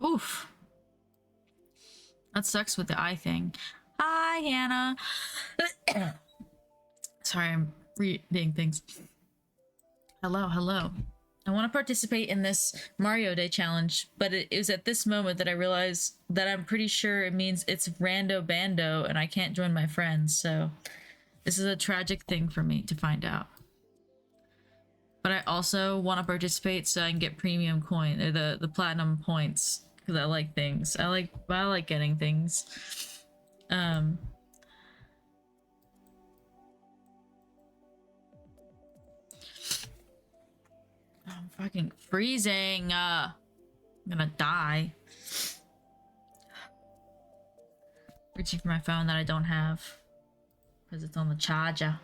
Oof. That sucks with the eye thing. Hi, Hannah. Sorry, I'm reading things. Hello, hello. I want to participate in this Mario Day challenge, but it was at this moment that I realized that I'm pretty sure it means it's rando bando and I can't join my friends, so this is a tragic thing for me to find out. But I also want to participate so I can get premium coin, or the platinum points, because I like things. I like getting things. I'm fucking freezing. I'm gonna die. Reaching for my phone that I don't have because it's on the charger.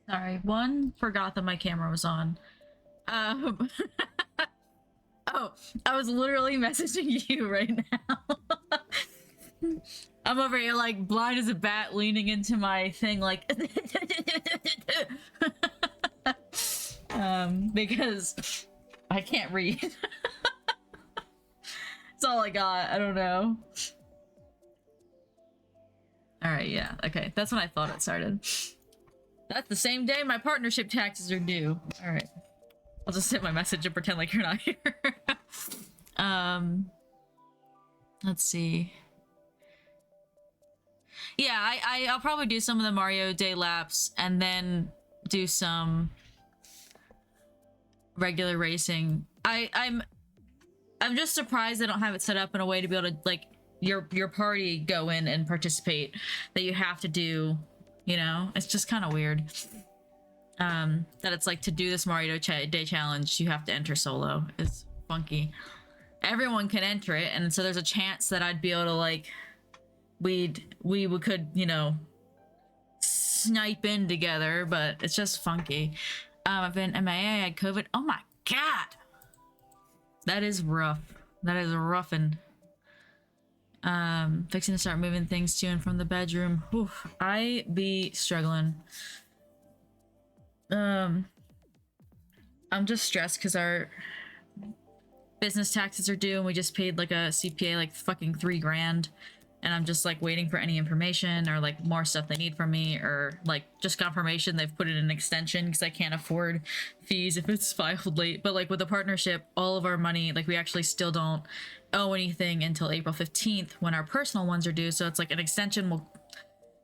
Sorry, one, forgot that my camera was on. Oh, I was literally messaging you right now. I'm over here like blind as a bat leaning into my thing like because I can't read. That's all I got. I don't know. Alright, yeah. Okay, that's when I thought it started. That's the same day my partnership taxes are due. Alright. I'll just hit my message and pretend like you're not here. Let's see. Yeah, I'll probably do some of the Mario Day laps and then do some regular racing. I'm just surprised they don't have it set up in a way to be able to like your party go in and participate, that you have to do, you know? It's just kind of weird. That it's like, to do this Mario Day challenge, you have to enter solo. It's funky. Everyone can enter it, and so there's a chance that I'd be able to like, we could, you know, snipe in together, but it's just funky. I've been MIA, I had COVID. Oh my god! That is rough. That is roughin'. Fixing to start moving things to and from the bedroom. Whew, I be struggling. I'm just stressed because our business taxes are due and we just paid like a CPA like fucking $3 grand, and I'm just like waiting for any information or like more stuff they need from me, or like just confirmation they've put it in an extension because I can't afford fees if it's filed late. But like with the partnership, all of our money, like we actually still don't owe anything until April 15th when our personal ones are due. So it's like an extension will,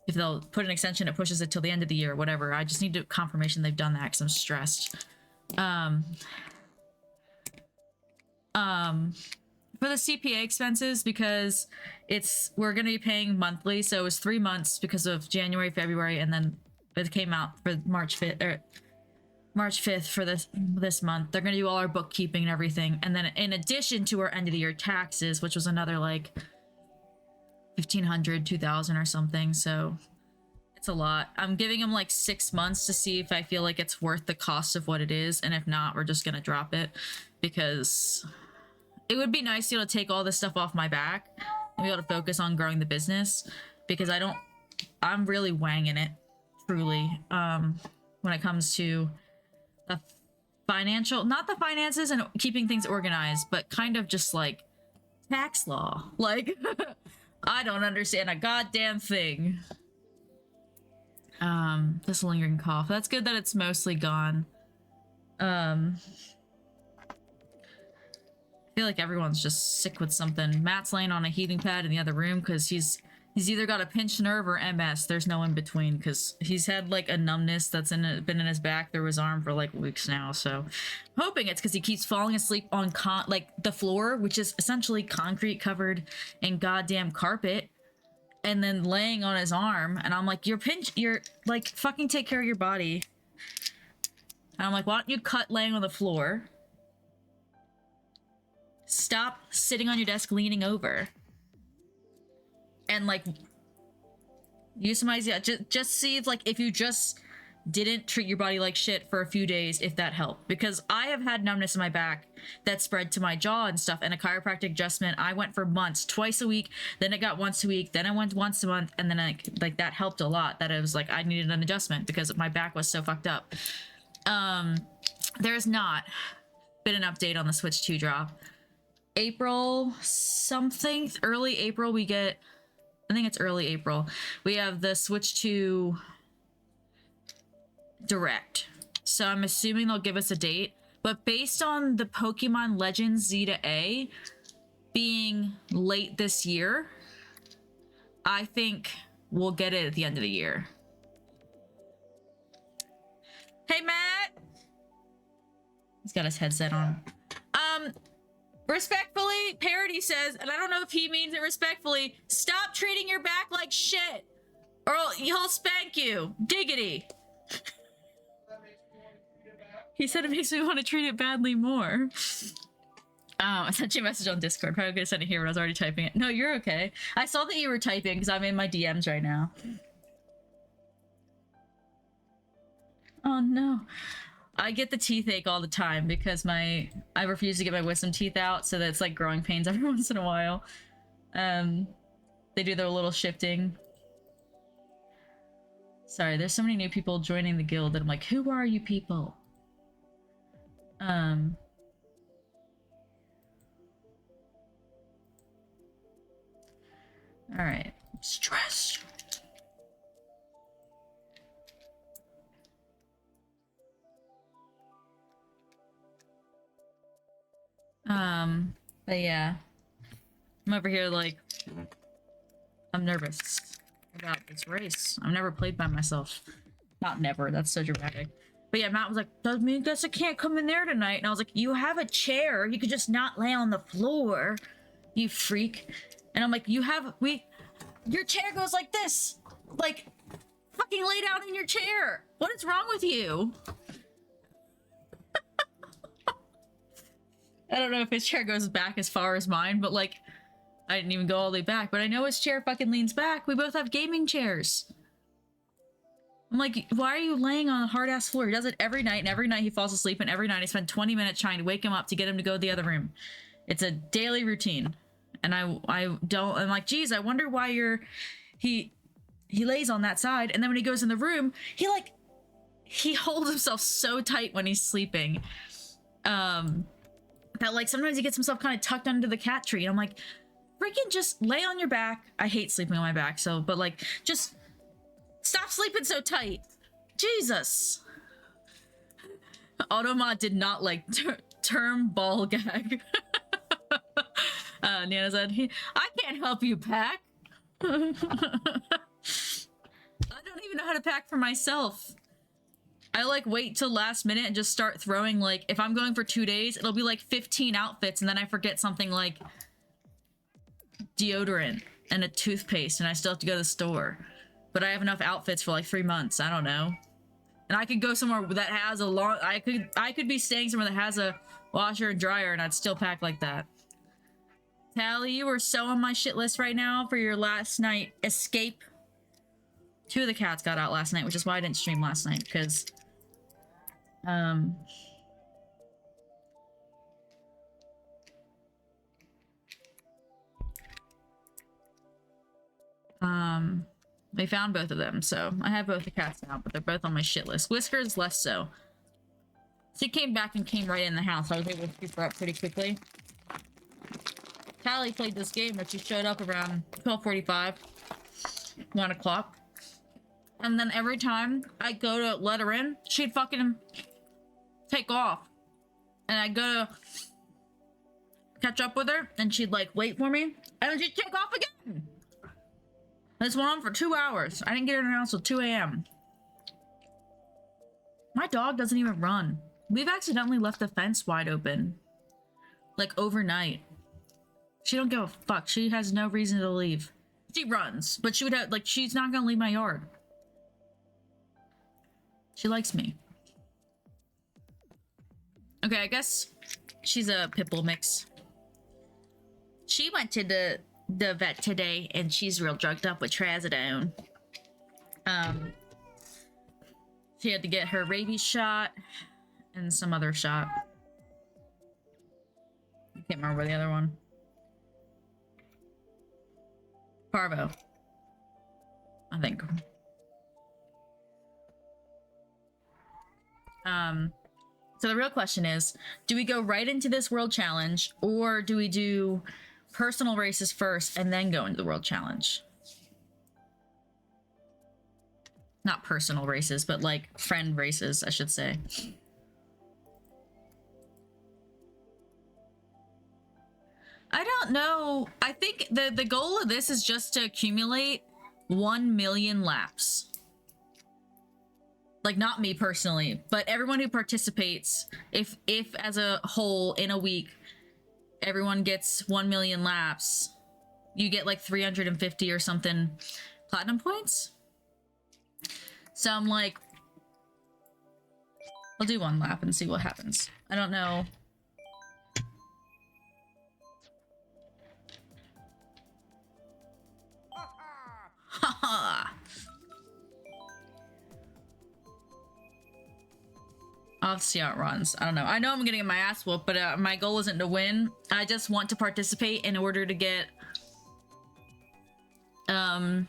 if they'll put an extension, it pushes it till the end of the year or whatever. I just need confirmation they've done that because I'm stressed. For the CPA expenses, because we're gonna be paying monthly, so it was 3 months because of January, February, and then it came out for March 5th or March 5th for this month. They're gonna do all our bookkeeping and everything, and then in addition to our end of the year taxes, which was another like 1,500, 2,000 or something. So it's a lot. I'm giving them like 6 months to see if I feel like it's worth the cost of what it is, and if not, we're just gonna drop it because it would be nice to be able to take all this stuff off my back and be able to focus on growing the business, because I'm really wanging it, truly, when it comes to the not the finances and keeping things organized, but kind of just like tax law. Like, I don't understand a goddamn thing. This lingering cough. That's good that it's mostly gone. I feel like everyone's just sick with something. Matt's laying on a heating pad in the other room because he's either got a pinched nerve or MS. There's no in between, because he's had like a numbness that's been in his back through his arm for like weeks now. So I'm hoping it's because he keeps falling asleep on like the floor, which is essentially concrete covered in goddamn carpet, and then laying on his arm. And I'm like, you're like, fucking take care of your body. And I'm like, why don't you cut laying on the floor? Stop sitting on your desk leaning over. And like, use some ideas. Just see if, like, if you just didn't treat your body like shit for a few days, if that helped. Because I have had numbness in my back that spread to my jaw and stuff, and a chiropractic adjustment. I went for months, twice a week, then it got once a week, then I went once a month, and then like that helped a lot. That it was like I needed an adjustment because my back was so fucked up. There's not been an update on the Switch 2 drop. April something, early April we get, I think it's early April, we have the Switch 2 Direct. So I'm assuming they'll give us a date, but based on the Pokemon Legends Z to A being late this year, I think we'll get it at the end of the year. Hey, Matt! He's got his headset on. Respectfully, Parody says, and I don't know if he means it respectfully, stop treating your back like shit, or he'll spank you. Diggity. He said it makes me want to treat it badly more. I sent you a message on Discord. Probably could have sent it here, but I was already typing it. No, you're okay. I saw that you were typing because I'm in my DMs right now. Oh no. I get the teeth ache all the time because I refuse to get my wisdom teeth out, so that it's like growing pains every once in a while. They do their little shifting. Sorry, there's so many new people joining the guild that I'm like, who are you people? Alright. Stress. But yeah. I'm over here like, I'm nervous about this race. I've never played by myself. Not never, that's so dramatic. But yeah, Matt was like, does mean guess I can't come in there tonight. And I was like, you have a chair. You could just not lay on the floor, you freak. And I'm like, your chair goes like this. Like, fucking lay down in your chair. What is wrong with you? I don't know if his chair goes back as far as mine, but like, I didn't even go all the way back, but I know his chair fucking leans back. We both have gaming chairs. I'm like, why are you laying on a hard-ass floor? He does it every night, and every night he falls asleep, and every night I spend 20 minutes trying to wake him up to get him to go to the other room. It's a daily routine. And I'm like, geez, I wonder why he lays on that side, and then when he goes in the room, he holds himself so tight when he's sleeping. That like sometimes he gets himself kind of tucked under the cat tree, and I'm like, freaking just lay on your back. I hate sleeping on my back, so, but like, just stop sleeping so tight. Jesus. Automod did not like term ball gag. Nana said, I can't help you pack. I don't even know how to pack for myself. I like wait till last minute and just start throwing, like, if I'm going for 2 days, it'll be like 15 outfits, and then I forget something like deodorant and a toothpaste, and I still have to go to the store. But I have enough outfits for like 3 months. I don't know. And I could go somewhere that has a long, I could be staying somewhere that has a washer and dryer, and I'd still pack like that. Tally, you were so on my shit list right now for your last night escape. 2 of the cats got out last night, which is why I didn't stream last night, because They found both of them, so I have both the cats now, but they're both on my shit list. Whiskers, less so. She came back and came right in the house. I was able to scoop her up pretty quickly. Callie played this game, but she showed up around 12:45, 1 o'clock. And then every time I go to let her in, she'd fucking take off. And I'd go to catch up with her, and she'd like wait for me, and then she'd take off again. This went on for 2 hours. I didn't get her in her house till 2 a.m. My dog doesn't even run. We've accidentally left the fence wide open. Like overnight. She don't give a fuck. She has no reason to leave. She runs, but she would have, like, she's not gonna leave my yard. She likes me. Okay, I guess she's a Pitbull mix. She went to the vet today, and she's real drugged up with trazodone. She had to get her rabies shot and some other shot. I can't remember the other one. Parvo, I think. So the real question is, do we go right into this world challenge, or do we do personal races first and then go into the world challenge? Not personal races, but like friend races, I should say. I don't know. I think the goal of this is just to accumulate 1 million laps. Like, not me personally, but everyone who participates, if as a whole in a week everyone gets 1 million laps, you get like 350 or something platinum points. So I'm like, I'll do 1 lap and see what happens. I don't know. Haha. I'll have to see how it runs. I don't know. I know I'm gonna get my ass whooped, but my goal isn't to win. I just want to participate in order to get the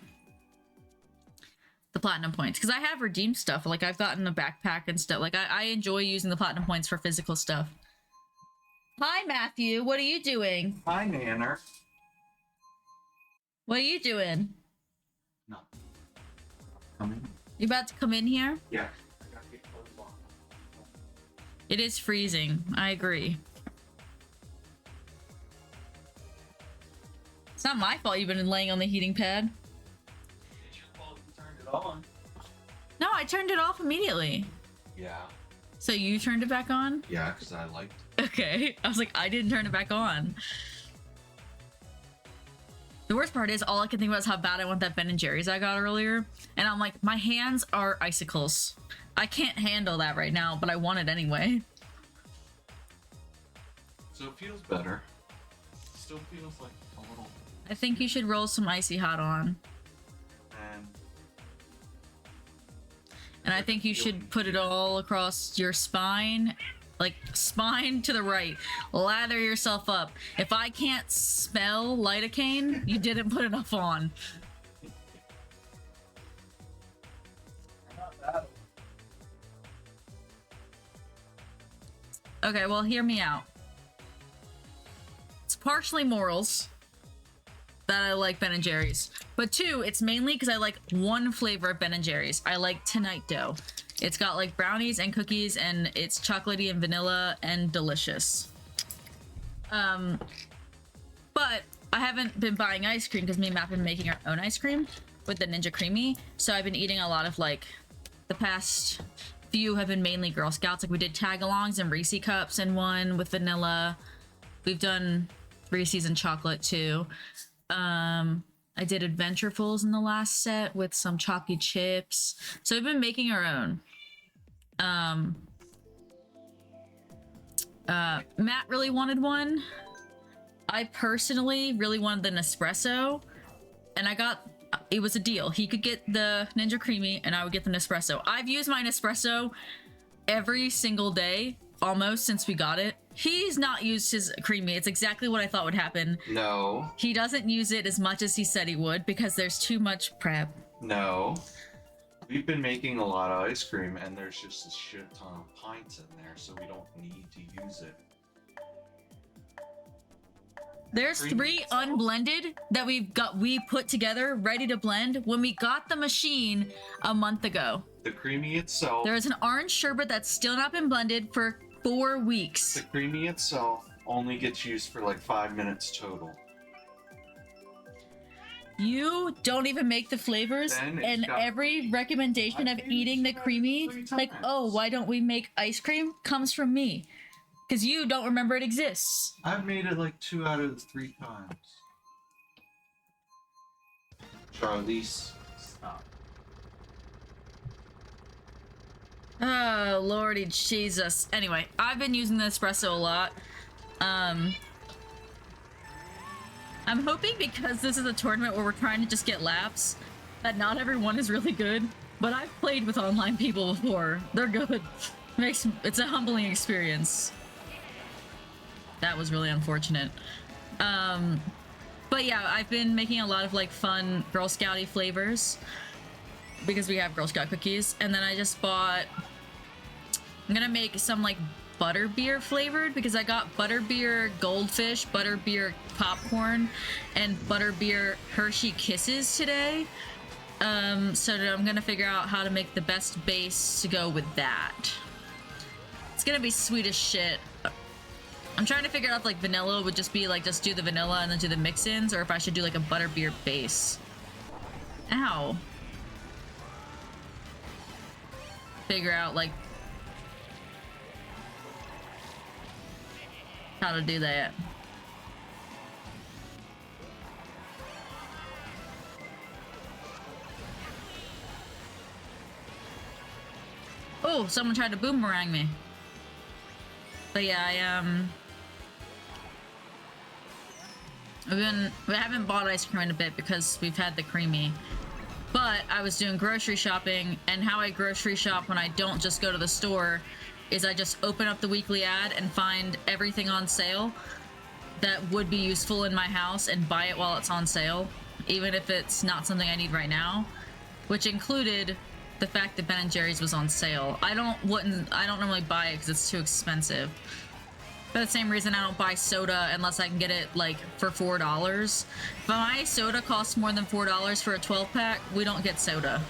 platinum points, because I have redeemed stuff. Like, I've gotten a backpack and stuff. Like, I enjoy using the platinum points for physical stuff. Hi, Matthew. What are you doing? Hi, Nanner. What are you doing? No. Come in. You about to come in here? Yeah. I gotta get clothes on. It is freezing. I agree. It's not my fault you've been laying on the heating pad. It's your fault you turned it on. No, I turned it off immediately. Yeah. So you turned it back on? Yeah, because I liked it. Okay. I was like, I didn't turn it back on. The worst part is, all I can think about is how bad I want that Ben & Jerry's I got earlier. And I'm like, my hands are icicles. I can't handle that right now, but I want it anyway. So it feels better. Still feels like a little... I think you should roll some icy hot on. And I think you should put it all across your spine. Like, spine to the right. Lather yourself up. If I can't smell lidocaine, you didn't put enough on. Okay, well, hear me out. It's partially morals that I like Ben & Jerry's. But 2, it's mainly because I like one flavor of Ben & Jerry's. I like Tonight Dough. It's got like brownies and cookies, and it's chocolatey and vanilla and delicious. But I haven't been buying ice cream because me and Matt have been making our own ice cream with the Ninja Creamy. So I've been eating a lot of, like, the past few have been mainly Girl Scouts. Like, we did tag-alongs and Reese cups in one with vanilla. We've done Reese's and chocolate too. I did Adventurefuls in the last set with some chalky chips. So we've been making our own. Matt really wanted one. I personally really wanted the Nespresso, and I got, it was a deal. He could get the Ninja Creamy and I would get the Nespresso. I've used my Nespresso every single day almost since we got it. He's not used his creamy. It's exactly what I thought would happen. No. He doesn't use it as much as he said he would because there's too much prep. No. We've been making a lot of ice cream, and there's just a shit ton of pints in there, so we don't need to use it. There's 3 unblended that we put together ready to blend when we got the machine a month ago. The creamy itself. There is an orange sherbet that's still not been blended for 4 weeks. The creamy itself only gets used for like 5 minutes total. You don't even make the flavors, and every recommendation of eating the creamy, like, oh, why don't we make ice cream, comes from me. Because you don't remember it exists. I've made it like 2 out of the 3 times. Charlize, stop. Oh, lordy Jesus. Anyway, I've been using the espresso a lot. I'm hoping because this is a tournament where we're trying to just get laps, that not everyone is really good. But I've played with online people before. They're good. It's a humbling experience. That was really unfortunate. But yeah, I've been making a lot of like fun Girl Scouty flavors because we have Girl Scout cookies. And then I just bought, I'm gonna make some like butterbeer flavored because I got butterbeer goldfish, butterbeer popcorn, and butterbeer Hershey Kisses today. So I'm gonna figure out how to make the best base to go with that. It's gonna be sweet as shit. I'm trying to figure out if like vanilla would just be like, just do the vanilla and then do the mix-ins, or if I should do like a butterbeer base. Ow. Figure out like how to do that. Oh, someone tried to boomerang me. But yeah, we haven't bought ice cream in a bit because we've had the creamy. But I was doing grocery shopping, and how I grocery shop when I don't just go to the store is I just open up the weekly ad and find everything on sale that would be useful in my house and buy it while it's on sale, even if it's not something I need right now, which included the fact that Ben & Jerry's was on sale. I don't normally buy it because it's too expensive. For the same reason I don't buy soda unless I can get it like for $4. If my soda costs more than $4 for a 12-pack, we don't get soda.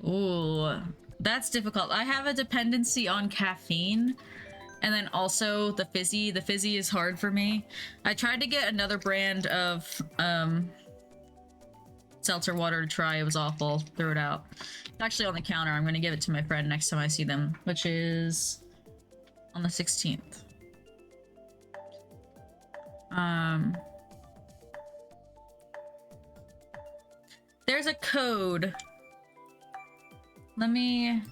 Ooh, that's difficult. I have a dependency on caffeine, and then also the fizzy. The fizzy is hard for me. I tried to get another brand of seltzer water to try. It was awful. Threw it out. It's actually on the counter. I'm gonna give it to my friend next time I see them, which is on the 16th. There's a code. Let me...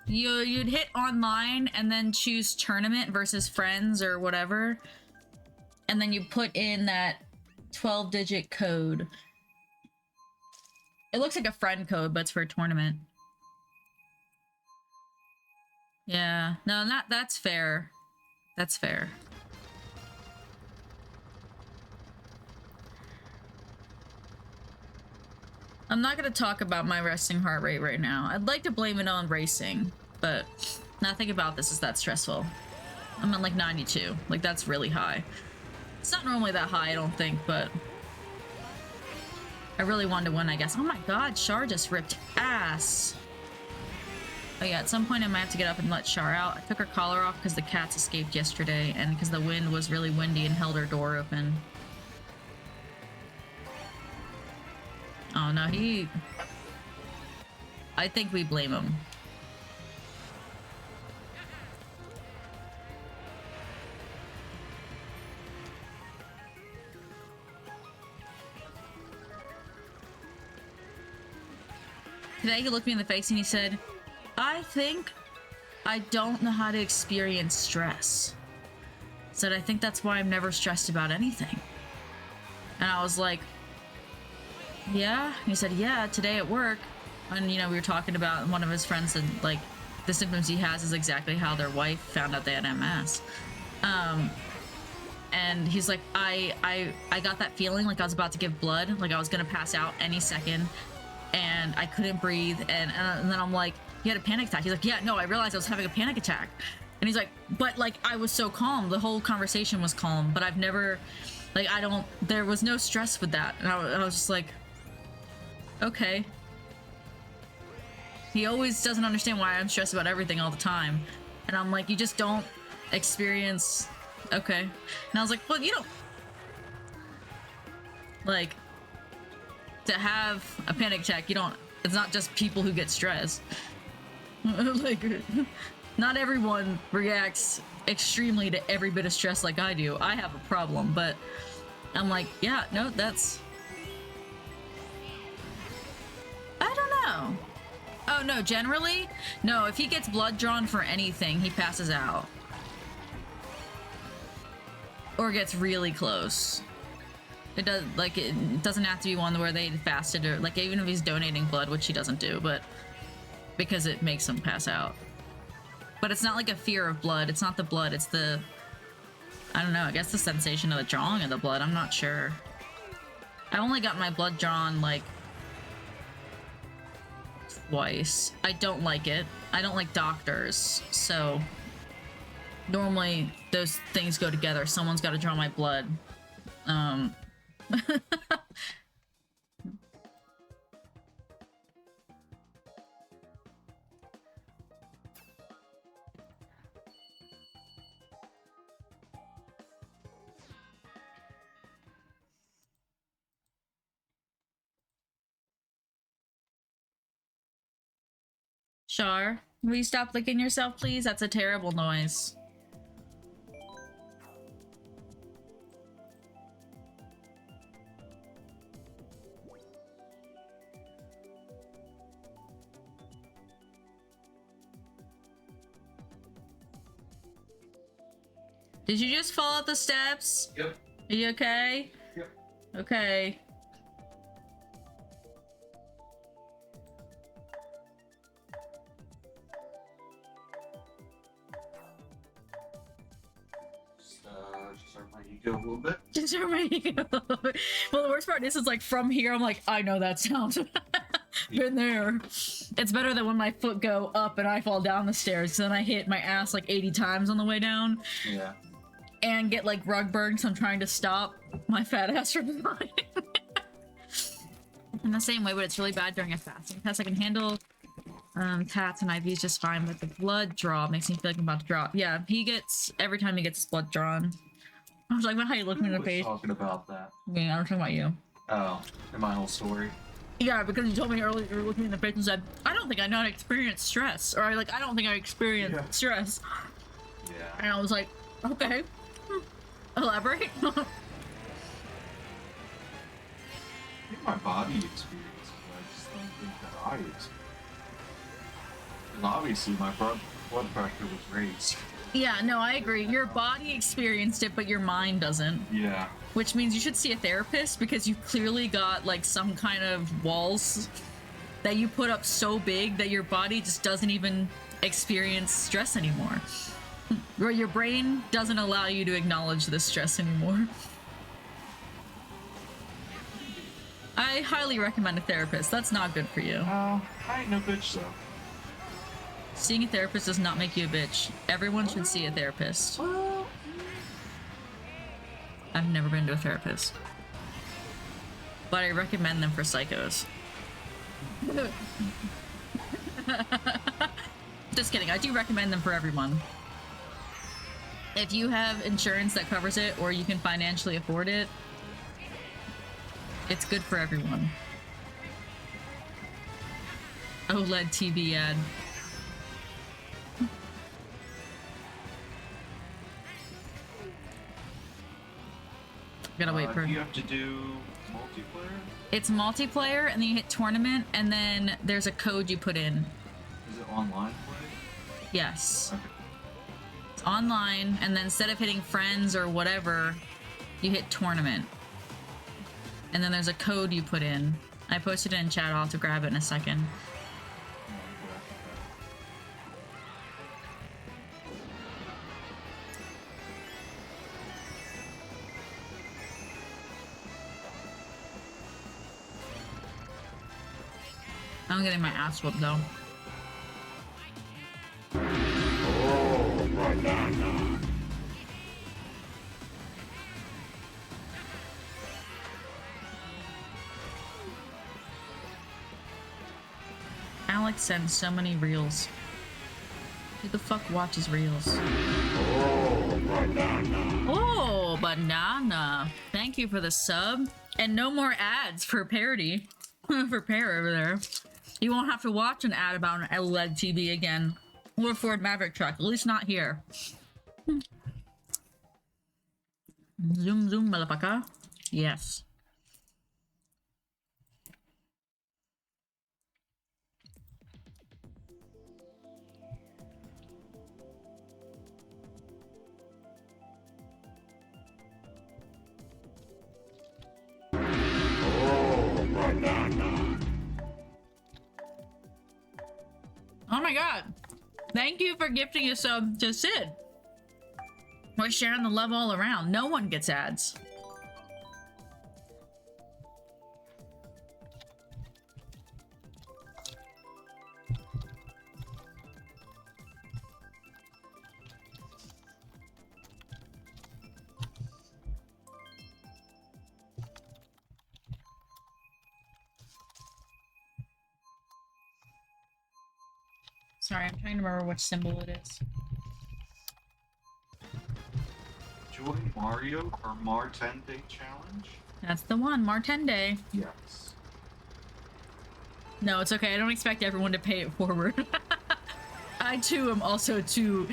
You'd hit online and then choose tournament versus friends or whatever. And then you put in that 12-digit code. It looks like a friend code, but it's for a tournament. Yeah. No, that's fair. That's fair. I'm not gonna talk about my resting heart rate right now. I'd like to blame it on racing, but nothing about this is that stressful. I'm at like 92. Like, that's really high. It's not normally that high, I don't think, but I really wanted to win, I guess. Oh my god, Char just ripped ass. Oh yeah, at some point I might have to get up and let Char out. I took her collar off because the cats escaped yesterday and because the wind was really windy and held her door open. Oh no, I think we blame him. today he looked me in the face and he said, I think I don't know how to experience stress. Said, I think that's why I'm never stressed about anything. And I was like, yeah? And he said, yeah, today at work. And, you know, we were talking about one of his friends said, like, the symptoms he has is exactly how their wife found out they had MS. And he's like, I got that feeling like I was about to give blood, like I was gonna pass out any second, and I couldn't breathe, and then I'm like, you had a panic attack? He's like, yeah, no, I realized I was having a panic attack. And he's like, but like I was so calm, the whole conversation was calm, but I've never, like, there was no stress with that. And I was just like, okay. He always doesn't understand why I'm stressed about everything all the time. And I'm like, you just don't experience... Okay. And I was like, well, you don't... Like, to have a panic attack, you don't... It's not just people who get stressed. Like, not everyone reacts extremely to every bit of stress like I do. I have a problem, but I'm like, yeah, no, that's... I don't know. Oh, no, generally? No, if he gets blood drawn for anything, he passes out. Or gets really close. It does, like, it doesn't have to be one where they fasted or, like, even if he's donating blood, which he doesn't do, but because it makes him pass out. But it's not like a fear of blood. It's not the blood, it's the, I don't know, I guess the sensation of the drawing of the blood. I'm not sure. I only got my blood drawn, like, twice. I don't like it. I don't like doctors, so normally those things go together. Someone's got to draw my blood. Char, will you stop licking yourself, please? That's a terrible noise. Did you just fall up the steps? Yep. Are you okay? Yep. Okay. Just hurt my ego a little bit. Just hurt my ego. Well, the worst part is, it's like from here, I'm like, I know that sound. Been there. It's better than when my foot go up and I fall down the stairs, then I hit my ass like 80 times on the way down. Yeah. And get like rug burn, so I'm trying to stop my fat ass from falling. In the same way, but it's really bad during a fasting test. I can handle tats and IVs just fine, but the blood draw makes me feel like I'm about to drop. Yeah, he gets, every time he gets his blood drawn. I was like, how you look me in the face? Talking about that. I mean, I'm talking about you. Oh, in my whole story. Yeah, because you told me earlier you were looking me in the face and said, I don't think I know how to experience stress. Or I don't think I experience stress. Yeah. And I was like, okay. Elaborate. I think my body experiences it, I just don't think that I experience it. And obviously my blood pressure was raised. Yeah, no, I agree. Your body experienced it, but your mind doesn't. Yeah. Which means you should see a therapist, because you clearly got like some kind of walls that you put up so big that your body just doesn't even experience stress anymore. Where your brain doesn't allow you to acknowledge this stress anymore. I highly recommend a therapist. That's not good for you. I ain't no bitch though. Seeing a therapist does not make you a bitch. Everyone should see a therapist. I've never been to a therapist. But I recommend them for psychos. Just kidding, I do recommend them for everyone. If you have insurance that covers it, or you can financially afford it, it's good for everyone. OLED TV ad. Gotta wait for... You have to do multiplayer? It's multiplayer, and then you hit tournament, and then there's a code you put in. Is it online play? Yes. Okay. It's online, and then instead of hitting friends or whatever, you hit tournament. And then there's a code you put in. I posted it in chat. I'll have to grab it in a second. I'm getting my ass whooped though. Oh, banana. Alex sends so many reels. Who the fuck watches reels? Oh, banana. Oh, banana. Thank you for the sub. And no more ads for parody. For Pear over there. You won't have to watch an ad about an LED TV again. Or a Ford Maverick truck. At least not here. Zoom, zoom, motherfucker. Yes. Oh, banana. Oh my god. Thank you for gifting a sub to Sid. We're sharing the love all around. No one gets ads. Sorry, I'm trying to remember which symbol it is. Join Mario or Mar 10-day challenge? That's the one, Martende. Yes. No, it's okay. I don't expect everyone to pay it forward. I too am also too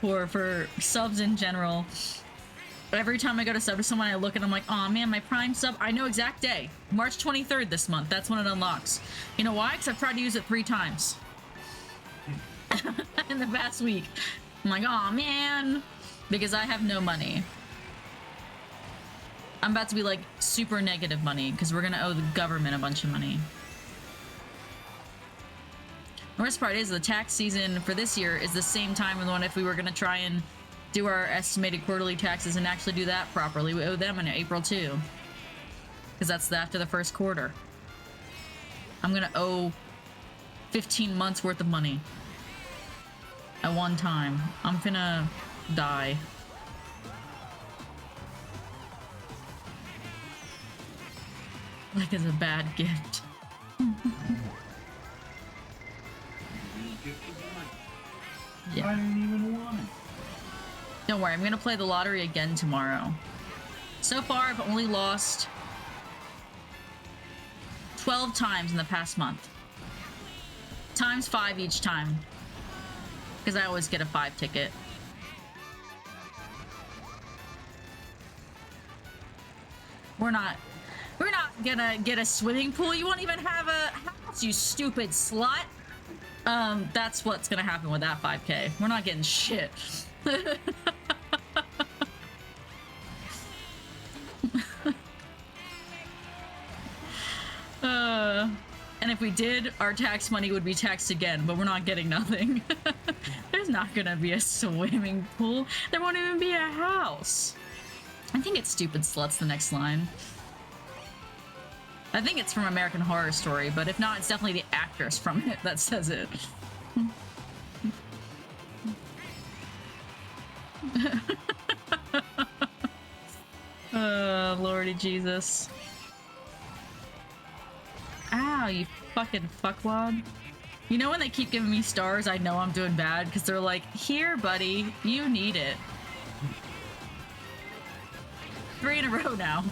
poor for subs in general. Every time I go to sub to someone, I look and I'm like, oh man, my Prime sub, I know exact day. March 23rd this month. That's when it unlocks. You know why? Because I've tried to use it 3 times. In the past week. I'm like, oh man. Because I have no money. I'm about to be like super negative money because we're gonna owe the government a bunch of money. The worst part is the tax season for this year is the same time as the one if we were gonna try and do our estimated quarterly taxes and actually do that properly. We owe them in April too. Because that's after the first quarter. I'm gonna owe 15 months worth of money. At one time. I'm finna die. Like it's a bad gift. Yeah. I didn't even want it. Don't worry, I'm gonna play the lottery again tomorrow. So far, I've only lost 12 times in the past month. Times 5 each time. Because I always get a 5 ticket. We're not gonna get a swimming pool. You won't even have a house, you stupid slut. That's what's gonna happen with that 5K. We're not getting shit. And if we did, our tax money would be taxed again, but we're not getting nothing. There's not gonna be a swimming pool. There won't even be a house. I think it's stupid sluts, the next line. I think it's from American Horror Story, but if not, it's definitely the actress from it that says it. Lordy Jesus. Ow, you fucking fuckwad. You know when they keep giving me stars, I know I'm doing bad, because they're like, here, buddy, you need it. 3 in a row now.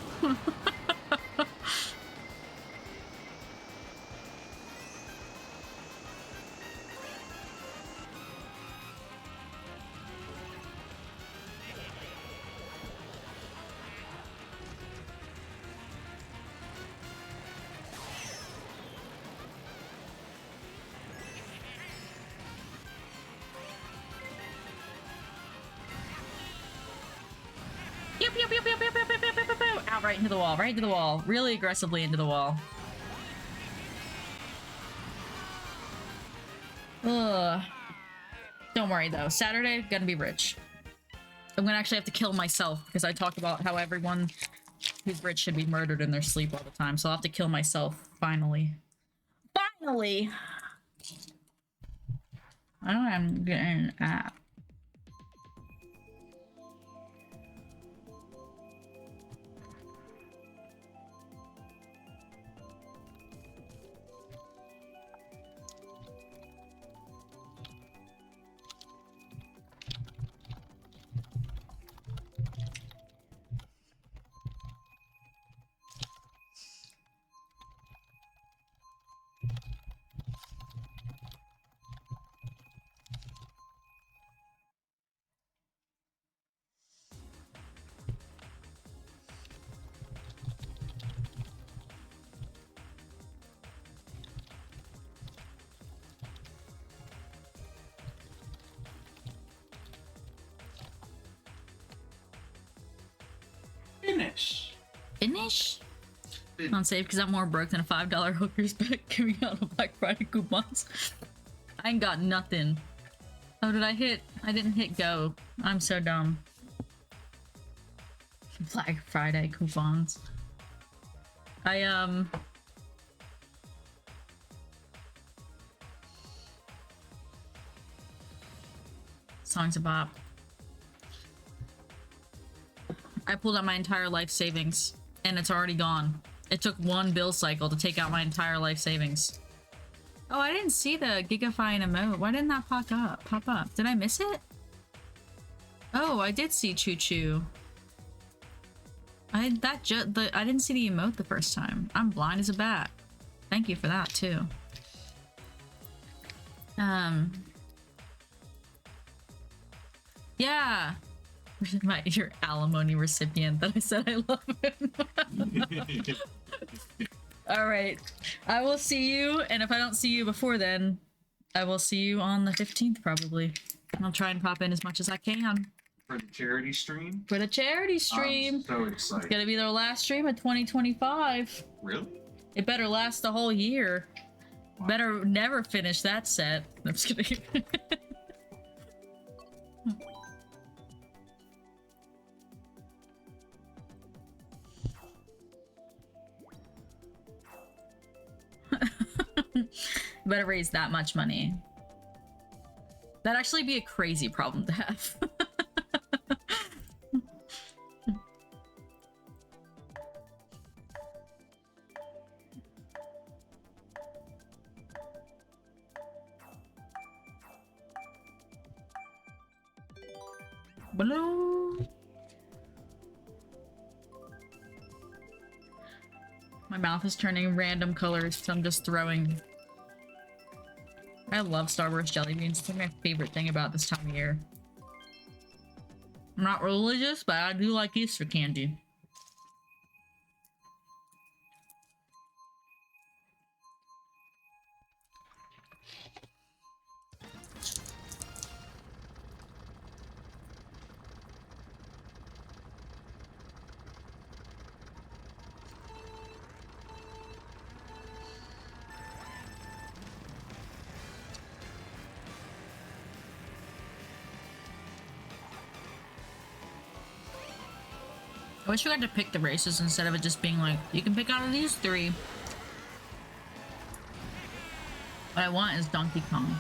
pew, pew, pew, pew, pew, pew, pew, pew, pew. Out right into the wall, right into the wall. Really aggressively into the wall. Ugh. Don't worry though. Saturday, gonna be rich. I'm gonna actually have to kill myself because I talk about how everyone who's rich should be murdered in their sleep all the time. So I'll have to kill myself finally. Finally! I don't know, I'm getting an app. Finish. Finish? On save because I'm more broke than a $5 hooker's pack giving out on Black Friday coupons. I ain't got nothing. Oh, did I hit? I didn't hit go. I'm so dumb. Black Friday coupons. Song's a bop. I pulled out my entire life savings, and it's already gone. It took one bill cycle to take out my entire life savings. Oh, I didn't see the Gigafy emote. Why didn't that pop up? Did I miss it? Oh, I did see Choo Choo. I didn't see the emote the first time. I'm blind as a bat. Thank you for that too. Yeah. Your alimony recipient that I said I love him. Alright. I will see you, and if I don't see you before then, I will see you on the 15th probably. I'll try and pop in as much as I can. For the charity stream? For the charity stream! I'm so excited. It's gonna be their last stream of 2025. Really? It better last the whole year. Wow. Better never finish that set. I'm just kidding. Better raise that much money. That'd actually be a crazy problem to have. Hello. My mouth is turning random colors, so I'm just throwing. I love Star Wars jelly beans. It's like my favorite thing about this time of year. I'm not religious, but I do like Easter candy. I wish we had to pick the races instead of it just being like, you can pick out of these three. What I want is Donkey Kong.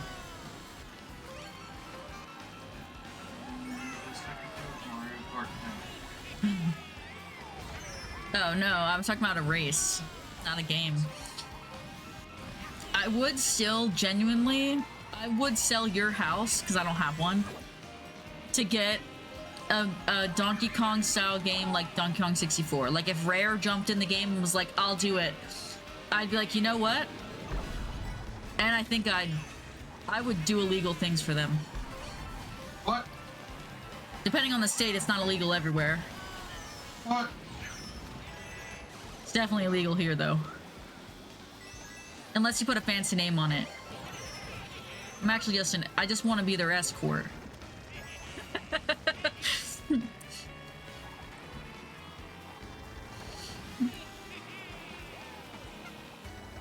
Oh no, I was talking about a race, not a game. I would still genuinely, I would sell your house, because I don't have one, to get a Donkey Kong style game like Donkey Kong 64. Like if Rare jumped in the game and was like, I'll do it, I'd be like, you know what? And I think I would do illegal things for them. What? Depending on the state, it's not illegal everywhere. What? It's definitely illegal here though. Unless you put a fancy name on it. I'm actually I just want to be their escort.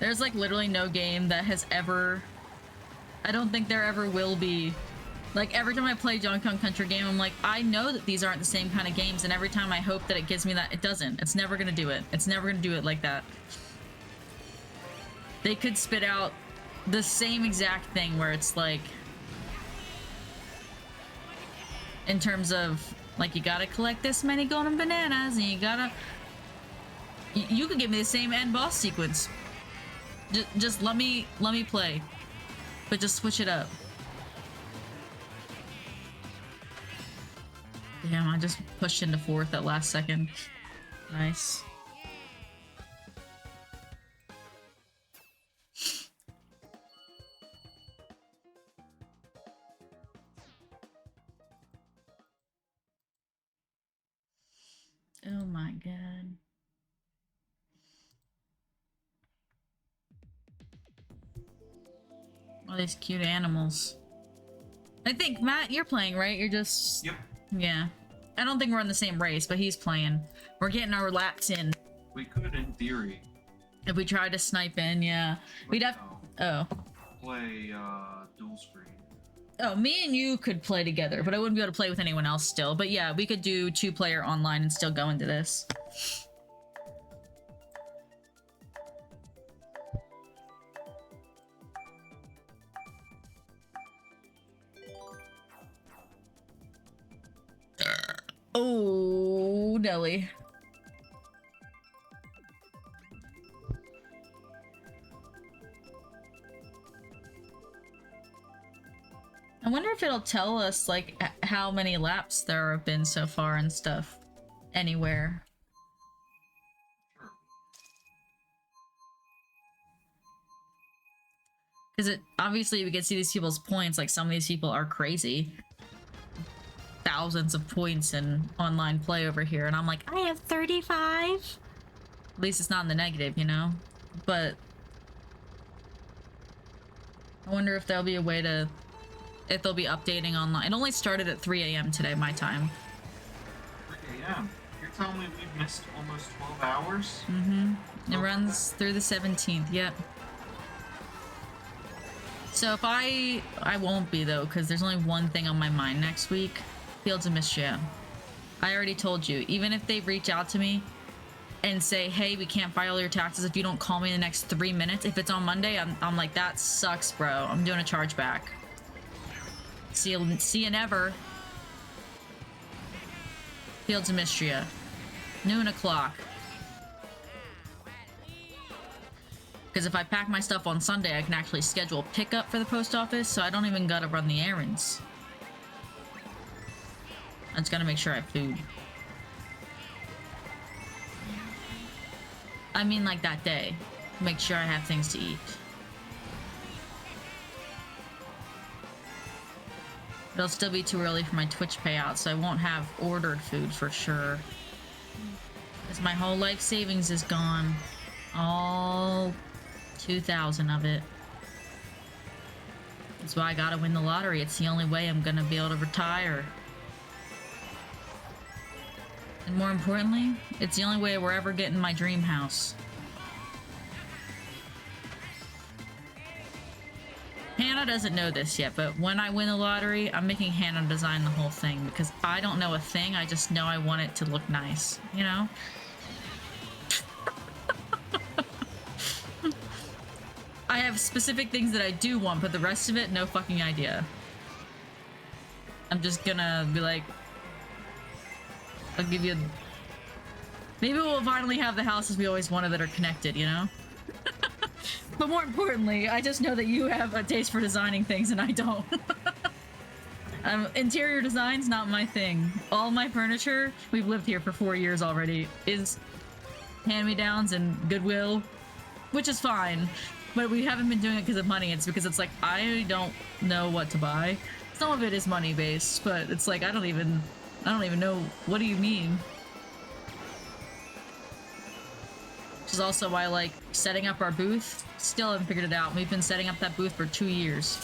There's like literally no game that has ever... I don't think there ever will be. Like every time I play Donkey Kong Country game, I'm like, I know that these aren't the same kind of games, and every time I hope that it gives me that, it doesn't. It's never gonna do it. It's never gonna do it like that. They could spit out the same exact thing where it's like... In terms of, like, you gotta collect this many golden bananas, and you gotta... You could give me the same end boss sequence. Just let me play. But just switch it up. Damn, I just pushed into 4th at last second. Nice. Oh my god. All these cute animals. I think, Matt, you're playing, right? You're just... Yep. Yeah. I don't think we're in the same race, but he's playing. We're getting our laps in. We could, in theory. If we tried to snipe in, yeah. We'd have... Oh. Play, dual screen. Oh, me and you could play together, but I wouldn't be able to play with anyone else still. But yeah, we could do 2-player online and still go into this. Oh, Nelly. I wonder if it'll tell us, like, how many laps there have been so far and stuff. Anywhere. Sure. Because it, obviously we can see these people's points, like some of these people are crazy. Thousands of points in online play over here, and I'm like, I have 35? At least it's not in the negative, you know? But... I wonder if there'll be a way to... If they'll be updating online. It only started at 3 AM today, my time. 3 AM? You're telling me we've missed almost 12 hours? Mm-hmm. It runs through the 17th, yep. So if I won't be, though, because there's only one thing on my mind next week. Fields of Mischief. I already told you, even if they reach out to me and say, hey, we can't file your taxes if you don't call me in the next 3 minutes, if it's on Monday, I'm like, that sucks, bro. I'm doing a chargeback. See you never. Fields of Mistria. Noon o'clock. Because if I pack my stuff on Sunday, I can actually schedule pickup for the post office, so I don't even gotta run the errands. I just gotta make sure I have food. I mean, like that day. Make sure I have things to eat. It'll still be too early for my Twitch payout, so I won't have ordered food for sure. Because my whole life savings is gone. All 2,000 of it. That's why I gotta win the lottery. It's the only way I'm gonna be able to retire. And more importantly, it's the only way we're ever getting my dream house. Hannah doesn't know this yet, but when I win the lottery, I'm making Hannah design the whole thing because I don't know a thing, I just know I want it to look nice, you know? I have specific things that I do want, but the rest of it, no fucking idea. I'm just gonna be like, I'll give you... Maybe we'll finally have the houses we always wanted that are connected, you know? But more importantly, I just know that you have a taste for designing things and I don't. Interior design's not my thing. All my furniture, we've lived here for 4 years already, is hand-me-downs and Goodwill, which is fine. But we haven't been doing it because of money. It's because it's like, I don't know what to buy. Some of it is money-based, but it's like, I don't even know. What do you mean? Which is also why, like, setting up our booth, still haven't figured it out. We've been setting up that booth for 2 years.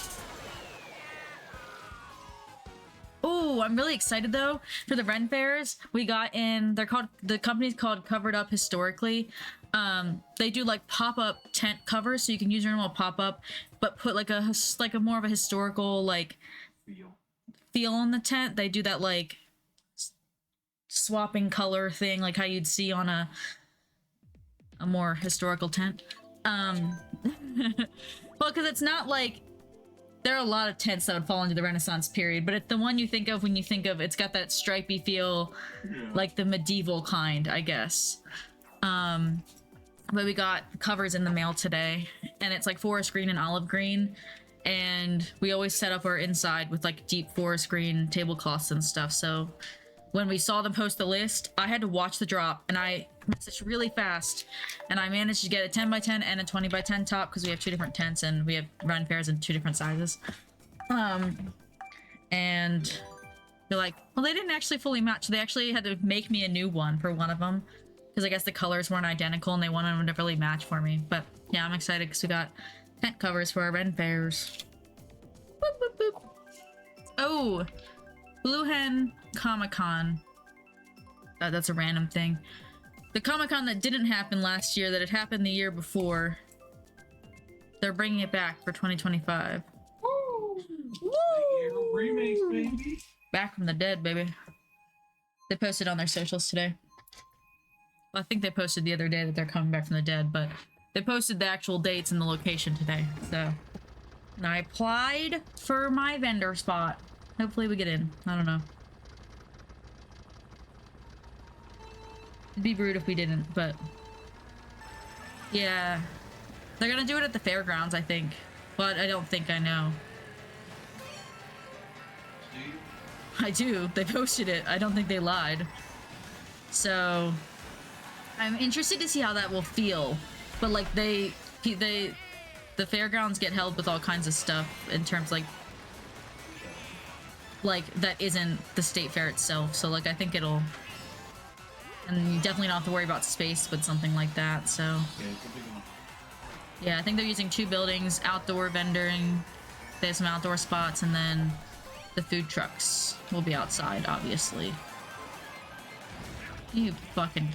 Oh, I'm really excited though for the Ren fairs. We got in, the company's called Covered Up Historically. They do like pop-up tent covers, so you can use your normal pop-up, but put like a more of a historical like feel on the tent. They do that like swapping color thing, like how you'd see on a more historical tent. Well, because it's not like there are a lot of tents that would fall into the Renaissance period, but it's the one you think of when you think of it's got that stripy feel, like the medieval kind, I guess. But we got covers in the mail today, and it's like forest green and olive green, and we always set up our inside with like deep forest green tablecloths and stuff. So when we saw them post the list, I had to watch the drop, and I messaged really fast, and I managed to get a 10 by 10 and a 20 by 10 top because we have 2 different tents and we have run pairs in 2 different sizes. And they're like, well, they didn't actually fully match. They actually had to make me a new one for one of them because I guess the colors weren't identical and they wanted them to really match for me. But yeah, I'm excited because we got tent covers for our Ren fairs. Boop, boop, boop. Oh, Blue Hen Comic-Con. That's a random thing. The Comic-Con that didn't happen last year, that had happened the year before, they're bringing it back for 2025. Woo! Remakes, baby. Back from the dead, baby. They posted on their socials today. Well, I think they posted the other day that they're coming back from the dead, but they posted the actual dates and the location today, so. And I applied for my vendor spot. Hopefully we get in. I don't know. It'd be rude if we didn't, but... yeah. They're gonna do it at the fairgrounds, I think. But I don't think I know. Do you? I do. They posted it. I don't think they lied. So... I'm interested to see how that will feel. But like the fairgrounds get held with all kinds of stuff in terms like that isn't the state fair itself. So like I think it'll, and you definitely don't have to worry about space with something like that. So Yeah, it's a big one. yeah, I think they're using 2 buildings, outdoor vendoring, they have some outdoor spots, and then the food trucks will be outside, obviously. You fucking...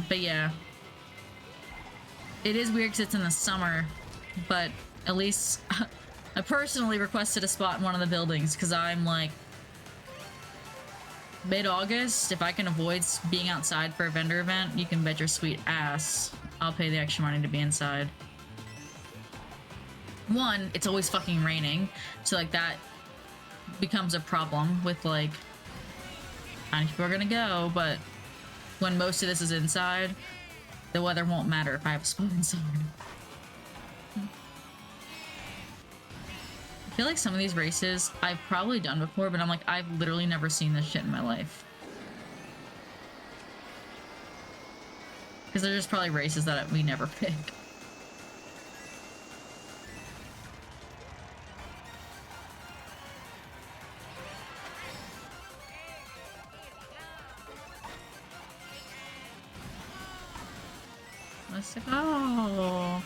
but yeah. It is weird because it's in the summer, but at least I personally requested a spot in one of the buildings because I'm like, mid-August, if I can avoid being outside for a vendor event, you can bet your sweet ass I'll pay the extra money to be inside. One, it's always fucking raining, so like that becomes a problem with like, how many people are gonna go, but when most of this is inside, the weather won't matter if I have a spot inside. I feel like some of these races I've probably done before, but I'm like, I've literally never seen this shit in my life. Because there's just probably races that we never pick. Let's go.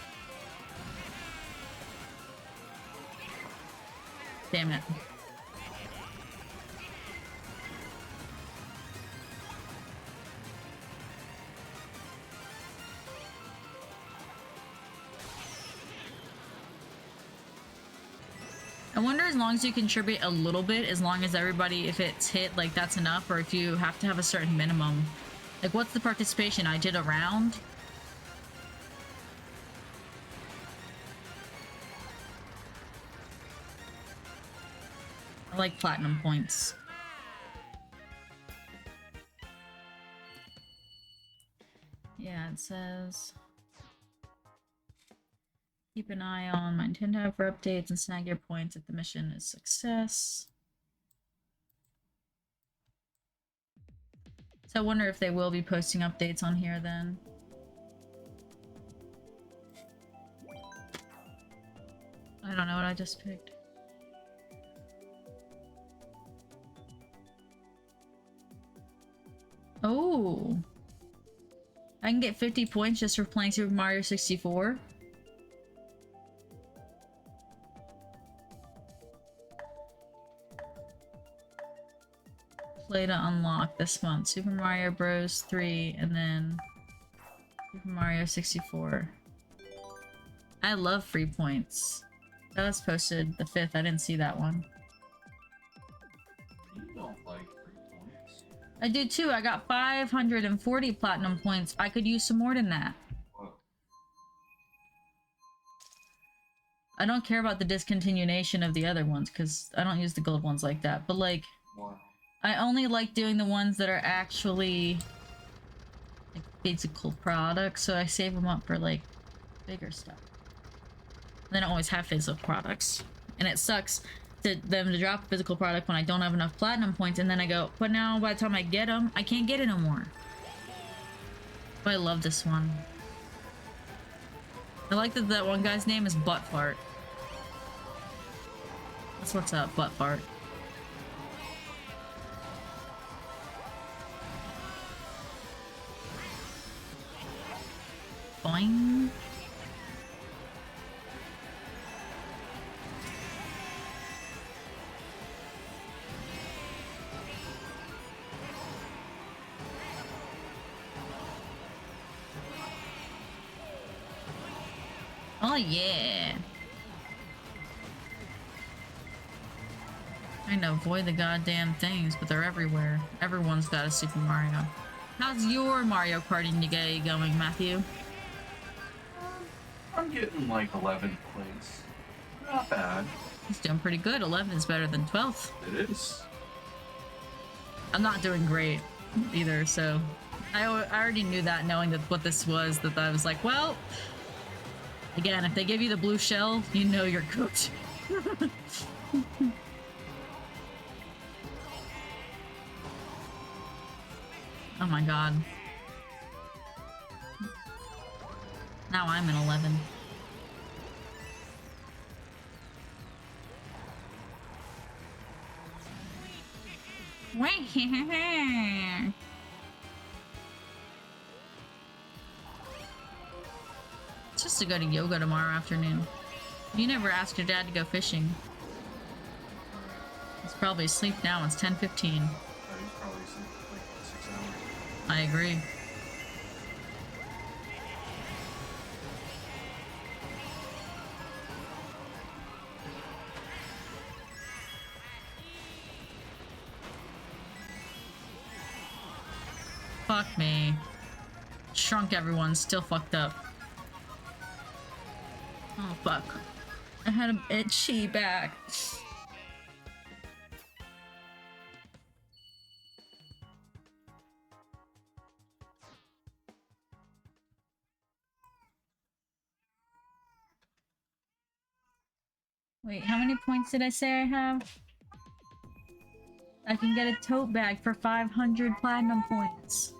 Damn it. I wonder, as long as you contribute a little bit, as long as everybody, if it's hit, like that's enough, or if you have to have a certain minimum. Like, what's the participation? I did a round? I like platinum points. Yeah, it says... keep an eye on my Nintendo app for updates and snag your points if the mission is success. So I wonder if they will be posting updates on here then. I don't know what I just picked. Oh! I can get 50 points just for playing Super Mario 64. play to unlock this month? Super Mario Bros. 3 and then Super Mario 64. I love free points. That was posted the 5th. I didn't see that one. You don't like free points. I do too. I got 540 platinum points. I could use some more than that. What? I don't care about the discontinuation of the other ones because I don't use the gold ones like that. But like, What? I only like doing the ones that are actually like physical products, so I save them up for like bigger stuff. They don't always have physical products, and it sucks to them to drop a physical product when I don't have enough platinum points, and then I go, but now by the time I get them, I can't get it no more. But I love this one. I like that that one guy's name is Buttfart. That's what's up, Buttfart. Boing. Oh yeah. Trying to avoid the goddamn things, but they're everywhere. Everyone's got a Super Mario. How's your Mario Karting day going, Matthew? I'm getting like 11th place. Not bad. He's doing pretty good. 11 is better than 12th. It is. I'm not doing great either, so I already knew that, knowing that what this was, that I was like, well, again, if they give you the blue shell, you know you're cooked. Oh my god. Now I'm in 11. It's just to go to yoga tomorrow afternoon. You never asked your dad to go fishing. He's probably asleep now. It's 10:15. He's probably asleep for like 6 hours. I agree. Fuck me. Shrunk everyone, still fucked up. Oh fuck. I had an itchy back. Wait, how many points did I say I have? I can get a tote bag for 500 platinum points.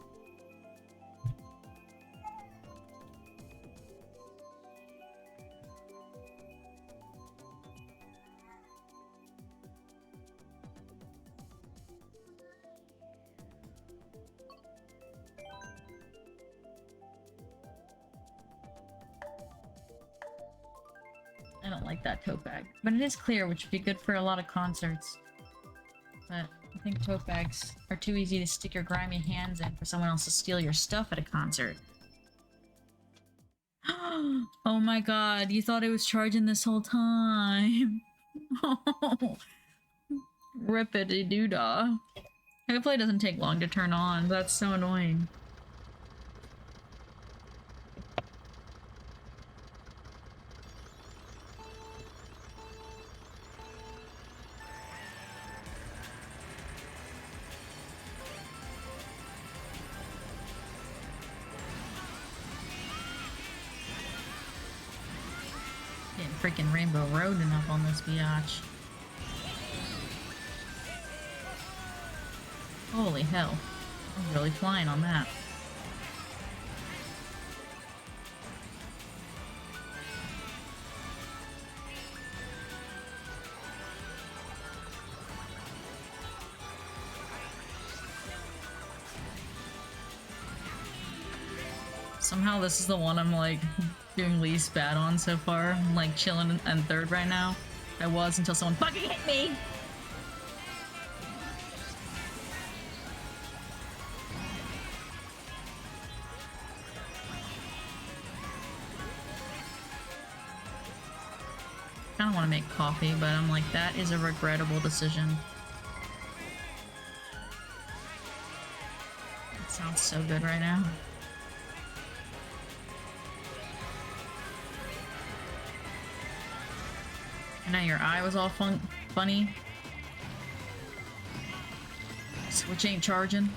I don't like that tote bag, but it is clear, which would be good for a lot of concerts. But I think tote bags are too easy to stick your grimy hands in for someone else to steal your stuff at a concert. Oh my god, you thought it was charging this whole time. Oh, rippity doo-dah. Hopefully it doesn't take long to turn on. That's so annoying. Getting freaking Rainbow Roading up on this biatch. Holy hell. I'm really flying on that. Somehow this is the one I'm like doing least bad on so far. I'm like chilling in third right now. I was until someone fucking hit me! kind of want to make coffee, but I'm like, that is a regrettable decision. It sounds so good right now. I know your eye was all funny. Switch ain't charging.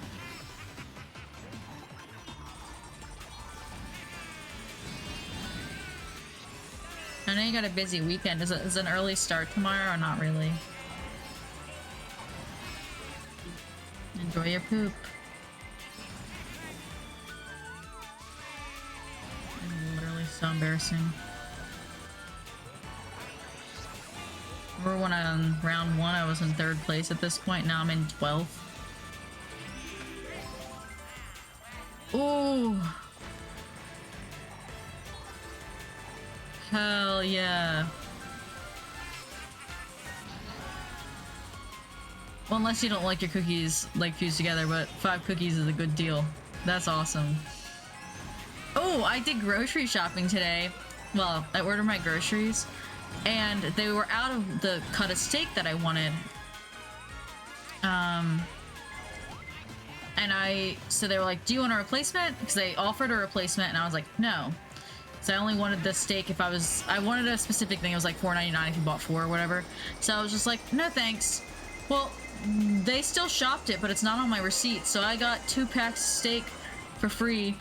I know you got a busy weekend. Is it an early start tomorrow or not really? Enjoy your poop. Literally so embarrassing. Remember when on round 1 I was in 3rd place at this point, now I'm in 12th. Ooh! Hell yeah. Well, unless you don't like your cookies like fused together, but 5 cookies is a good deal. That's awesome. Oh, I did grocery shopping today. Well, I ordered my groceries and they were out of the cut of steak that I wanted. So they were like, do you want a replacement? Because they offered a replacement and I was like, no. So I only wanted the steak if I wanted a specific thing. It was like $4.99 if you bought 4 or whatever. So I was just like, no thanks. Well, they still shopped it, but it's not on my receipt. So I got 2 packs of steak for free.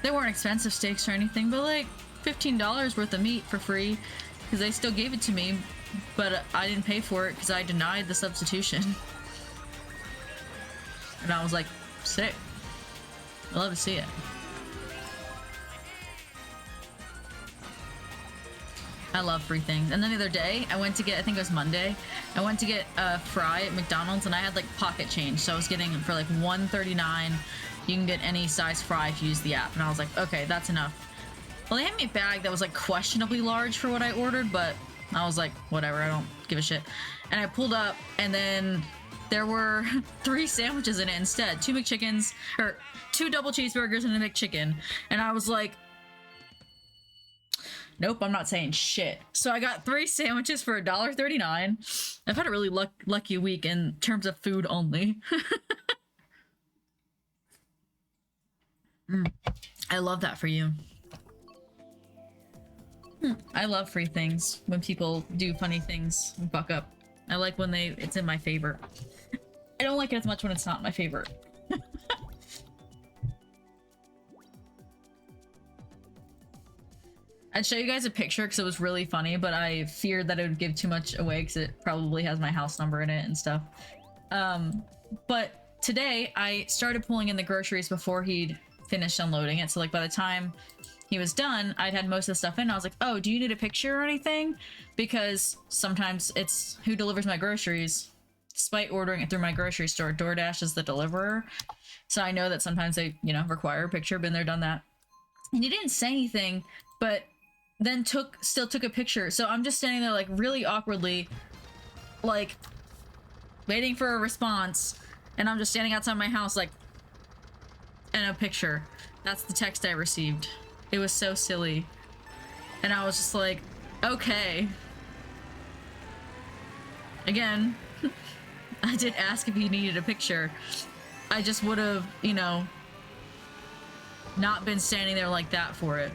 They weren't expensive steaks or anything, but like $15 worth of meat for free because they still gave it to me, but I didn't pay for it because I denied the substitution. And I was like, sick. I love to see it. I love free things. And then the other day, I went to get, I think it was Monday, I went to get a fry at McDonald's and I had like pocket change. So I was getting for like $1.39. You can get any size fry if you use the app. And I was like, okay, that's enough. Well, they had me a bag that was like questionably large for what I ordered, but I was like, whatever, I don't give a shit. And I pulled up and then there were 3 sandwiches in it instead. 2 McChickens, or 2 double cheeseburgers and a McChicken. And I was like, nope, I'm not saying shit. So I got 3 sandwiches for $1.39. I've had a really lucky week in terms of food only. I love that for you. I love free things when people do funny things and fuck up. I like when it's in my favor. I don't like it as much when it's not my favorite. I'd show you guys a picture because it was really funny, but I feared that it would give too much away because it probably has my house number in it and stuff. But today I started pulling in the groceries before he'd finished unloading it. So like by the time he was done, I'd had most of the stuff in. I was like, oh, do you need a picture or anything? Because sometimes it's who delivers my groceries. Despite ordering it through my grocery store, DoorDash is the deliverer. So I know that sometimes they, you know, require a picture. Been there, done that. And he didn't say anything, but then still took a picture. So I'm just standing there like really awkwardly, like waiting for a response. And I'm just standing outside my house like, and a picture. That's the text I received. It was so silly. And I was just like, okay. Again, I did ask if he needed a picture. I just would have, you know, not been standing there like that for it.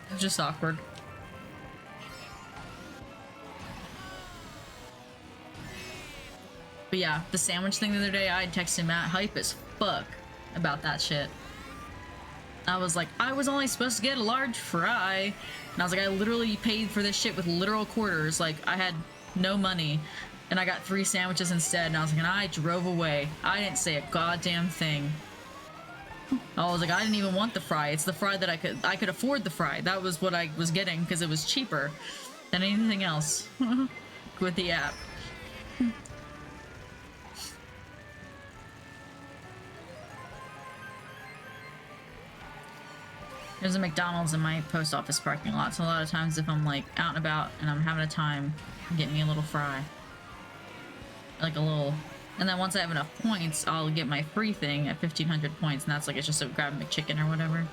It was just awkward. But yeah, the sandwich thing the other day, I texted Matt hype as fuck about that shit. I was like, I was only supposed to get a large fry. And I was like, I literally paid for this shit with literal quarters. Like, I had no money. And I got 3 sandwiches instead. And I was like, and I drove away. I didn't say a goddamn thing. I was like, I didn't even want the fry. It's the fry that I could afford the fry. That was what I was getting because it was cheaper than anything else with the app. There's a McDonald's in my post office parking lot, so a lot of times if I'm like out and about and I'm having a time, I'm getting me a little fry. Like a little... And then once I have enough points, I'll get my free thing at 1,500 points, and that's like, it's just a grab McChicken or whatever.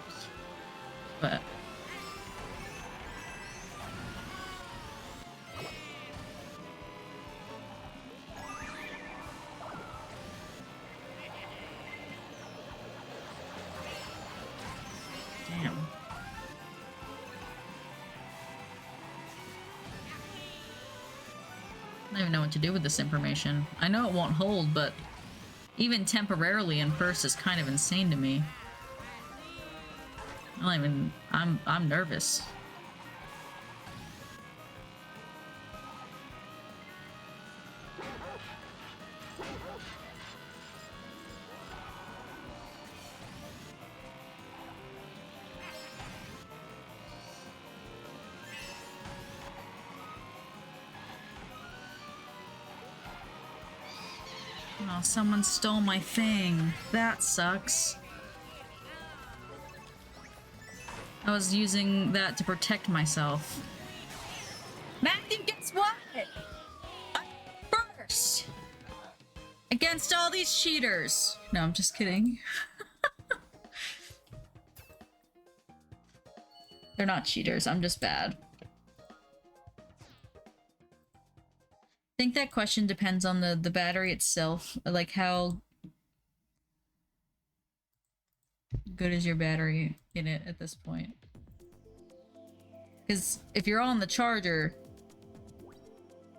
But... I don't even know what to do with this information. I know it won't hold, but even temporarily in first is kind of insane to me. I don't even... I'm nervous. Oh, someone stole my thing. That sucks. I was using that to protect myself. Matthew, guess what? I'm first! Against all these cheaters. No, I'm just kidding. They're not cheaters, I'm just bad. I think that question depends on the battery itself, like how good is your battery in it at this point. Because if you're on the charger,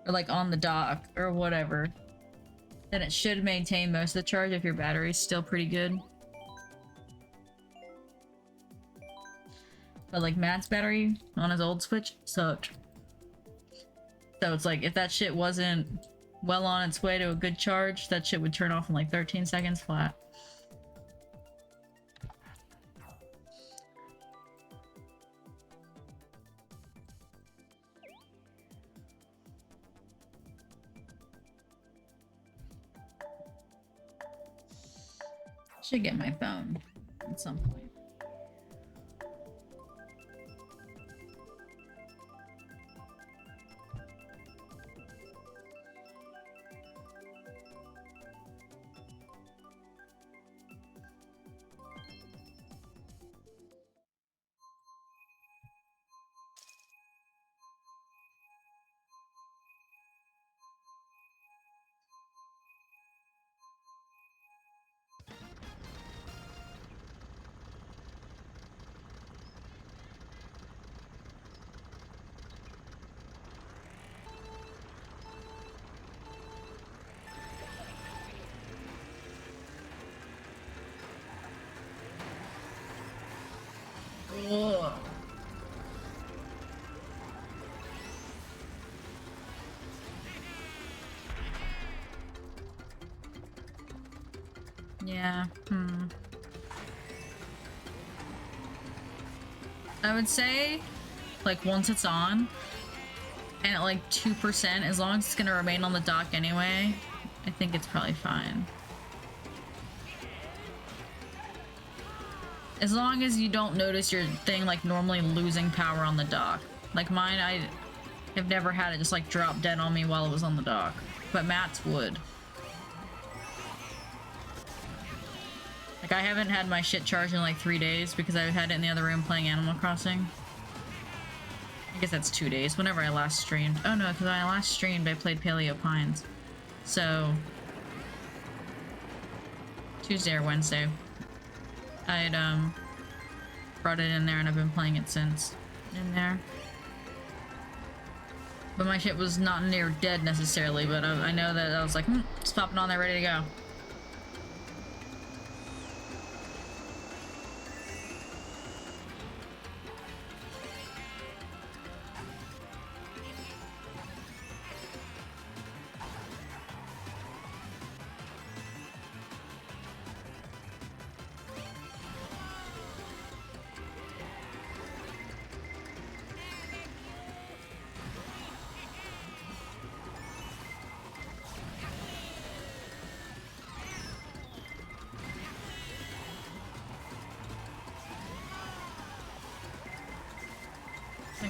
or like on the dock, or whatever, then it should maintain most of the charge if your battery's still pretty good. But like Matt's battery on his old Switch sucked. So it's like, if that shit wasn't well on its way to a good charge, that shit would turn off in like 13 seconds flat. Should get my phone at some point. Ugh. Yeah, I would say, like, once it's on, and at like 2%, as long as it's gonna remain on the dock anyway, I think it's probably fine. As long as you don't notice your thing like normally losing power on the dock. Like mine, I have never had it just like drop dead on me while it was on the dock. But Matt's would. Like I haven't had my shit charged in like 3 days because I've had it in the other room playing Animal Crossing. I guess that's 2 days, whenever I last streamed. Oh no, because when I last streamed I played Paleo Pines. So... Tuesday or Wednesday. I'd brought it in there and I've been playing it since in there. But my shit was not near dead necessarily, but I know that I was like, just popping on there ready to go.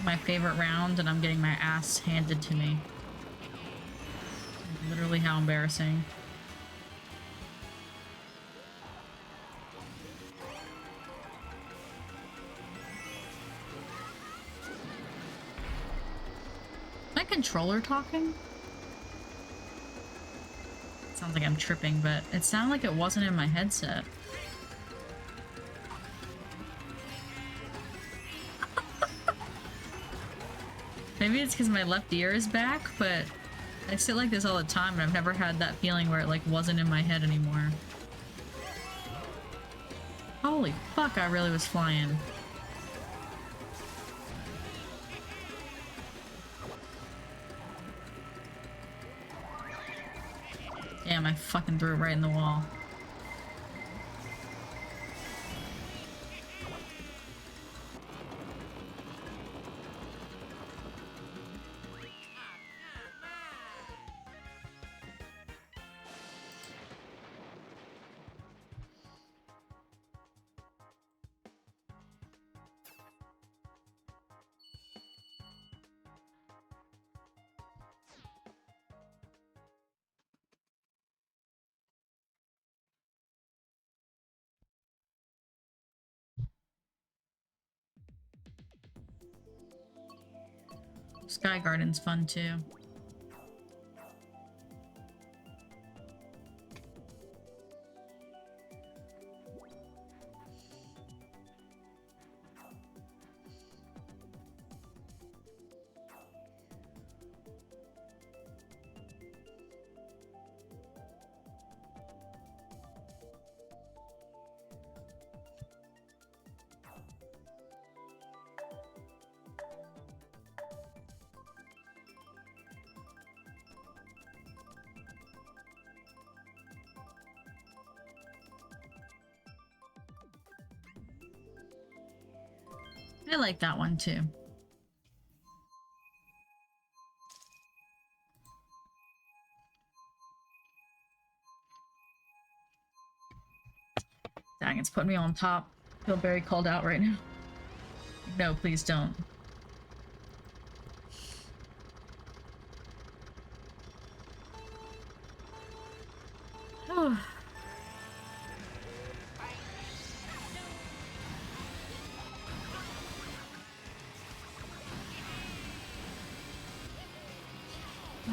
My favorite round and I'm getting my ass handed to me. Literally how embarrassing. My controller talking? Sounds like I'm tripping, but it sounded like it wasn't in my headset. Maybe it's because my left ear is back, but I sit like this all the time, and I've never had that feeling where it like wasn't in my head anymore. Holy fuck, I really was flying. Damn, I fucking threw it right in the wall. Sky Garden's fun too. I like that one too. Dang, it's putting me on top. I feel very called out right now. No, please don't.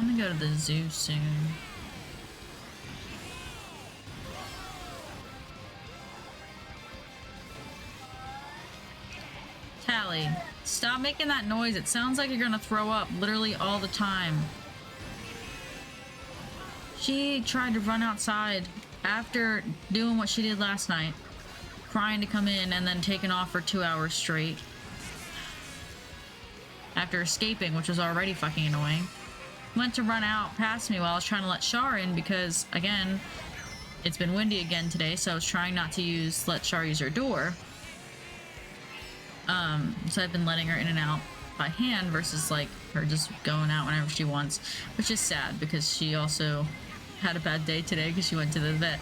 I'm gonna go to the zoo soon. Tally, stop making that noise. It sounds like you're gonna throw up literally all the time. She tried to run outside after doing what she did last night, crying to come in and then taking off for 2 hours straight. After escaping, which was already fucking annoying. Went to run out past me while I was trying to let Char in because, again, it's been windy again today, so I was trying not to let Char use her door. So I've been letting her in and out by hand versus like her just going out whenever she wants, which is sad because she also had a bad day today because she went to the vet.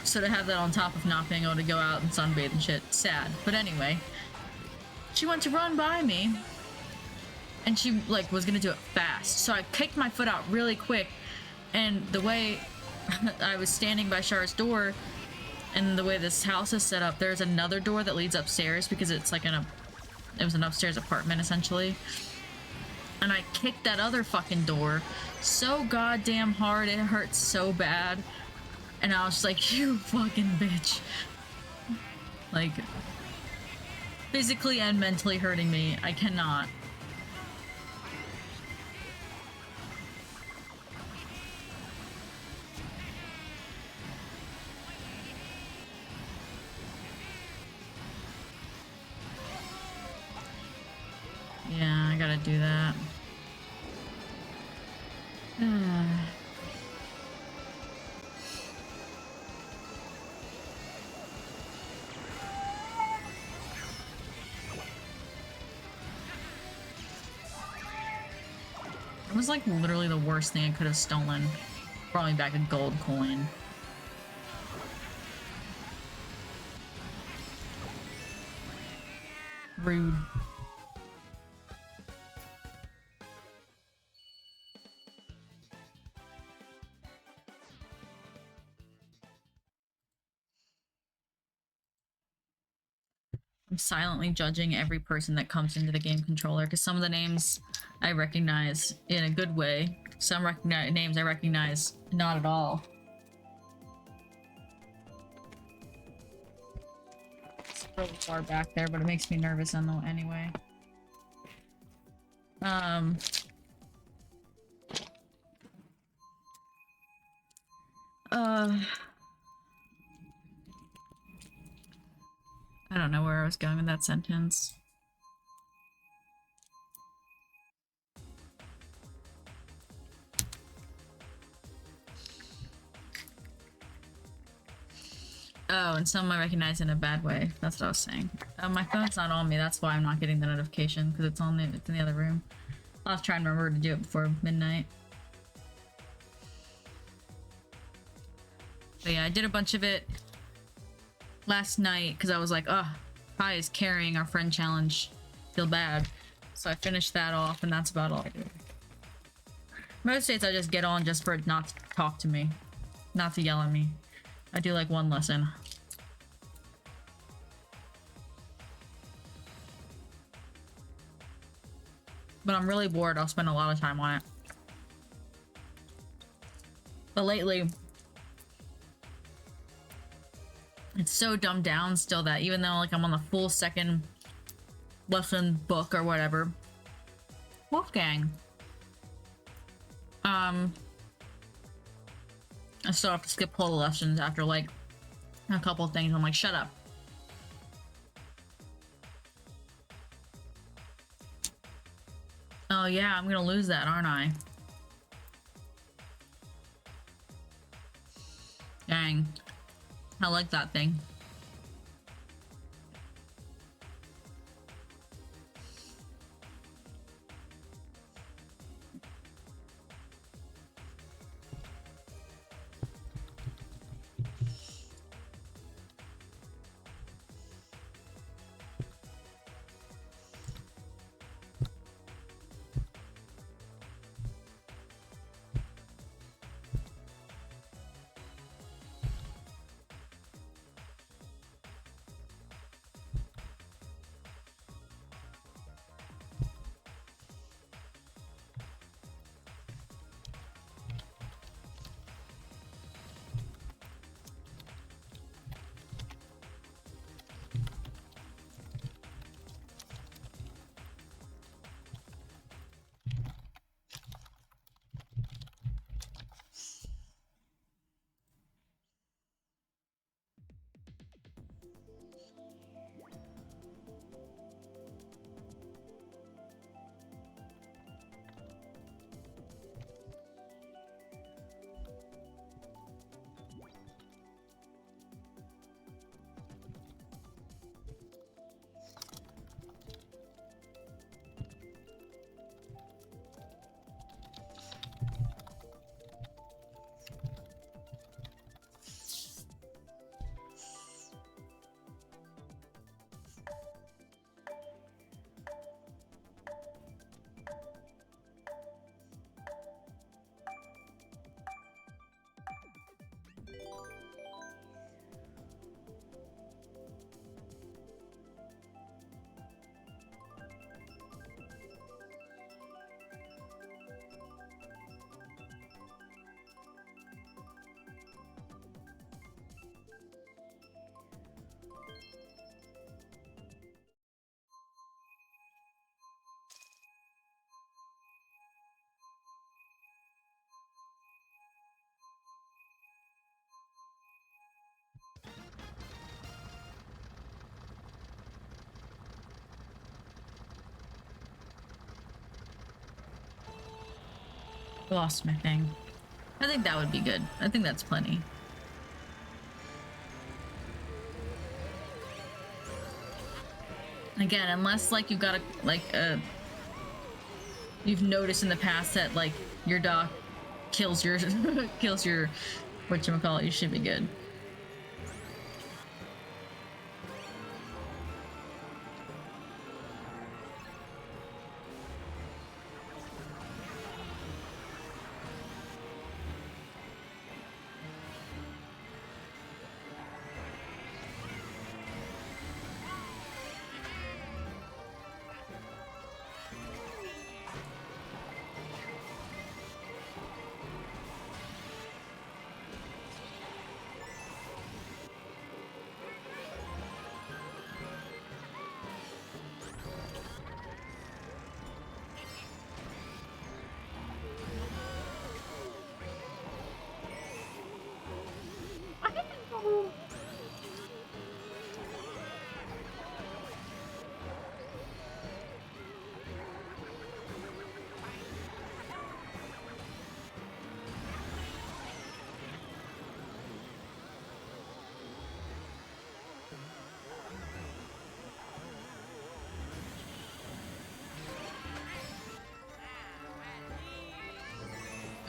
So to have that on top of not being able to go out and sunbathe and shit, sad. But anyway, she went to run by me and she like was gonna do it fast. So I kicked my foot out really quick, and the way I was standing by Char's door and the way this house is set up, there's another door that leads upstairs because it's like it was an upstairs apartment essentially. And I kicked that other fucking door so goddamn hard, it hurt so bad. And I was just like, you fucking bitch. Like, physically and mentally hurting me. I cannot. Yeah, I gotta do that. It was like literally the worst thing I could have stolen. Brought me back a gold coin. Rude. I'm silently judging every person that comes into the game controller because some of the names I recognize in a good way. Some names I recognize not at all. It's really far back there, but it makes me nervous anyway. I don't know where I was going with that sentence. Oh, and some I recognize in a bad way. That's what I was saying. My phone's not on me. That's why I'm not getting the notification, because it's it's in the other room. I'll try and remember to do it before midnight. But yeah, I did a bunch of it last night because I was like, oh, Pi is carrying our friend challenge. Feel bad. So I finished that off, and that's about all I do. Most days I just get on just for it not to talk to me. Not to yell at me. I do like one lesson. But I'm really bored, I'll spend a lot of time on it. But lately, it's so dumbed down still that even though like I'm on the full second lesson book or whatever, Wolfgang, I still have to skip whole lessons after like a couple things. I'm like, shut up. Oh yeah, I'm gonna lose that, aren't I? Dang. I like that thing. Locksmithing. I think that would be good. I think that's plenty. Again, unless like you've got you've noticed in the past that like your dog kills your kills your whatchamacallit, you should be good.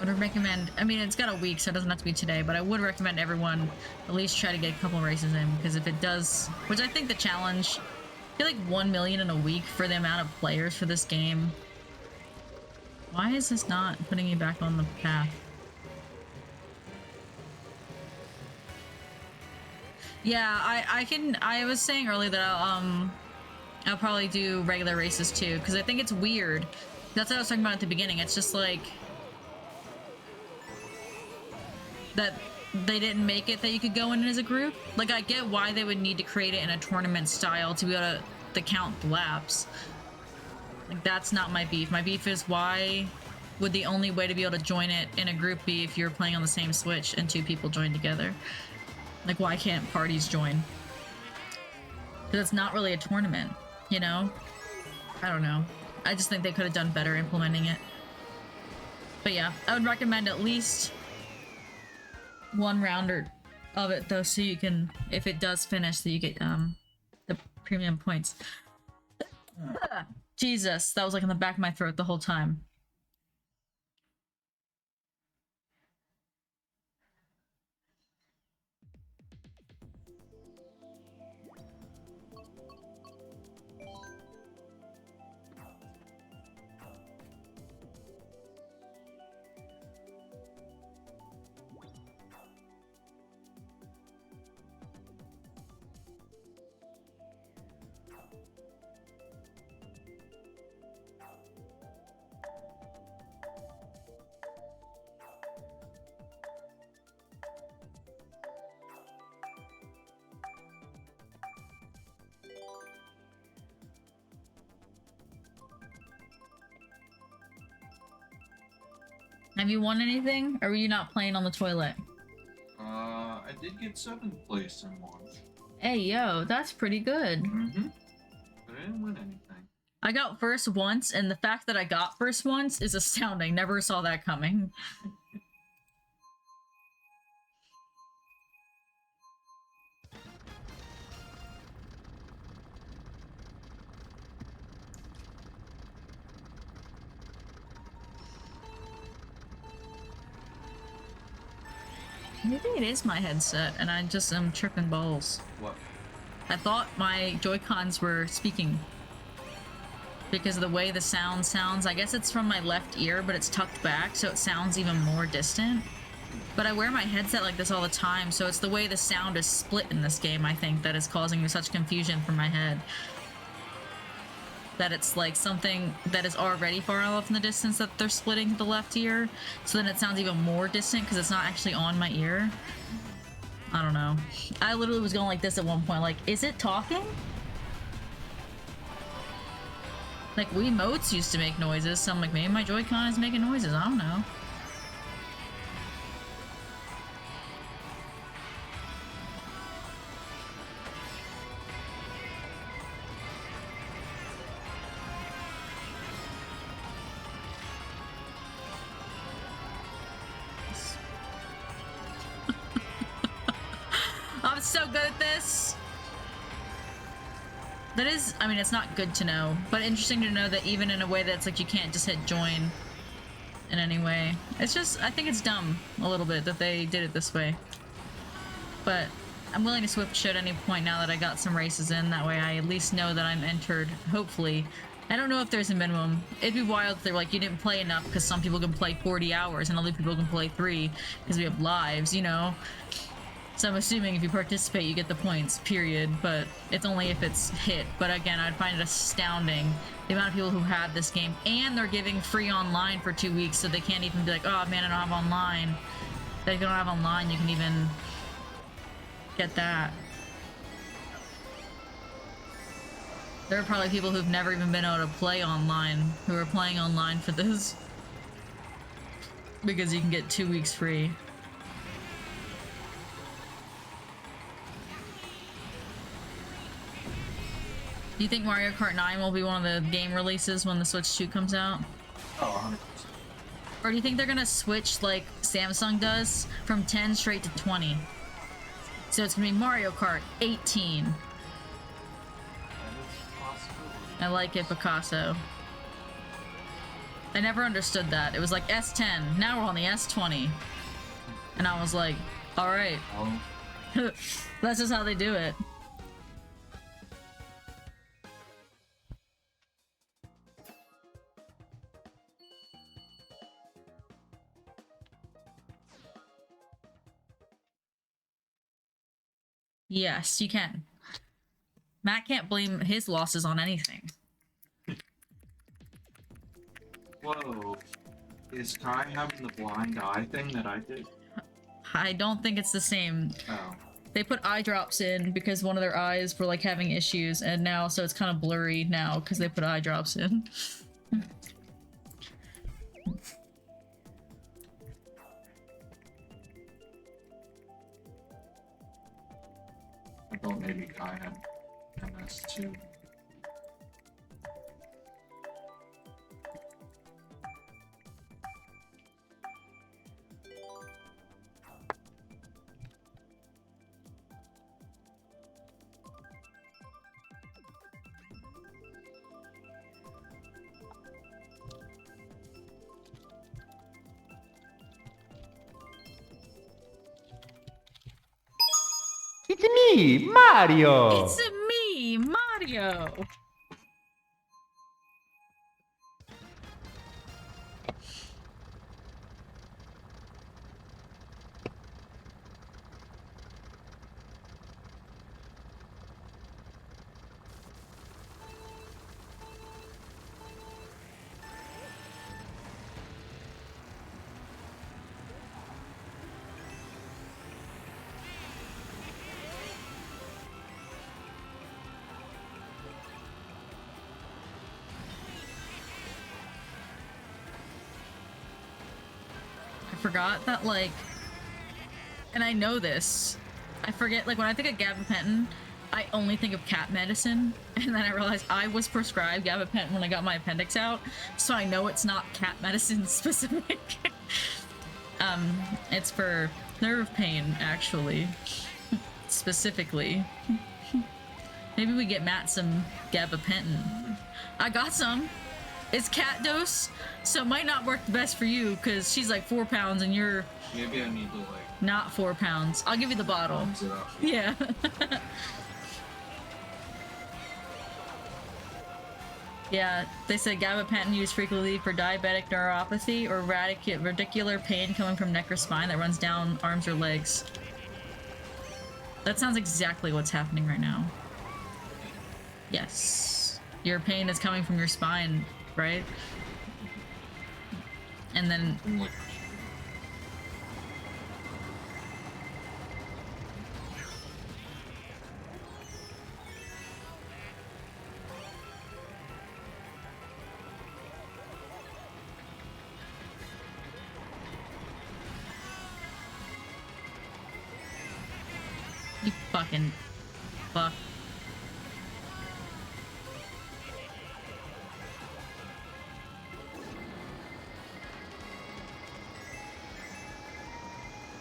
I would recommend, I mean, it's got a week, so it doesn't have to be today, but I would recommend everyone at least try to get a couple races in, because if it does, which I think the challenge, I feel like 1 million in a week for the amount of players for this game. Why is this not putting me back on the path? Yeah, I was saying earlier that I'll probably do regular races too, because I think it's weird. That's what I was talking about at the beginning. It's just like that they didn't make it that you could go in as a group. Like, I get why they would need to create it in a tournament style to be able to count the laps. Like, that's not my beef. My beef is why would the only way to be able to join it in a group be if you're playing on the same Switch and 2 people join together? Like, why can't parties join? Because it's not really a tournament, you know? I don't know. I just think they could have done better implementing it. But yeah, I would recommend at least 1 rounder of it, though, so you can, if it does finish, so you get the premium points. Jesus, that was like in the back of my throat the whole time. Have you won anything, or were you not playing on the toilet? I did get 7th place in one. Hey, yo, that's pretty good. Mm-hmm. But I didn't win anything. I got first once, and the fact that I got first once is astounding. Never saw that coming. Maybe it is my headset, and I just am tripping balls. What? I thought my Joy-Cons were speaking. Because of the way the sound sounds. I guess it's from my left ear, but it's tucked back, so it sounds even more distant. But I wear my headset like this all the time, so it's the way the sound is split in this game, I think, that is causing me such confusion from my head. That it's like something that is already far off in the distance that they're splitting to the left ear, so then it sounds even more distant because it's not actually on my ear. I don't know. I literally was going like this at one point, like, is it talking? Like, Wiimotes used to make noises, so I'm like, maybe my Joy-Con is making noises, I don't know. I'm so good at this. That is, I mean, it's not good to know, but interesting to know that even in a way that's like you can't just hit join in any way. It's just, I think it's dumb a little bit that they did it this way. But I'm willing to switch at any point now that I got some races in. That way I at least know that I'm entered, hopefully. I don't know if there's a minimum. It'd be wild if they're like, you didn't play enough because some people can play 40 hours and other people can play 3 because we have lives, you know? So I'm assuming if you participate, you get the points, period, but it's only if it's hit. But again, I'd find it astounding the amount of people who have this game, and they're giving free online for 2 weeks, so they can't even be like, oh man, I don't have online. If you don't have online, you can even get that. There are probably people who've never even been able to play online, who are playing online for this. Because you can get 2 weeks free. Do you think Mario Kart 9 will be one of the game releases when the Switch 2 comes out? Oh, 100%. Or do you think they're gonna switch like Samsung does from 10 straight to 20? So it's gonna be Mario Kart 18. That is a possibility. I like it, Picasso. I never understood that. It was like S10. Now we're on the S20. And I was like, alright. Oh, That's just how they do it. Yes, you can. Matt can't blame his losses on anything. whoa. Is Kai having the blind eye thing that I did? I don't think it's the same. Oh. They put eye drops in because one of their eyes were like having issues, and now so it's kind of blurry now because they put eye drops in. I thought maybe Kai had MS too. It's me, Mario! It's me, Mario! I forgot that, like, and I know this. I forget, like, when I think of gabapentin, I only think of cat medicine, and then I realized I was prescribed gabapentin when I got my appendix out, so I know it's not cat medicine specific. It's for nerve pain, actually. Specifically. Maybe we get Matt some gabapentin. I got some. It's cat dose, so it might not work the best for you, because she's like 4 pounds and you're Maybe I need to like not 4 pounds. I'll give you the bottle. balance it out. Yeah. Yeah, they said gabapentin used frequently for diabetic neuropathy or radicular pain coming from neck or spine that runs down arms or legs. That sounds exactly what's happening right now. Yes. Your pain is coming from your spine, right? And then I'm like, you fucking fuck.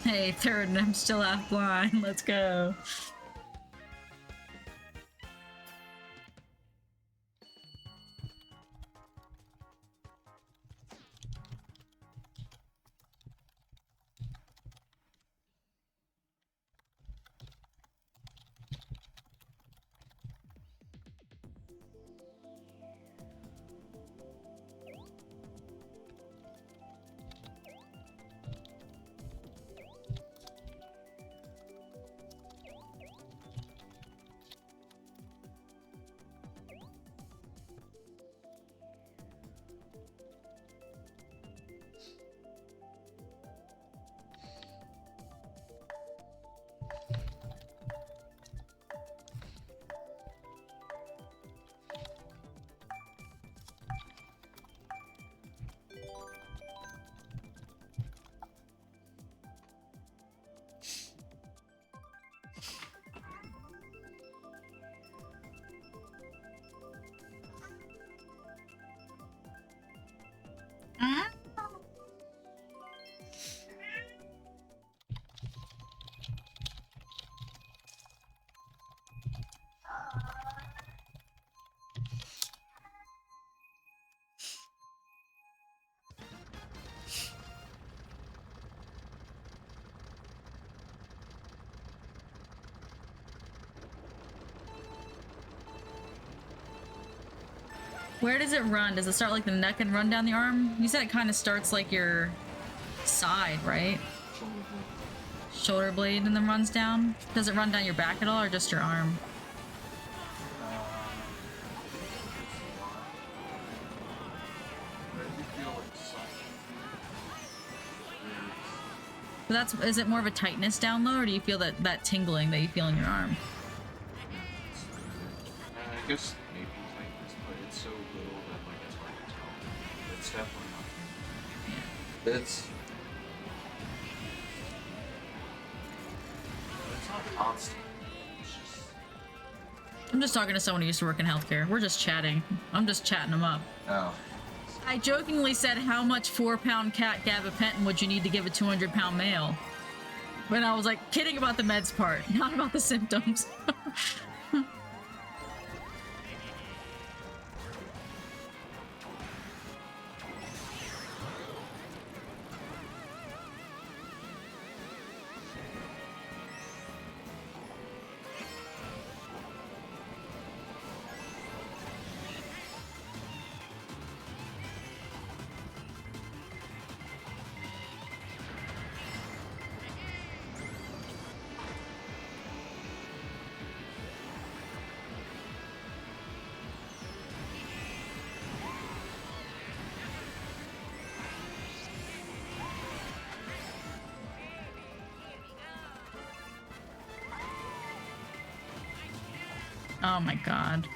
Hey, third, and I'm still half blind. Let's go. Where does it run? Does it start like the neck and run down the arm? You said it kind of starts like your side, right? Shoulder blade and then runs down? Does it run down your back at all or just your arm? So that's, is it more of a tightness down low or do you feel that tingling that you feel in your arm? I guess maybe tightness, but it's so little that like it's hard to tell. It's definitely not. Yeah. It's not constant. It's just. I'm just talking to someone who used to work in healthcare. We're just chatting. I'm just chatting them up. Oh. I jokingly said, how much 4-pound cat gabapentin would you need to give a 200-pound male? When I was like, kidding about the meds part, not about the symptoms. Oh my god.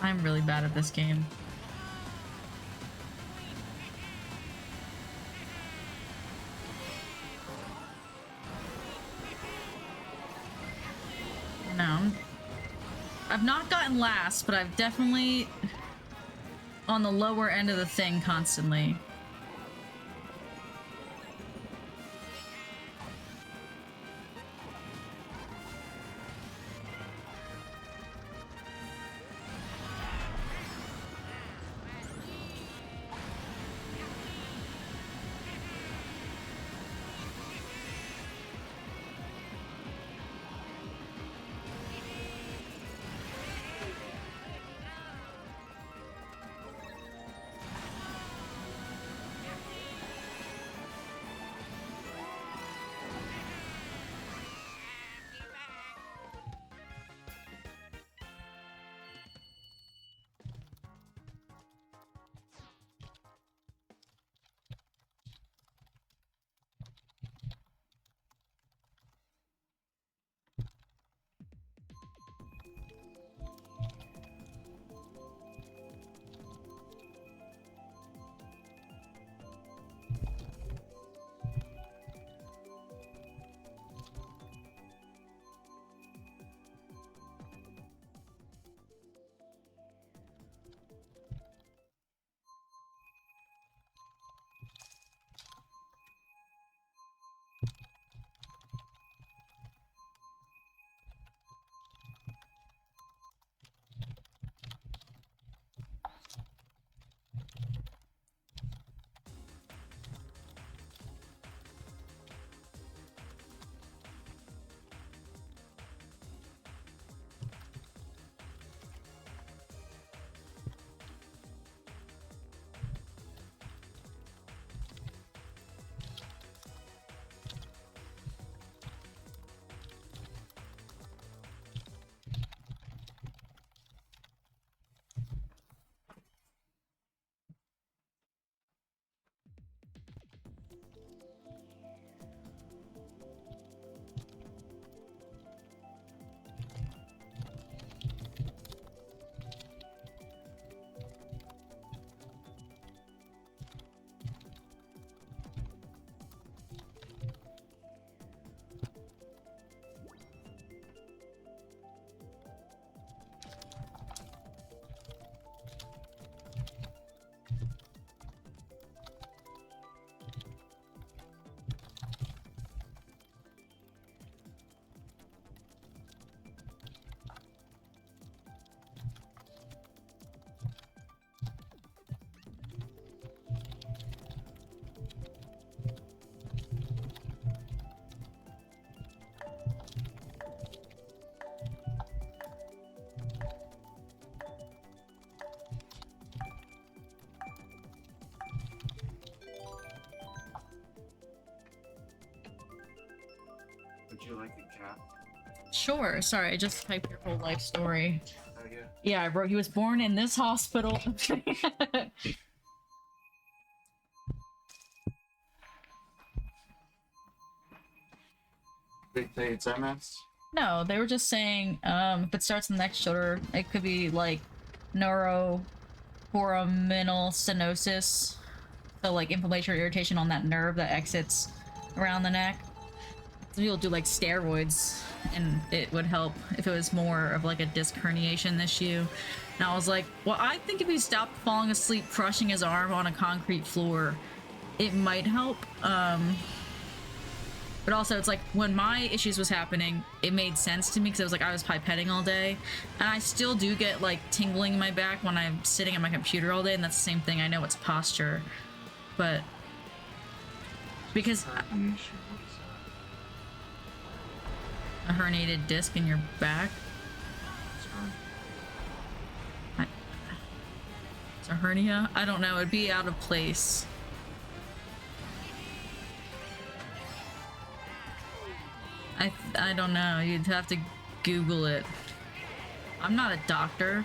I'm really bad at this game. No. I've not gotten last, but I've definitely on the lower end of the thing constantly. Sure. Sorry, I just typed your whole life story. Oh yeah. Yeah, I wrote he was born in this hospital. They say it's MS. No, they were just saying, if it starts in the next shoulder, it could be like neuroforaminal stenosis. So like inflammation or irritation on that nerve that exits around the neck. So people do like steroids and it would help if it was more of like a disc herniation issue. And I was like, well, I think if he stopped falling asleep crushing his arm on a concrete floor, it might help. But also, it's like, when my issues was happening, it made sense to me because it was like I was pipetting all day. And I still do get, like, tingling in my back when I'm sitting at my computer all day, and that's the same thing. I know it's posture. But... because... Herniation, what is a herniated disc in your back? that? It's a hernia? I don't know. It'd be out of place. I don't know. You'd have to Google it. I'm not a doctor.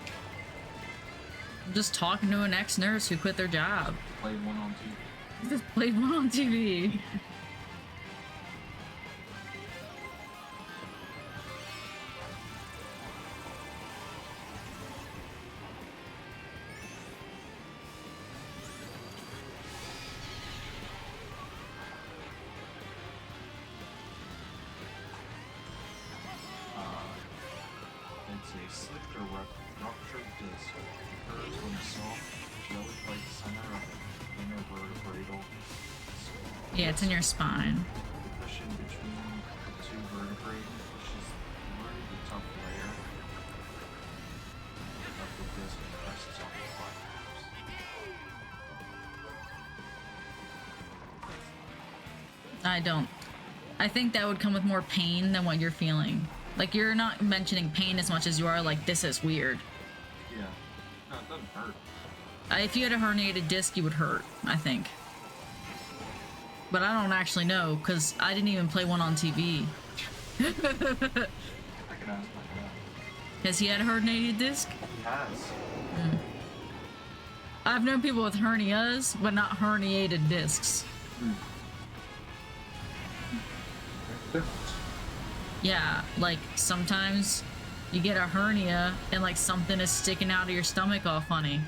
I'm just talking to an ex-nurse who quit their job. Played one on TV. Just played one on TV. It's a slipped or ruptured disc occurs when a soft jelly-like center of the inner vertebral skull. Yeah, it's in your spine. The cushion between the two vertebrae pushes through the tough layer of the disc and presses on the fibers. I don't. I think that would come with more pain than what you're feeling. Like, you're not mentioning pain as much as you are like, this is weird. Yeah. No, it doesn't hurt. If you had a herniated disc, you would hurt, I think. But I don't actually know, because I didn't even play one on TV. I can ask my dad. Has he had a herniated disc? He has. I've known people with hernias, but not herniated discs. Different. Yeah, like, sometimes you get a hernia and, like, something is sticking out of your stomach all funny.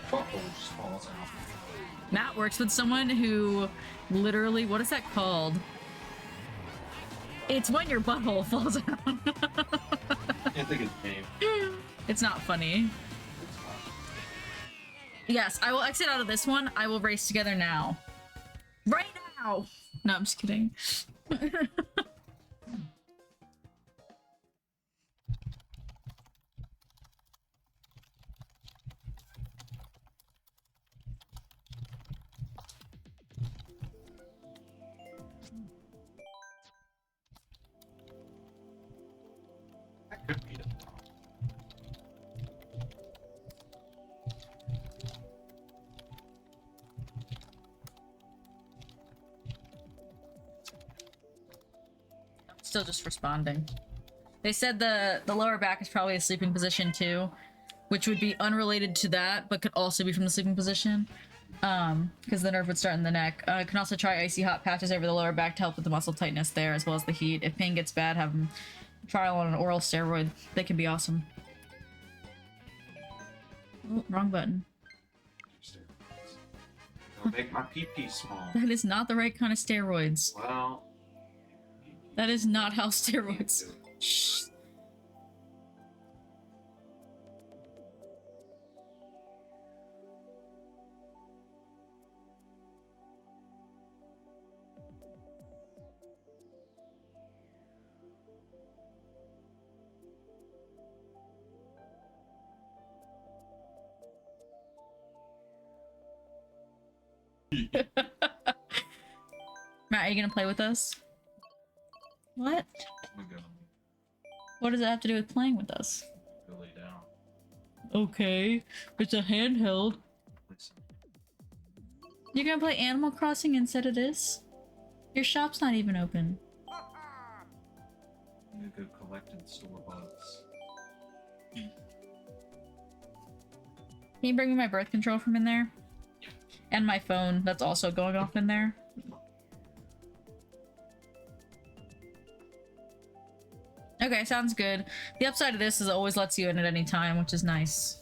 Butthole just falls out. Matt works with someone who literally, what is that called? It's when your butthole falls out. Can't think of the name. It's not funny. It's not. Yes, I will exit out of this one. I will race together now. Right now! No, I'm just kidding. That could be it. Still just responding. They said the lower back is probably a sleeping position too, which would be unrelated to that, but could also be from the sleeping position. Because the nerve would start in the neck. Can also try icy hot patches over the lower back to help with the muscle tightness there, as well as the heat. If pain gets bad, have them trial on an oral steroid. They can be awesome. Oh, wrong button. It'll make my pee-pee small. That is not the right kind of steroids. Well, That is not how steroids. Shh. Matt, are you gonna play with us? What? I'm gonna What does it have to do with playing with us? go lay down. Okay, it's a handheld. Listen. You're gonna play Animal Crossing instead of this? Your shop's not even open. I'm gonna go collect and store bugs. Can you bring me my birth control from in there? And my phone that's also going off in there? Okay, sounds good. The upside of this is it always lets you in at any time, which is nice.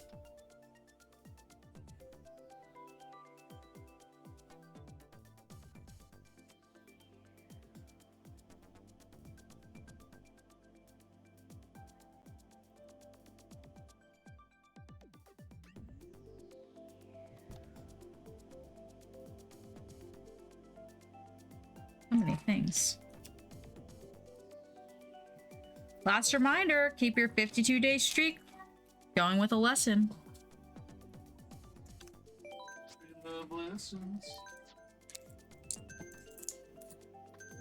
So many things. Last reminder, keep your 52-day streak going with a lesson. We love lessons.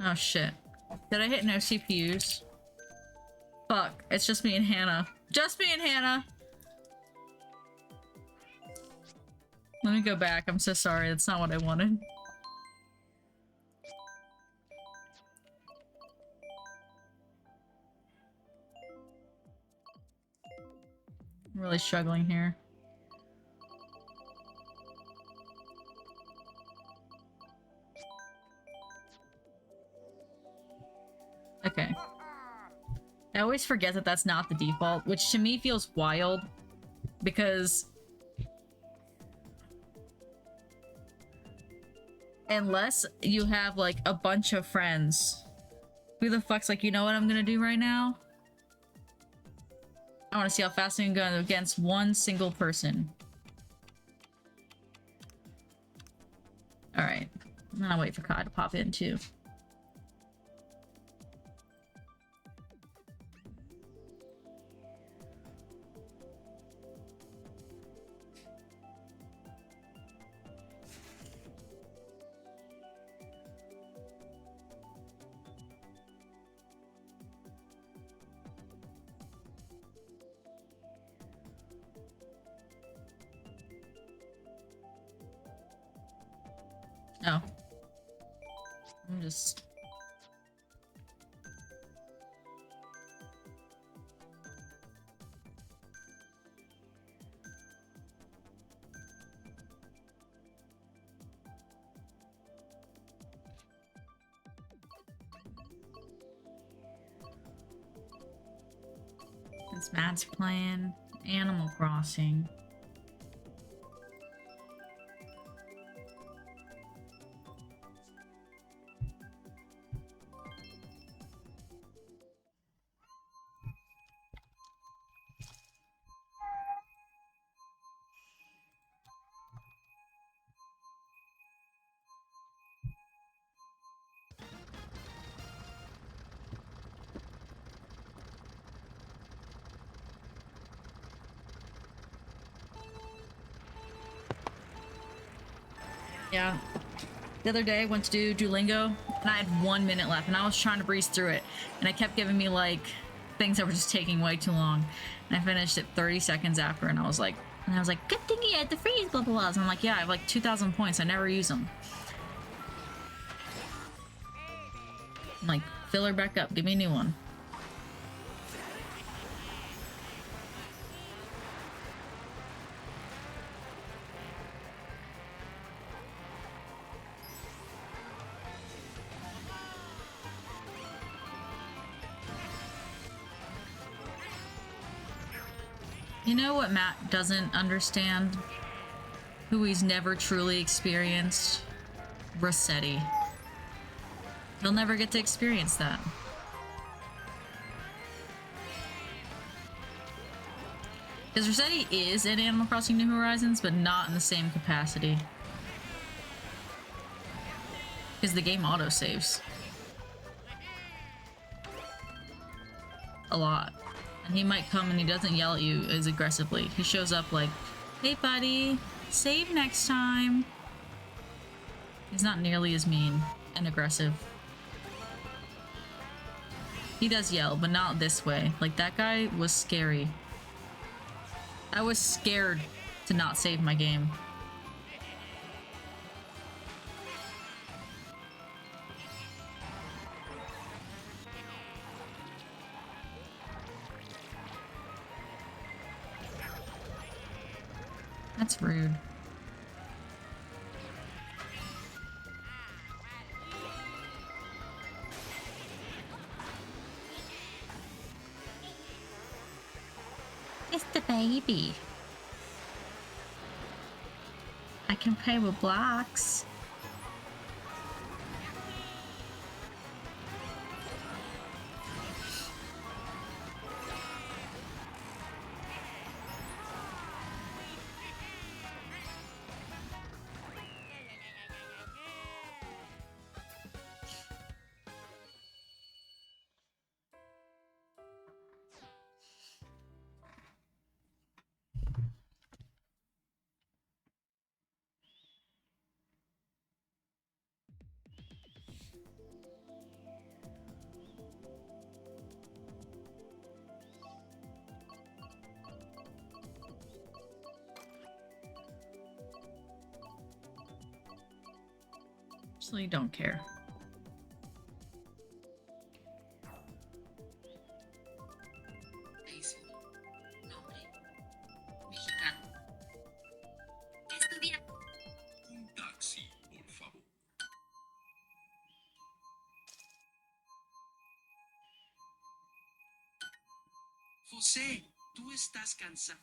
Oh shit. Did I hit no CPUs? Fuck, it's just me and Hannah. Just me and Hannah! Let me go back, I'm so sorry, that's not what I wanted. I'm really struggling here. Okay. I always forget that that's not the default, which to me feels wild because unless you have like a bunch of friends, who the fuck's like, you know what I'm gonna do right now? I want to see how fast I can go against one single person. Alright. I'm gonna wait for Kai to pop in too. Oh. I'm just... Since Matt's playing Animal Crossing. Yeah. The other day I went to do Duolingo and I had 1 minute left and I was trying to breeze through it and it kept giving me like things that were just taking way too long. And I finished it 30 seconds after and I was like, good thing you had the freeze blah blah blah. And I'm like, yeah, I have like 2,000 points. I never use them. I'm like, fill her back up. Give me a new one. You know what Matt doesn't understand? Who he's never truly experienced? Rossetti. He'll never get to experience that. Because Rossetti is in Animal Crossing New Horizons, but not in the same capacity. Because the game autosaves. A lot. And he might come and he doesn't yell at you as aggressively. He shows up like, hey buddy, save next time. He's not nearly as mean and aggressive. He does yell, but not this way. Like, that guy was scary. I was scared to not save my game. That's rude. It's the baby. I can play with blocks. Actually, don't care. Un taxi, por favor. José, tú estás cansado.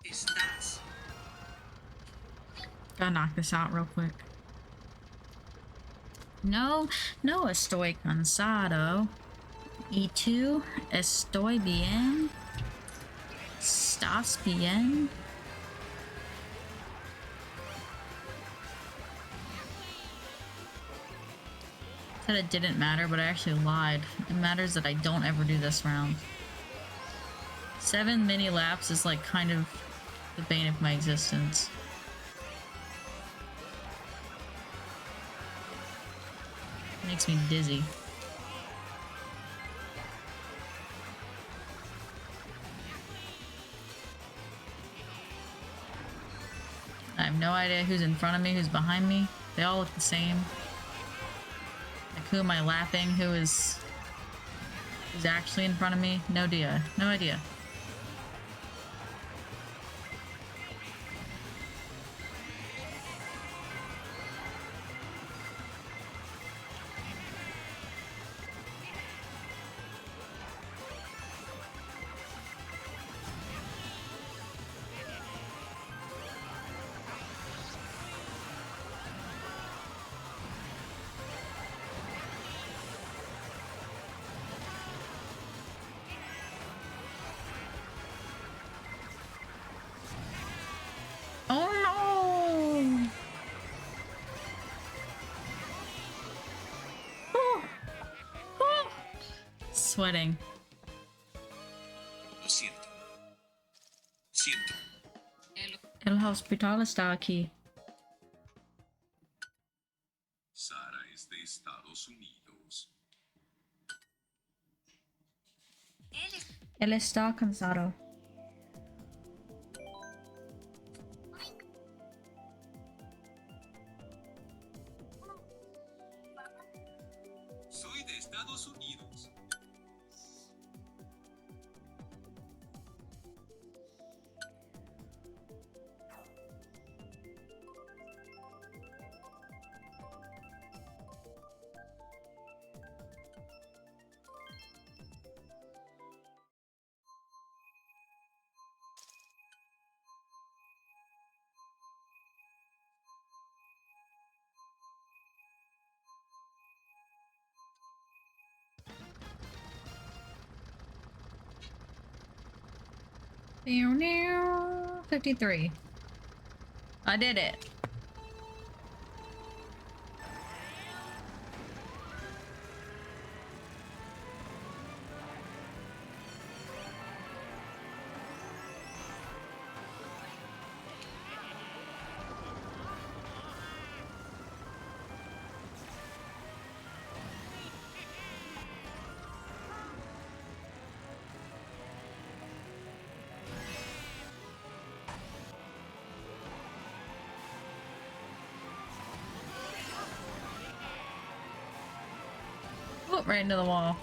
Estás. Gotta knock this out real quick. No, no estoy cansado. E2, estoy bien. Estás bien. Said it didn't matter, but I actually lied. It matters that I don't ever do this round. 7 mini laps is like kind of the bane of my existence. Makes me dizzy. I have no idea who's in front of me, who's behind me. They all look the same. Like, who am I lapping? Who's actually in front of me? No idea. No idea. Sweating. Lo siento. Siento. El hospital está aquí. Sara es de Estados Unidos. Él está cansado. Soy de Estados Unidos. Now, 53. I did it. Whoop, right into the wall.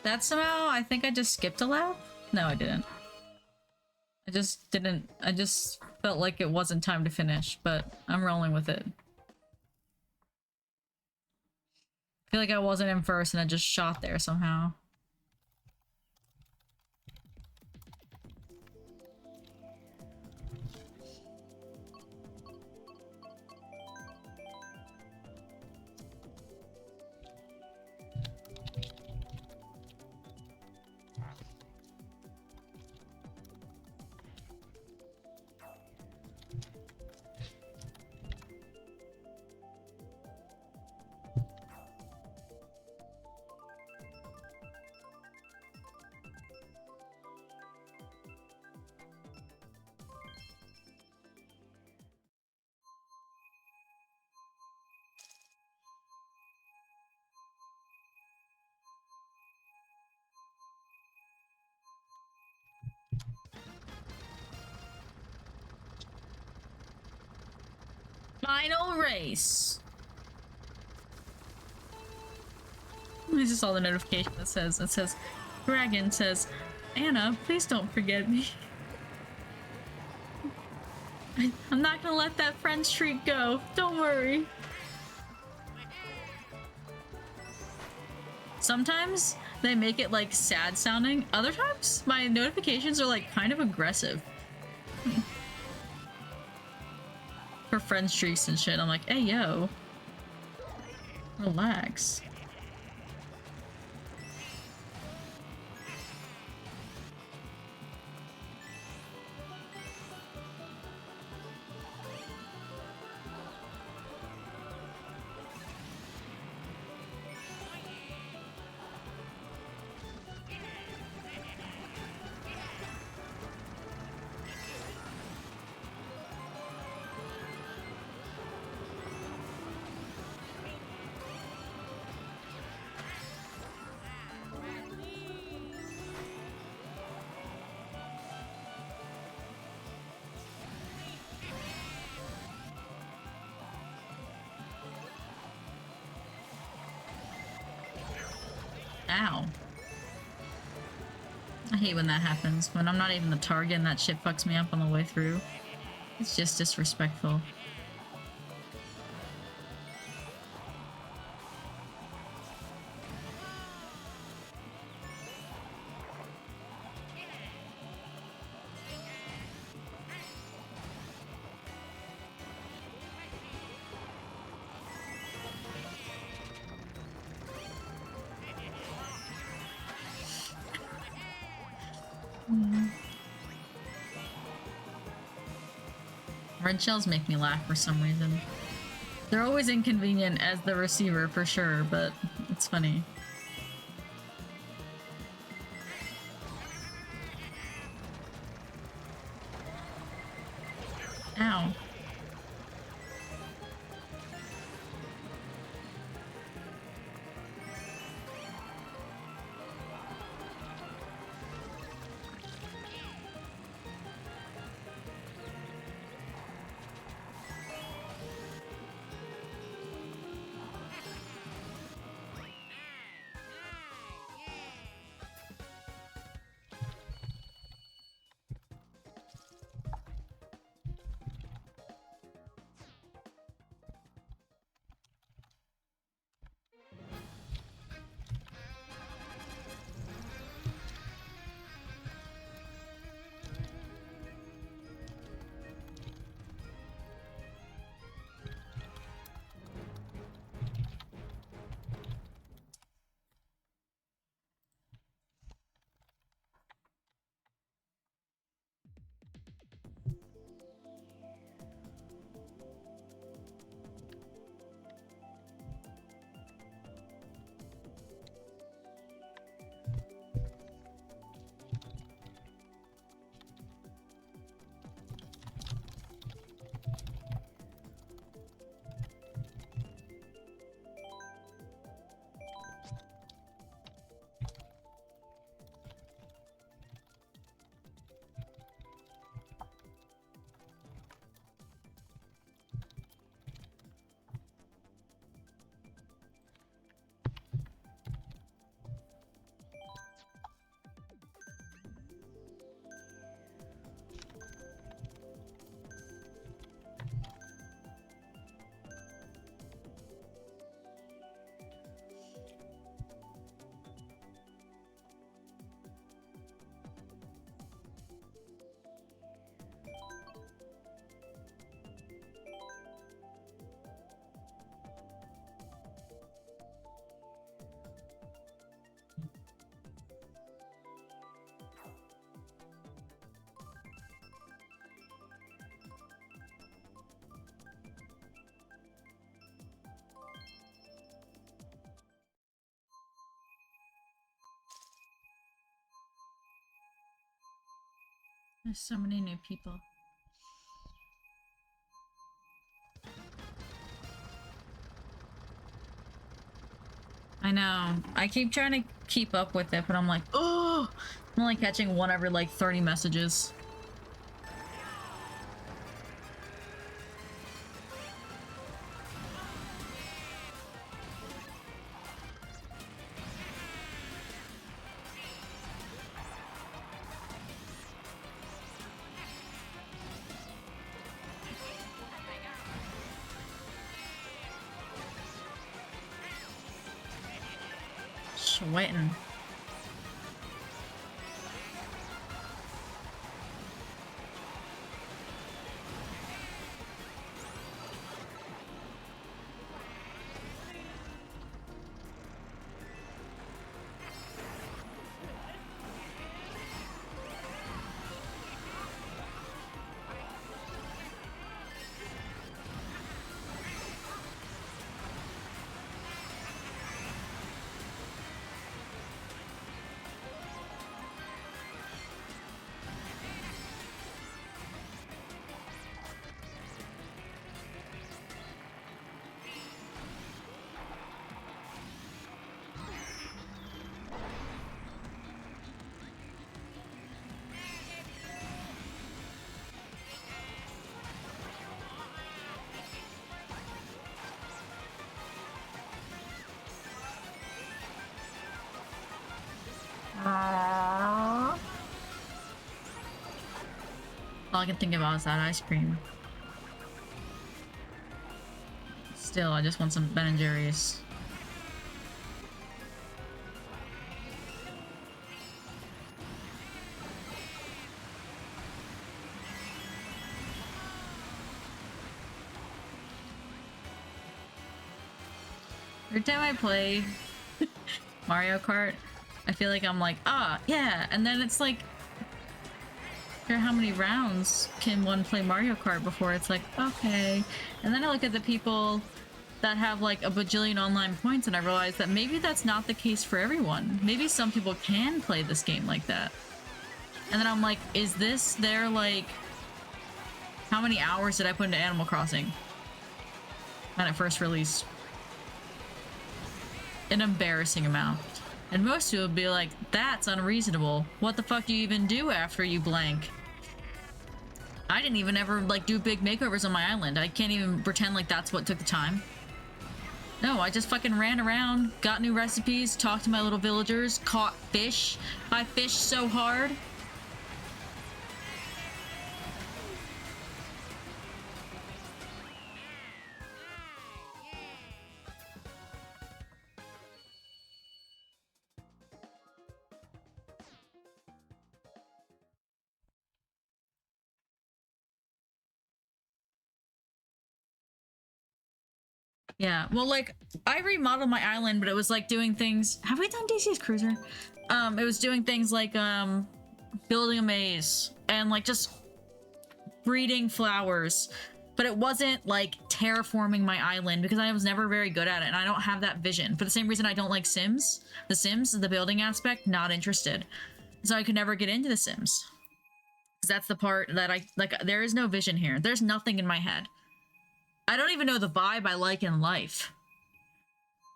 That somehow, I think I just skipped a lap? No, I didn't. I just didn't. I just felt like it wasn't time to finish, but I'm rolling with it. I feel like I wasn't in first and I just shot there somehow. Final race. I just saw the notification that says, Dragon says, Anna, please don't forget me. I'm not gonna let that friend streak go. Don't worry. Sometimes they make it like sad sounding. Other times my notifications are like kind of aggressive. For friend streaks and shit. I'm like, hey yo. Relax. Ow. I hate when that happens. When I'm not even the target and that shit fucks me up on the way through. It's just disrespectful. Red shells make me laugh for some reason. They're always inconvenient as the receiver for sure, but it's funny. Ow. There's so many new people. I know. I keep trying to keep up with it, but I'm like, oh, I'm only catching one every like 30 messages. Sweating. All I can think about is that ice cream. Still, I just want some Ben and Jerry's. Every time I play Mario Kart, I feel like I'm like, ah, yeah, and then it's like, how many rounds can one play Mario Kart before it's like, okay. And then I look at the people that have like a bajillion online points and I realize that maybe that's not the case for everyone. Maybe some people can play this game like that. And then I'm like, is this their like, how many hours did I put into Animal Crossing when it first released? An embarrassing amount. And most people would be like, that's unreasonable. What the fuck do you even do after you blank? I didn't even ever like do big makeovers on my island. I can't even pretend like that's what took the time. No, I just fucking ran around, got new recipes, talked to my little villagers, caught fish. I fished so hard. Yeah, well, like, I remodeled my island, but it was like doing things. Have we done DC's Cruiser? It was doing things like building a maze and like just breeding flowers, but it wasn't like terraforming my island because I was never very good at it and I don't have that vision. For the same reason I don't like Sims. The Sims, the building aspect, not interested. So I could never get into The Sims. Because that's the part that I like. There is no vision here. There's nothing in my head. I don't even know the vibe I like in life.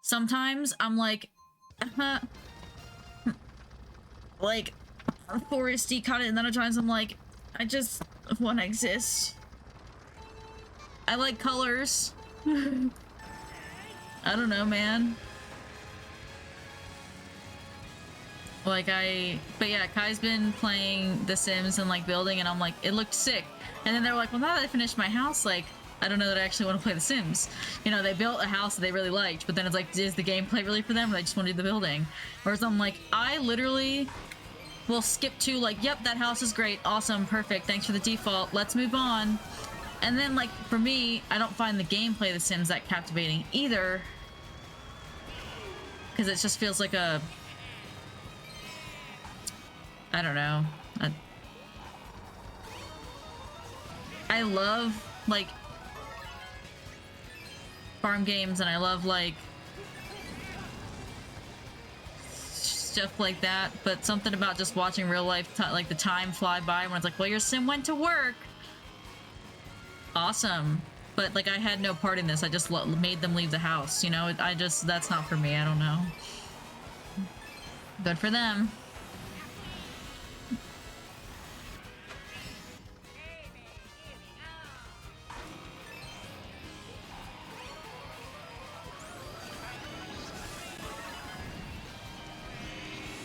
Sometimes I'm like, like, foresty cut it, and then other times I'm like, I just want to exist. I like colors. I don't know, man. Like, but yeah, Kai's been playing The Sims and like building, and I'm like, it looked sick. And then they're like, well, now that I finished my house, like, I don't know that I actually want to play The Sims. You know, they built a house that they really liked, but then it's like, is the gameplay really for them, or they just want to do the building? Whereas I'm like, I literally will skip to like, yep, that house is great, awesome, perfect, thanks for the default, let's move on. And then like, for me, I don't find the gameplay of The Sims that captivating either. Because it just feels like a... I don't know. I love, like, farm games, and I love, like, stuff like that, but something about just watching real life, like the time fly by when it's like, well, your sim went to work. Awesome. But like I had no part in this. I just made them leave the house, you know? That's not for me. I don't know. Good for them.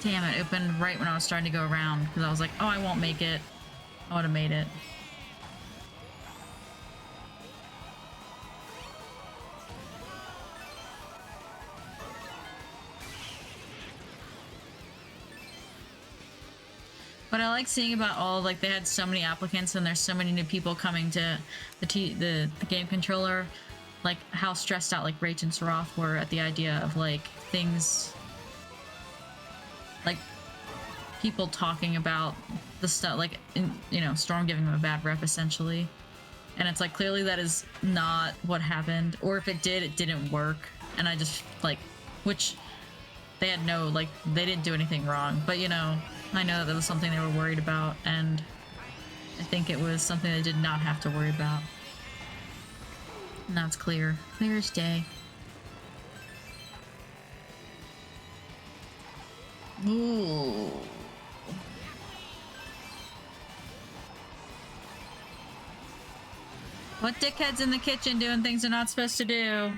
Damn, it opened right when I was starting to go around because I was like, oh, I won't make it. I would have made it. What I like seeing about all, like, they had so many applicants and there's so many new people coming to the game controller, like how stressed out like Rach and Sarath were at the idea of like things, like people talking about the stuff, like, you know, Storm giving them a bad rep essentially. And it's like, clearly that is not what happened, or if it did, it didn't work. And I just like, which they had no, like, they didn't do anything wrong, but you know, I know that was something they were worried about, and I think it was something they did not have to worry about. And that's clear. Clear as day. Ooh. What dickheads in the kitchen doing things they're not supposed to do?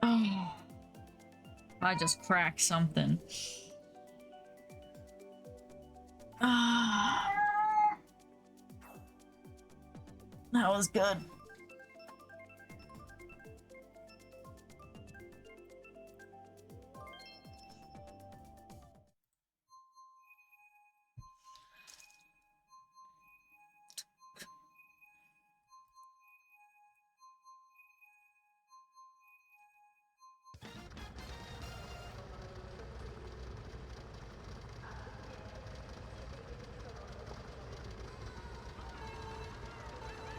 Oh. I just cracked something. Ah. That was good.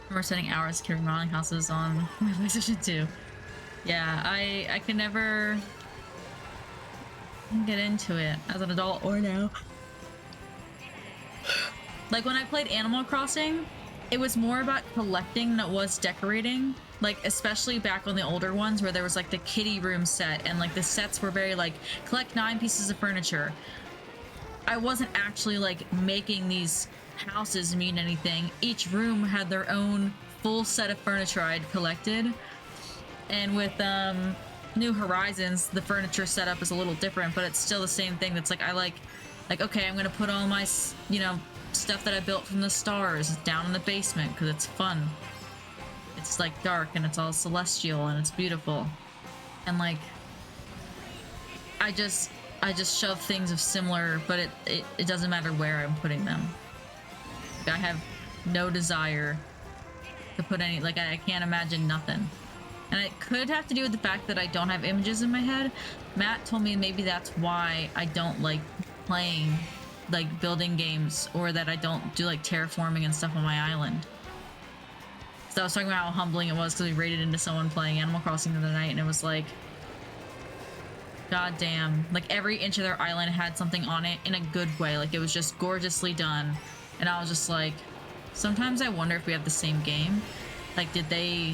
We're spending hours carrying modeling houses on my PlayStation 2. Yeah, I can never get into it as an adult or now. Like when I played Animal Crossing, it was more about collecting than it was decorating. Like especially back on the older ones where there was like the kitty room set and like the sets were very like collect 9 pieces of furniture. I wasn't actually like making these houses mean anything. Each room had their own full set of furniture I'd collected. And with New Horizons, the furniture setup is a little different, but it's still the same thing. That's like, I like, okay, I'm gonna put all my, you know, stuff that I built from the stars down in the basement because it's fun. It's like dark and it's all celestial and it's beautiful. And like, I just shove things of similar, but it doesn't matter where I'm putting them. I have no desire to put any, like, I can't imagine nothing. And it could have to do with the fact that I don't have images in my head. Matt told me maybe that's why I don't like playing, like, building games, or that I don't do, like, terraforming and stuff on my island. So I was talking about how humbling it was because we raided into someone playing Animal Crossing the other night, and it was like, god damn. Like, every inch of their island had something on it in a good way. Like, it was just gorgeously done. And I was just like, sometimes I wonder if we have the same game. Like, did they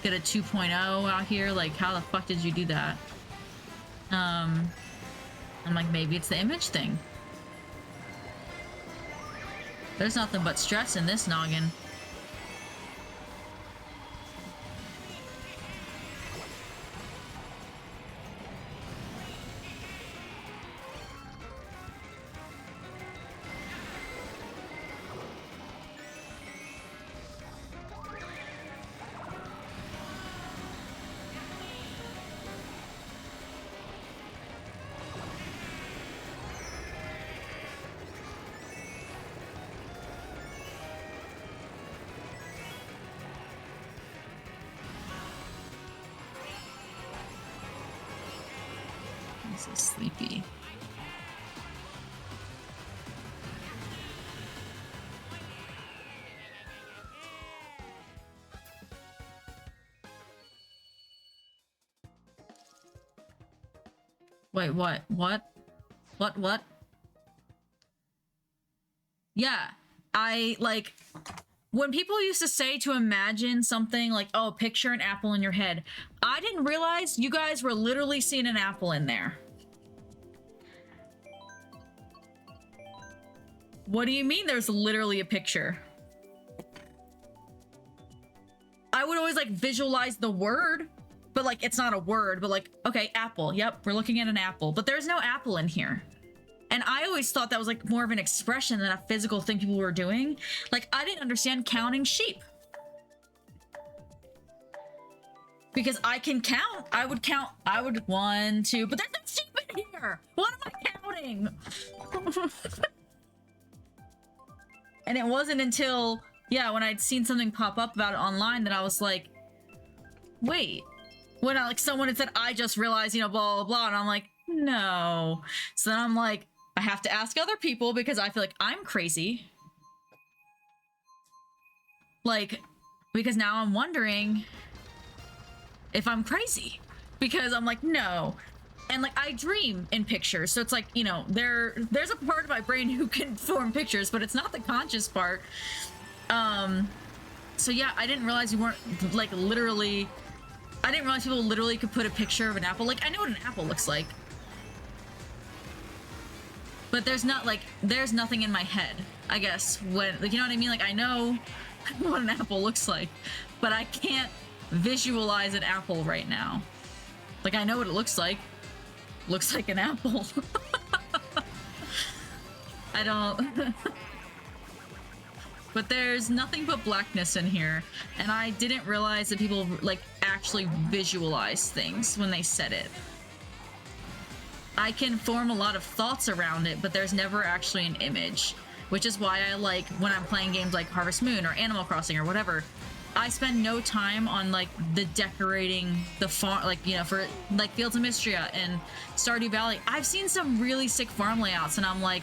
get a 2.0 out here? Like, how the fuck did you do that? I'm like, maybe it's the image thing. There's nothing but stress in this noggin. So sleepy. Wait, what? What? What? Yeah, I like when people used to say to imagine something like, oh, picture an apple in your head. I didn't realize you guys were literally seeing an apple in there. What do you mean there's literally a picture? I would always like visualize the word, but like it's not a word, but like, okay, apple. Yep, we're looking at an apple, but there's no apple in here. And I always thought that was like more of an expression than a physical thing people were doing. Like I didn't understand counting sheep. Because I can count. I would 1, 2, but there's no sheep in here. What am I counting? And it wasn't until, yeah, when I'd seen something pop up about it online that I was like, wait. When I, like someone had said, I just realized, you know, blah, blah, blah. And I'm like, no. So then I'm like, I have to ask other people because I feel like I'm crazy. Like, because now I'm wondering if I'm crazy. Because I'm like, no. And like, I dream in pictures. So it's like, you know, there's a part of my brain who can form pictures, but it's not the conscious part. So yeah, I didn't realize you weren't like literally, I didn't realize people literally could put a picture of an apple. Like, I know what an apple looks like. But there's not like, there's nothing in my head, I guess, when, like, you know what I mean? Like, I know what an apple looks like, but I can't visualize an apple right now. Like, I know what it looks like. Looks like an apple. I don't... But there's nothing but blackness in here, and I didn't realize that people, like, actually visualize things when they said it. I can form a lot of thoughts around it, but there's never actually an image, which is why I like when I'm playing games like Harvest Moon or Animal Crossing or whatever, I spend no time on like the decorating the farm, like, you know, for like Fields of Mistria and Stardew Valley. I've seen some really sick farm layouts and I'm like,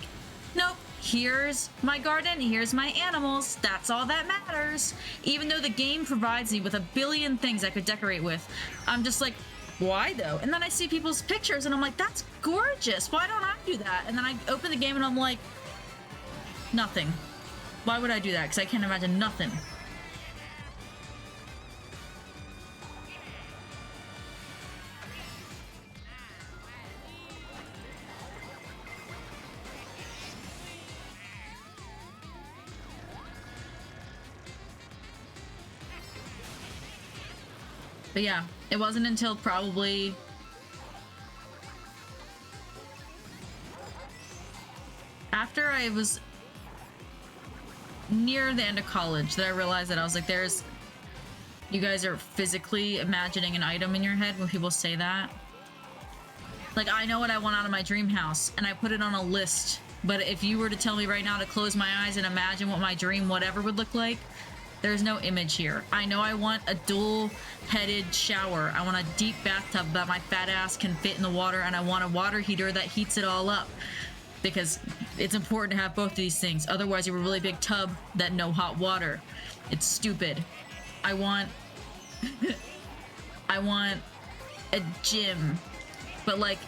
nope, here's my garden, here's my animals, that's all that matters. Even though the game provides me with a billion things I could decorate with, I'm just like, why though? And then I see people's pictures and I'm like, that's gorgeous. Why don't I do that? And then I open the game and I'm like, nothing. Why would I do that? Because I can't imagine nothing. But yeah, it wasn't until probably after I was near the end of college that I realized that I was like, you guys are physically imagining an item in your head when people say that. Like, I know what I want out of my dream house and I put it on a list, but if you were to tell me right now to close my eyes and imagine what my dream whatever would look like, there's no image here. I know I want a dual-headed shower. I want a deep bathtub that my fat ass can fit in the water, and I want a water heater that heats it all up. Because it's important to have both of these things. Otherwise, you have a really big tub that no hot water. It's stupid. I want... I want a gym. But, like...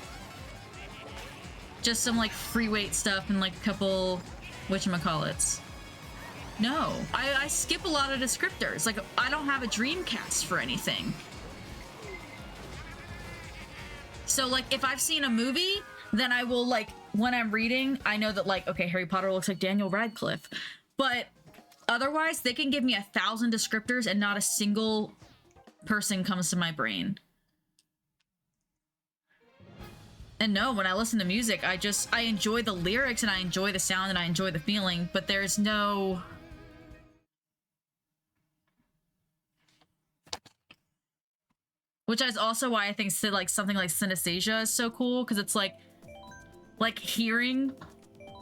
just some, like, free weight stuff and, like, a couple... whatchamacallits. No, I skip a lot of descriptors. Like, I don't have a dream cast for anything. So, like, if I've seen a movie, then I will, like, when I'm reading, I know that, like, okay, Harry Potter looks like Daniel Radcliffe. But otherwise, they can give me 1,000 descriptors and not a single person comes to my brain. And no, when I listen to music, I enjoy the lyrics and I enjoy the sound and I enjoy the feeling, but there's no... Which is also why I think like something like synesthesia is so cool, because it's like hearing,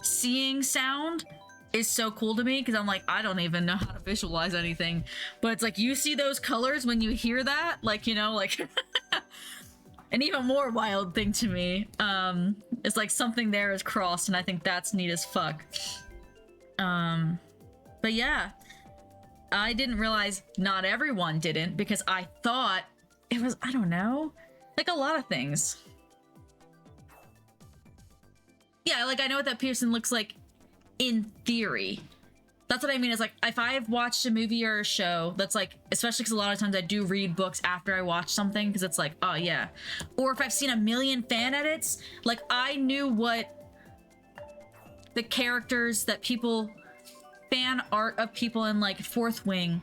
seeing sound is so cool to me, because I'm like, I don't even know how to visualize anything. But it's like, you see those colors when you hear that? Like, you know, like... an even more wild thing to me. It's like something there is crossed, and I think that's neat as fuck. But yeah, I didn't realize not everyone didn't, because I thought it was, I don't know, like a lot of things. Yeah, like I know what that person looks like in theory. That's what I mean, is like, if I've watched a movie or a show that's like, especially because a lot of times I do read books after I watch something, because it's like, oh yeah. Or if I've seen a million fan edits, like I knew what the characters that people, fan art of people in like Fourth Wing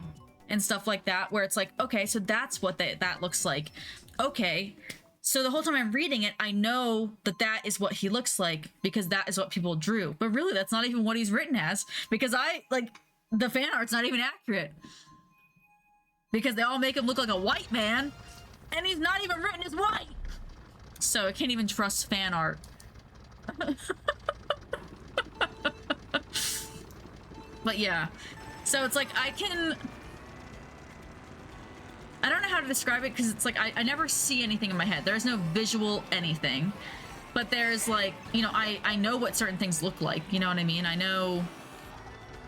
and stuff like that, where it's like, okay, so that's what that looks like. Okay. So the whole time I'm reading it, I know that that is what he looks like because that is what people drew. But really, that's not even what he's written as, because the fan art's not even accurate. Because they all make him look like a white man, and he's not even written as white. So I can't even trust fan art. But yeah. So it's like, I don't know how to describe it, because it's like I never see anything in my head. There's no visual anything. But there's like, you know, I know what certain things look like. You know what I mean? I know.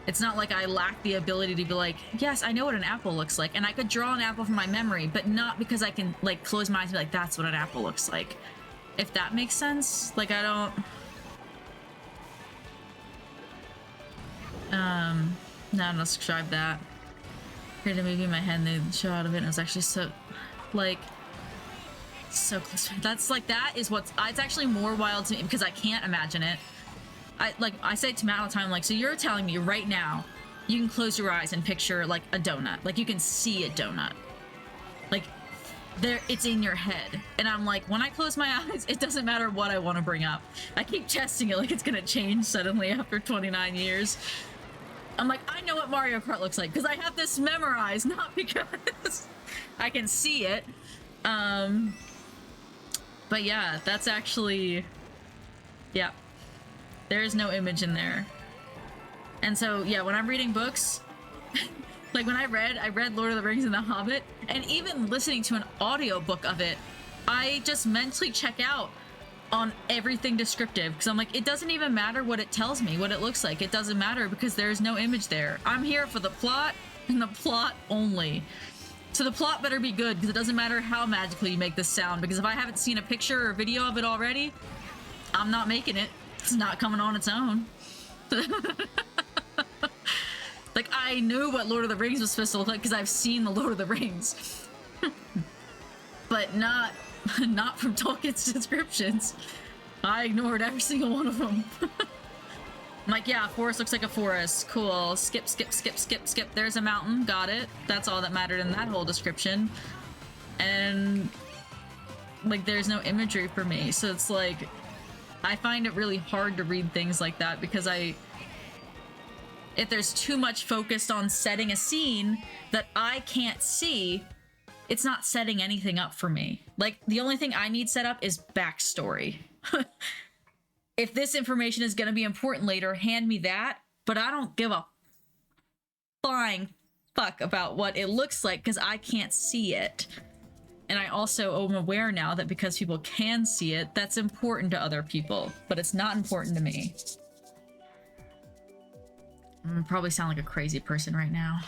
It's not like I lack the ability to be like, yes, I know what an apple looks like. And I could draw an apple from my memory, but not because I can like close my eyes and be like, that's what an apple looks like. If that makes sense. Like I don't. No, I don't describe that. Created a movie in my head and they show out of it, and it was actually so, like, so close. That's like, that is what's, it's actually more wild to me because I can't imagine it. I say it to Matt all the time, like, so you're telling me right now you can close your eyes and picture like a donut, like you can see a donut, like there, it's in your head. And I'm like, when I close my eyes, it doesn't matter what I want to bring up. I keep testing it like it's gonna change suddenly after 29 years. I'm like, I know what Mario Kart looks like because I have this memorized, not because I can see it. But yeah, that's actually, yeah, there is no image in there. And so, yeah, when I'm reading books, like when I read Lord of the Rings and The Hobbit, and even listening to an audiobook of it, I just mentally check out on everything descriptive, because I'm like, it doesn't even matter what it tells me, what it looks like. It doesn't matter because there's no image there. I'm here for the plot and the plot only. So the plot better be good, because it doesn't matter how magically you make this sound, because if I haven't seen a picture or a video of it already, I'm not making it. It's not coming on its own. Like, I knew what Lord of the Rings was supposed to look like because I've seen the Lord of the Rings. But not from Tolkien's descriptions. I ignored every single one of them. I'm like, yeah, forest looks like a forest. Cool. Skip, skip, skip, skip, skip. There's a mountain. Got it. That's all that mattered in that whole description. And, like, there's no imagery for me. So it's like, I find it really hard to read things like that because if there's too much focused on setting a scene that I can't see, it's not setting anything up for me. Like, the only thing I need set up is backstory. If this information is going to be important later, hand me that, but I don't give a flying fuck about what it looks like because I can't see it. And I also am aware now that because people can see it, that's important to other people, but it's not important to me. I probably sound like a crazy person right now.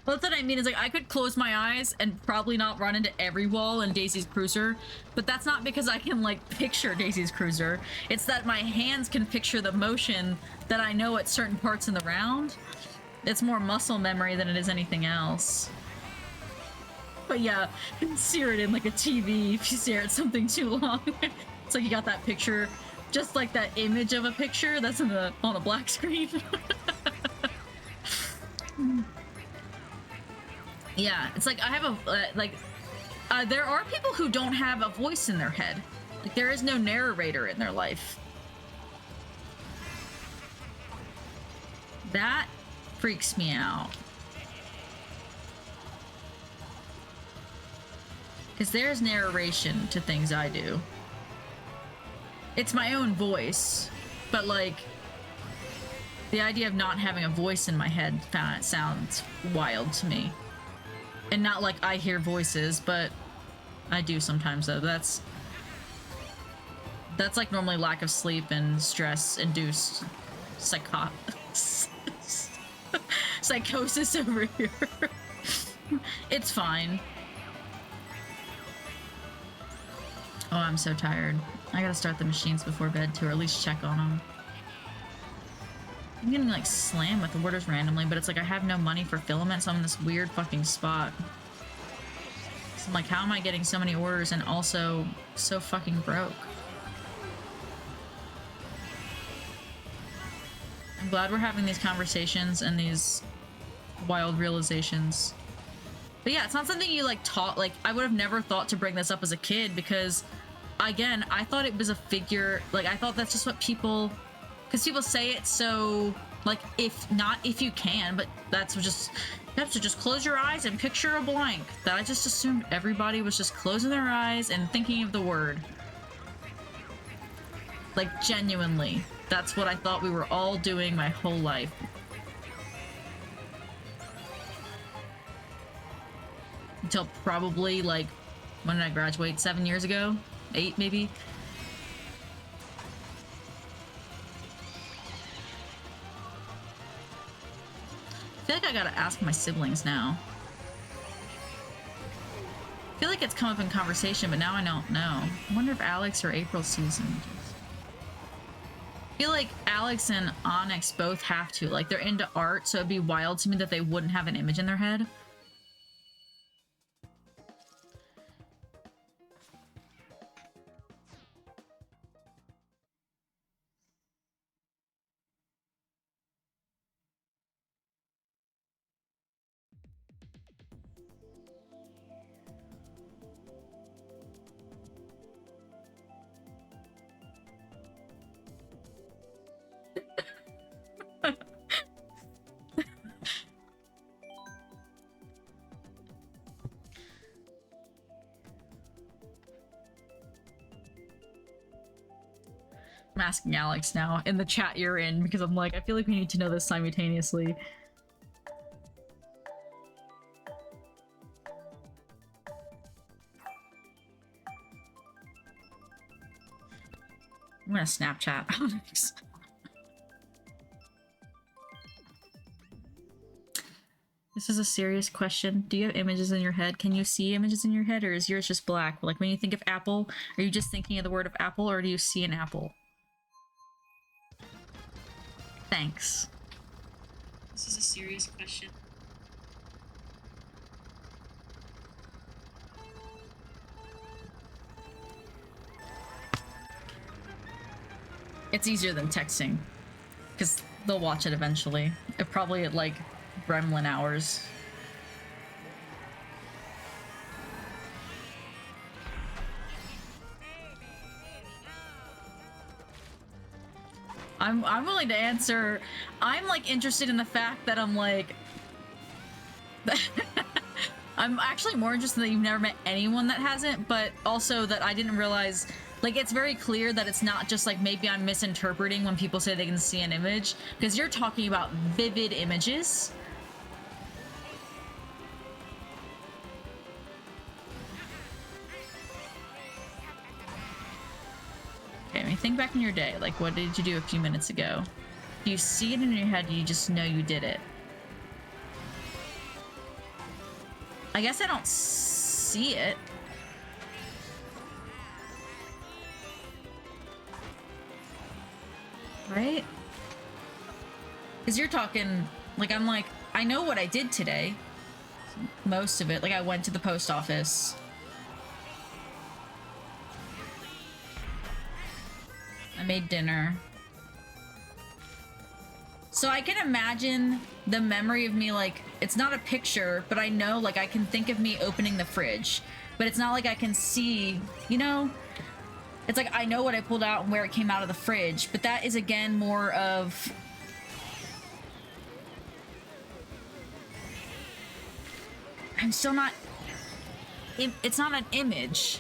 Well, that's what I mean, is like, I could close my eyes and probably not run into every wall in Daisy's Cruiser, but that's not because I can, like, picture Daisy's Cruiser. It's that my hands can picture the motion that I know at certain parts in the round. It's more muscle memory than it is anything else. But yeah, sear it in like a TV if you stare at something too long. It's like you got that picture, just like that image of a picture that's on a black screen. Yeah, it's like I have a there are people who don't have a voice in their head. Like there is no narrator in their life. That freaks me out. Because there's narration to things I do. It's my own voice, but like the idea of not having a voice in my head sounds wild to me. And not like I hear voices, but I do sometimes though. That's like normally lack of sleep and stress induced psychosis over here. It's fine. Oh, I'm so tired. I gotta start the machines before bed too, or at least check on them. I'm getting like slammed with orders randomly, but it's like I have no money for filament, so I'm in this weird fucking spot. So I'm like, how am I getting so many orders and also so fucking broke? I'm glad we're having these conversations and these wild realizations. But yeah, it's not something you like taught. Like, I would have never thought to bring this up as a kid because, again, I thought it was a figure. Like, I thought that's just what people, because people say it so, like, if you can, but that's just, you have to just close your eyes and picture a blank. That I just assumed everybody was just closing their eyes and thinking of the word. Like, genuinely. That's what I thought we were all doing my whole life. Until probably, like, when did I graduate? 7 years ago? 8, maybe? I feel like I gotta ask my siblings now. I feel like it's come up in conversation, but now I don't know. I wonder if Alex or April sees images. I feel like Alex and Onyx both have to. Like, they're into art, so it'd be wild to me that they wouldn't have an image in their head. I'm asking Alex now in the chat you're in because I'm like, I feel like we need to know this simultaneously. I'm gonna Snapchat Alex. This is a serious question. Do you have images in your head? Can you see images in your head, or is yours just black? Like when you think of apple, are you just thinking of the word of apple, or do you see an apple? Thanks. This is a serious question. It's easier than texting, because they'll watch it eventually. Probably at like gremlin hours. I'm willing to answer. I'm like interested in the fact that I'm like I'm actually more interested that you've never met anyone that hasn't, but also that I didn't realize, like, it's very clear that it's not just like maybe I'm misinterpreting when people say they can see an image, because you're talking about vivid images. Okay, I mean, think back in your day. Like, what did you do a few minutes ago? Do you see it in your head? Do you just know you did it? I guess I don't see it. Right? Because you're talking, like, I'm like, I know what I did today. Most of it. Like, I went to the post office. I made dinner. So I can imagine the memory of me, like, it's not a picture, but I know, like, I can think of me opening the fridge. But it's not like I can see, you know? It's like I know what I pulled out and where it came out of the fridge. But that is, again, more of... I'm still not... It's not an image.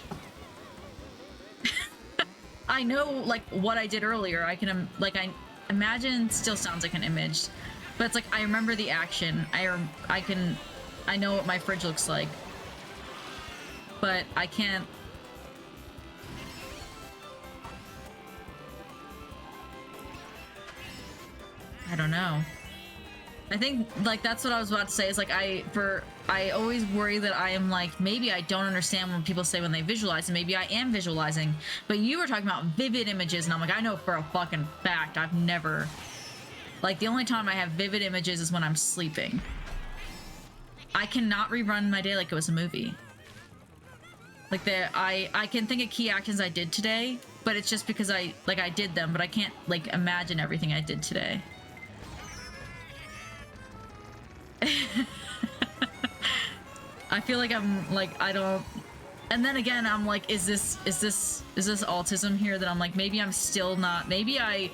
I know, like, what I did earlier. I can, like, I imagine still sounds like an image. But it's like, I remember the action. I know what my fridge looks like. But I can't... I don't know. I think, like, that's what I was about to say, is like, I always worry that I am like, maybe I don't understand when people say when they visualize, and maybe I am visualizing, but you were talking about vivid images, and I'm like, I know for a fucking fact I've never, like, the only time I have vivid images is when I'm sleeping. I cannot rerun my day like it was a movie. Like, I can think of key actions I did today, but it's just because I did them, but I can't, like, imagine everything I did today. I feel like I'm like, I don't, and then again I'm like, is this autism here that I'm like, maybe I'm still not, maybe I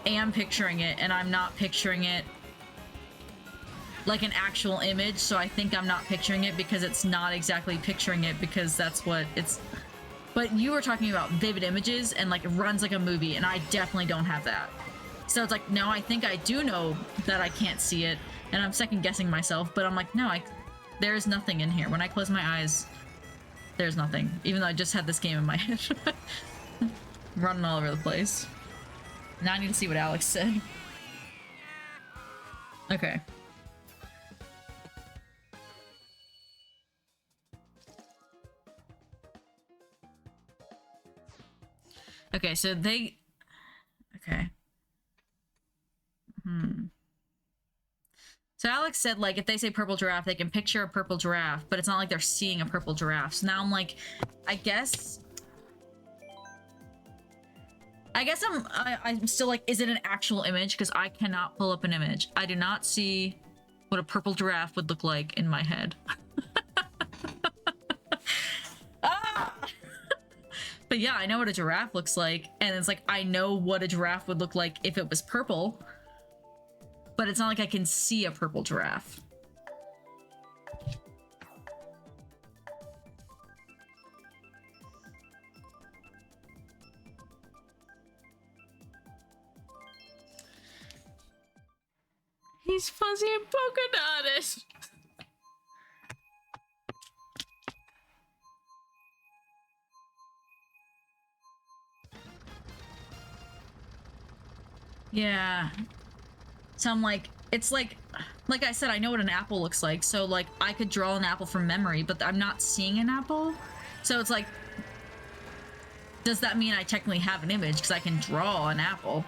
am picturing it and I'm not picturing it like an actual image, so I think I'm not picturing it because it's not exactly picturing it because that's what it's. But you were talking about vivid images and like it runs like a movie, and I definitely don't have that. So it's like, no, I think I do know that I can't see it, and I'm second guessing myself, but I'm like, no, there's nothing in here. When I close my eyes, there's nothing. Even though I just had this game in my head. Running all over the place. Now I need to see what Alex said. Okay. Okay, so they... Okay. So Alex said, like, if they say purple giraffe, they can picture a purple giraffe, but it's not like they're seeing a purple giraffe. So now I'm like, I guess I'm still like, is it an actual image? Because I cannot pull up an image. I do not see what a purple giraffe would look like in my head. Ah! But yeah, I know what a giraffe looks like, and it's like, I know what a giraffe would look like if it was purple. But it's not like I can see a purple giraffe. He's fuzzy and polka dotted. Yeah. So I'm like, it's like I said, I know what an apple looks like, so like I could draw an apple from memory, but I'm not seeing an apple. So it's like, does that mean I technically have an image because I can draw an apple?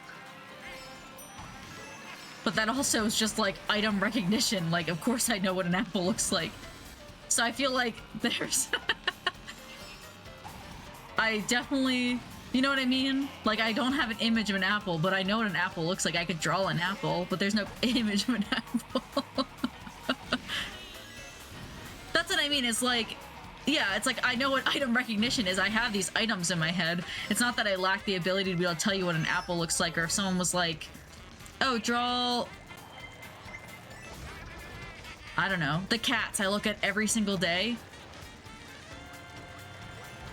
But that also is just like item recognition. Like, of course I know what an apple looks like. So I feel like there's... I definitely... You know what I mean? Like, I don't have an image of an apple, but I know what an apple looks like. I could draw an apple, but there's no image of an apple. That's what I mean. It's like, yeah, it's like I know what item recognition is. I have these items in my head. It's not that I lack the ability to be able to tell you what an apple looks like, or if someone was like, oh, draw... I don't know. The cats I look at every single day.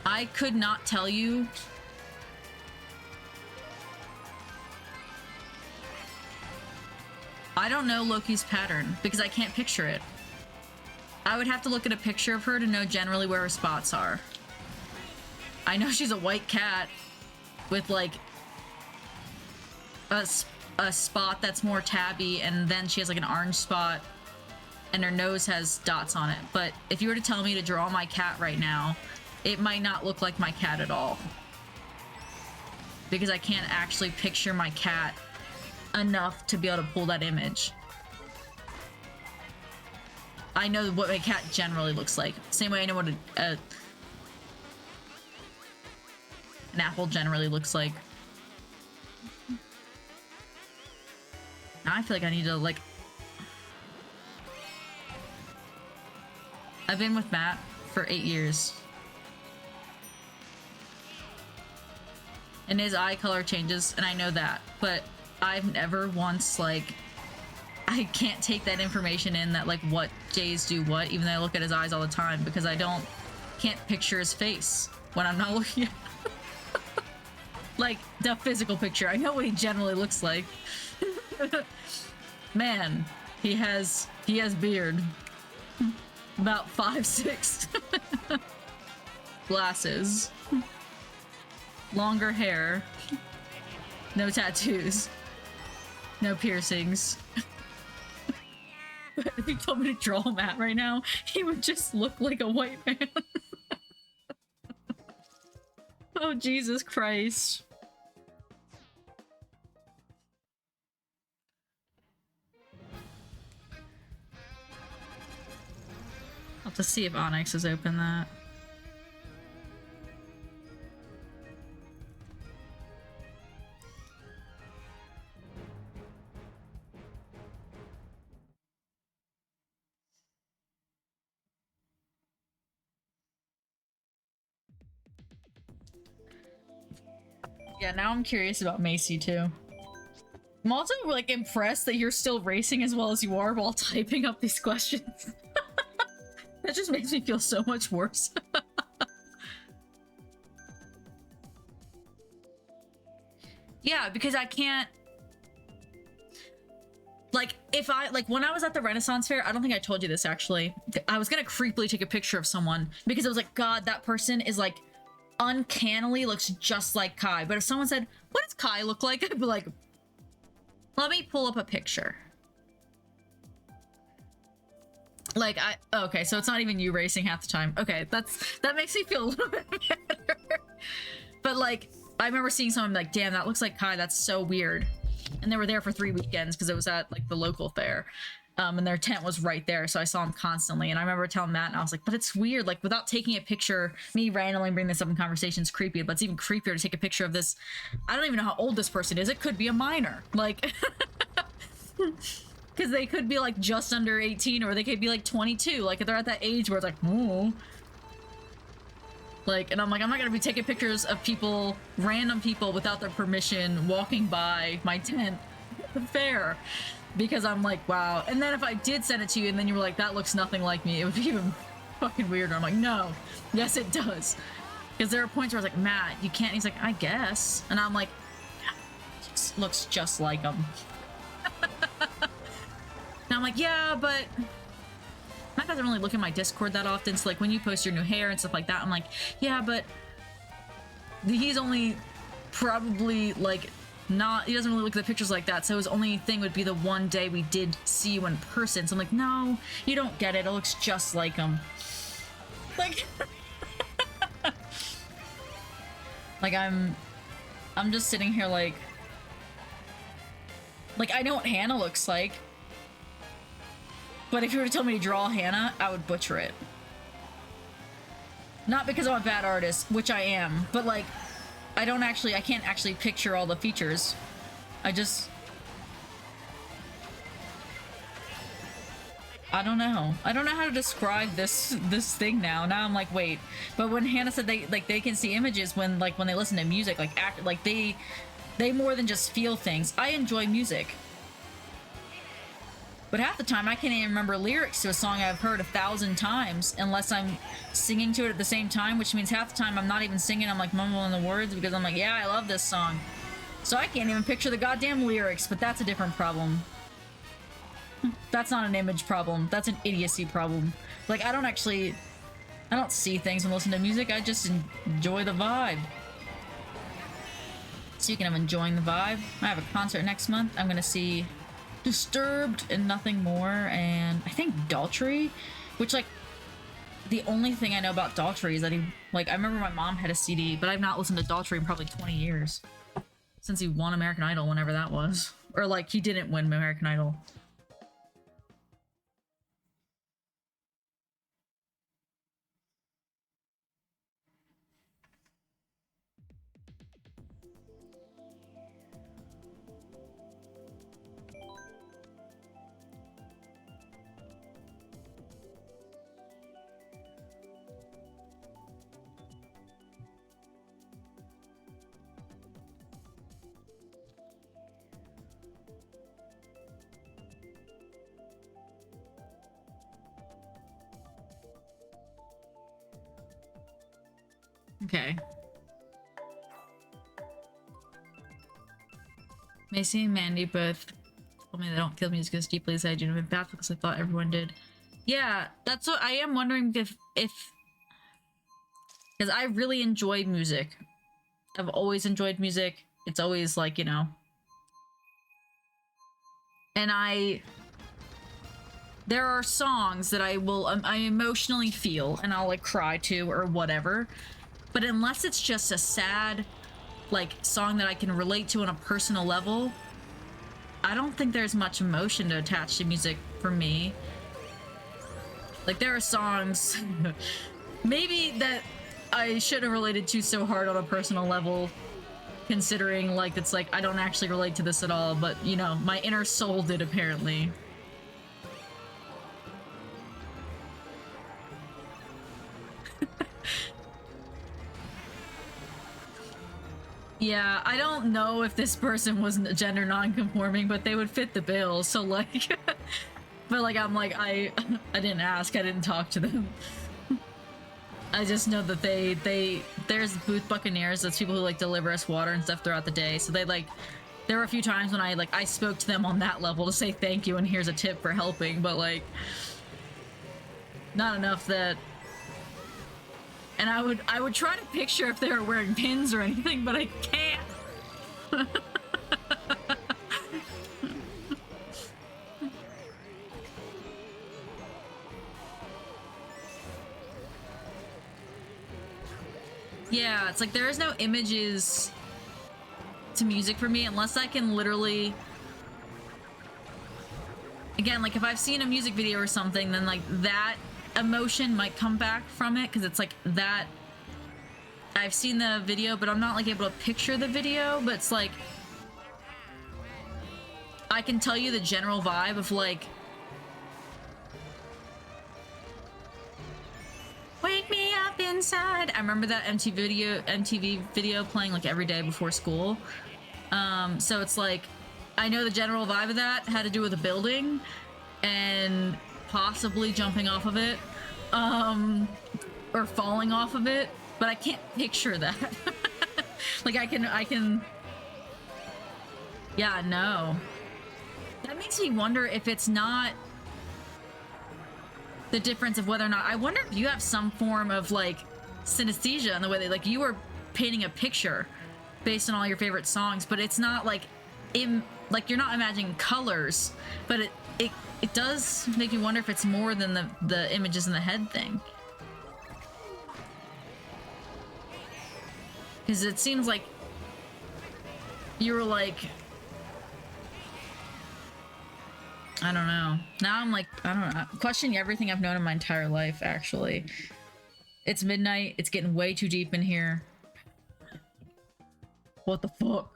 I could not tell you... I don't know Loki's pattern because I can't picture it. I would have to look at a picture of her to know generally where her spots are. I know she's a white cat with like a spot that's more tabby, and then she has like an orange spot and her nose has dots on it. But if you were to tell me to draw my cat right now, it might not look like my cat at all. Because I can't actually picture my cat enough to be able to pull that image. I know what my cat generally looks like. Same way I know what an apple generally looks like. Now I feel like I need to, like... I've been with Matt for 8 years. And his eye color changes, and I know that. But I've never once, like... I can't take that information in that, like, what Jays do what, even though I look at his eyes all the time, because I can't picture his face when I'm not looking at like, the physical picture. I know what he generally looks like. Man, he has beard. About 5'6". Glasses. Longer hair. No tattoos. No piercings. But if you told me to draw Matt right now, he would just look like a white man. Oh, Jesus Christ. I'll have to see if Onyx has opened that. Yeah, now I'm curious about Macy too. I'm also like impressed that you're still racing as well as you are while typing up these questions. That just makes me feel so much worse. Yeah, because I can't... Like, when I was at the Renaissance Fair, I don't think I told you this actually. I was gonna creepily take a picture of someone because I was like, God, that person is like uncannily looks just like Kai. But if someone said, what does Kai look like? I'd be like, let me pull up a picture. Like, okay, so it's not even you racing half the time. Okay, that makes me feel a little bit better. But like, I remember seeing someone like, damn, that looks like Kai, that's so weird. And they were there for 3 weekends because it was at like the local fair. And their tent was right there, so I saw them constantly. And I remember telling Matt, and I was like, but it's weird, like without taking a picture, me randomly bringing this up in conversation is creepy, but it's even creepier to take a picture of this. I don't even know how old this person is. It could be a minor. Like, because they could be like just under 18, or they could be like 22. Like they're at that age where it's like, oh. Like, and I'm like, I'm not gonna be taking pictures of people, random people without their permission, walking by my tent at the fair. Because I'm like, wow. And then if I did send it to you and then you were like, that looks nothing like me, it would be even fucking weirder. I'm like, no. Yes, it does. Because there are points where I was like, Matt, you can't. He's like, I guess. And I'm like, yeah, it looks just like him. And I'm like, yeah, but Matt doesn't really look at my Discord that often. So like when you post your new hair and stuff like that, I'm like, yeah, but he's only probably like not, he doesn't really look at the pictures like that, so his only thing would be the one day we did see you in person. So I'm like, no, you don't get it. It looks just like him. Like, like I'm just sitting here like I know what Hannah looks like, but if you were to tell me to draw Hannah, I would butcher it. Not because I'm a bad artist, which I am, but like, I can't actually picture all the features. I don't know. I don't know how to describe this thing now. Now I'm like, wait. But when Hannah said they can see images when they listen to music, they more than just feel things. I enjoy music. But half the time I can't even remember lyrics to a song I've heard 1,000 times unless I'm singing to it at the same time, which means half the time I'm not even singing, I'm like mumbling the words because I'm like, yeah, I love this song. So I can't even picture the goddamn lyrics, but that's a different problem. That's not an image problem, that's an idiocy problem. Like, I don't see things when listening to music, I just enjoy the vibe. Speaking of enjoying the vibe, I have a concert next month. I'm gonna see Disturbed and Nothing More, and I think Daltrey, which like the only thing I know about Daltrey is that I remember my mom had a CD, but I've not listened to Daltrey in probably 20 years since he won American Idol, whenever that was, or like he didn't win American Idol. Okay. Macy and Mandy both told me they don't feel music as deeply as I do. I'm baffled because I thought everyone did. Yeah, that's what I am wondering if because I really enjoy music. I've always enjoyed music. It's always like, you know. And there are songs that I emotionally feel and I'll like cry to or whatever. But unless it's just a sad like song that I can relate to on a personal level, I don't think there's much emotion to attach to music for me. Like there are songs maybe that I should have related to so hard on a personal level, considering like it's like I don't actually relate to this at all, but you know, my inner soul did apparently. Yeah, I don't know if this person was gender non-conforming, but they would fit the bill, so like but like I'm like I didn't ask, I didn't talk to them. I just know that there's booth buccaneers, that's people who like deliver us water and stuff throughout the day, so they like there were a few times when I spoke to them on that level to say thank you and here's a tip for helping, but like not enough that. And I would try to picture if they were wearing pins or anything, but I can't. Yeah, it's like there is no images to music for me unless I can literally, again, like if I've seen a music video or something, then like that emotion might come back from it because it's like that I've seen the video but I'm not like able to picture the video, but it's like I can tell you the general vibe of like wake me up inside. I remember that MTV video playing like every day before school, so it's like I know the general vibe of that had to do with a building and possibly jumping off of it, or falling off of it, but I can't picture that. Like I can. Yeah, no. That makes me wonder if it's not the difference of whether or not, I wonder if you have some form of like synesthesia in the way that like you were painting a picture based on all your favorite songs, but it's not like like you're not imagining colors, but it does make me wonder if it's more than the images in the head thing. Because it seems like you were like, I don't know. Now I'm like, I don't know. I'm questioning everything I've known in my entire life, actually. It's midnight. It's getting way too deep in here. What the fuck?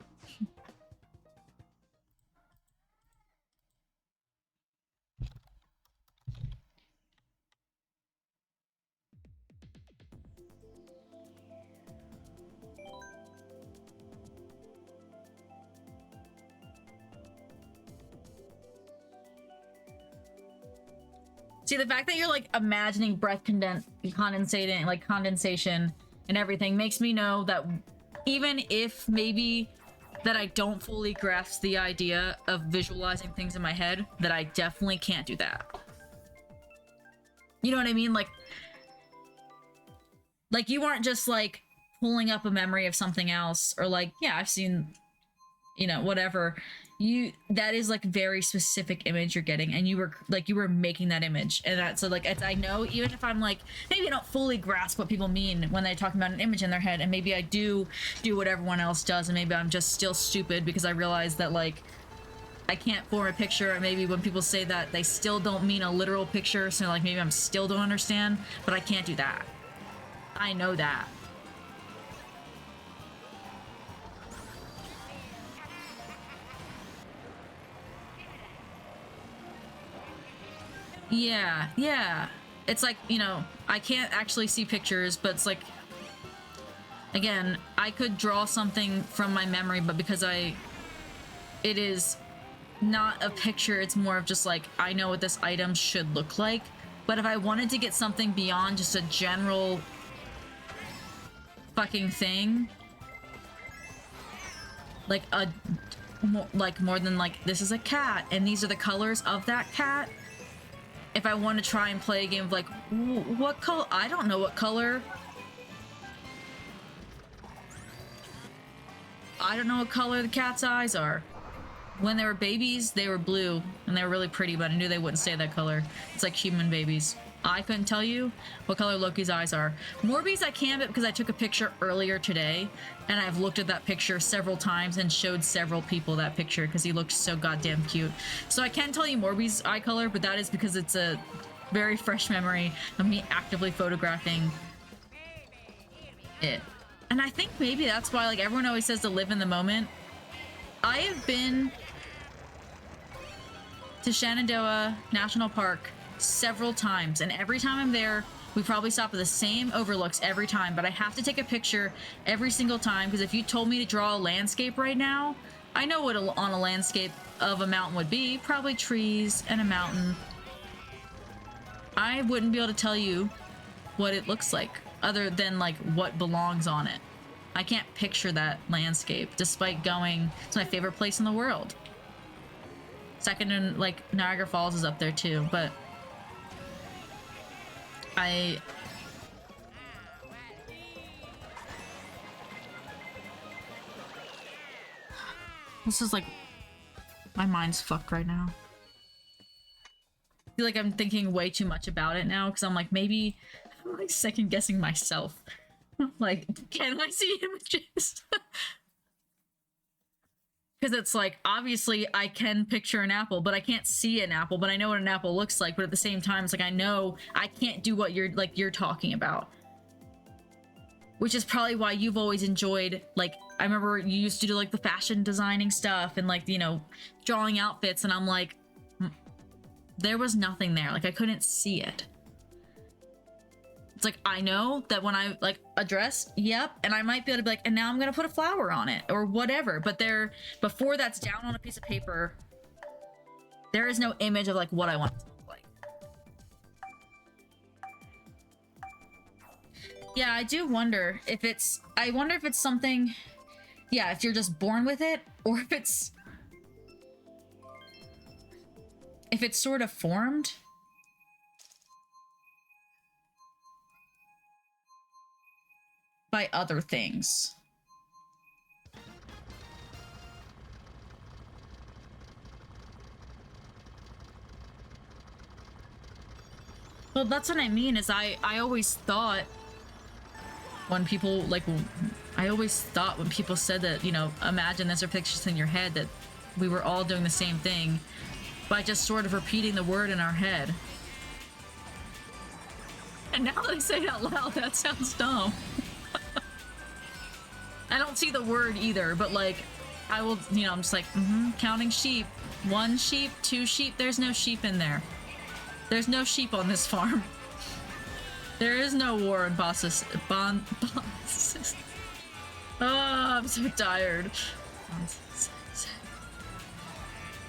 See, the fact that you're like imagining breath condensation and everything makes me know that even if maybe that I don't fully grasp the idea of visualizing things in my head, that I definitely can't do that. You know what I mean? Like you aren't just like pulling up a memory of something else, or like, yeah, I've seen, you know, whatever. That is like very specific image you're getting, and you were making that image, and that's so like I know even if I'm like maybe I don't fully grasp what people mean when they're talking about an image in their head, and maybe I do what everyone else does, and maybe I'm just still stupid because I realize that like I can't form a picture, and maybe when people say that they still don't mean a literal picture, so like maybe I'm still don't understand, but I can't do that. I know that. Yeah. It's like, you know, I can't actually see pictures, but it's like, again, I could draw something from my memory, but because it is not a picture, it's more of just like, I know what this item should look like. But if I wanted to get something beyond just a general fucking thing. Like more than like, this is a cat and these are the colors of that cat. If I want to try and play a game of like, what color? I don't know what color. I don't know what color the cat's eyes are. When they were babies, they were blue and they were really pretty, but I knew they wouldn't stay that color. It's like human babies. I couldn't tell you what color Loki's eyes are. Morbius I can, but because I took a picture earlier today and I've looked at that picture several times and showed several people that picture because he looked so goddamn cute. So I can tell you Morbius' eye color, but that is because it's a very fresh memory of me actively photographing it. And I think maybe that's why like everyone always says to live in the moment. I have been to Shenandoah National Park several times, and every time I'm there, we probably stop at the same overlooks every time, but I have to take a picture every single time, because if you told me to draw a landscape right now, I know what on a landscape of a mountain would be. Probably trees and a mountain. I wouldn't be able to tell you what it looks like, other than like what belongs on it. I can't picture that landscape, despite going, it's my favorite place in the world. Second in, like, Niagara Falls is up there too, but this is like, my mind's fucked right now. I feel like I'm thinking way too much about it now, because I'm like, maybe I'm like second guessing myself. Like, can I see images? Because it's like, obviously I can picture an apple, but I can't see an apple, but I know what an apple looks like. But at the same time, it's like, I know I can't do what you're talking about. Which is probably why you've always enjoyed, like, I remember you used to do like the fashion designing stuff and like, you know, drawing outfits. And I'm like, there was nothing there. Like, I couldn't see it. It's like, I know that when I like a dress, yep, and I might be able to be like, and now I'm gonna put a flower on it or whatever, but there, before that's down on a piece of paper, there is no image of like what I want it to look like. Yeah, I do wonder if it's, I wonder if it's something, yeah, if you're just born with it, or if it's sort of formed. By other things. Well, that's what I mean, is I always thought when people, like, I always thought when people said that, you know, imagine this or pictures in your head, that we were all doing the same thing by just sort of repeating the word in our head. And now that I say it out loud, that sounds dumb. I don't see the word either, but like, I will, you know, I'm just like, counting sheep. 1 sheep, 2 sheep, there's no sheep in there. There's no sheep on this farm. There is no war in Bosses. Oh, I'm so tired.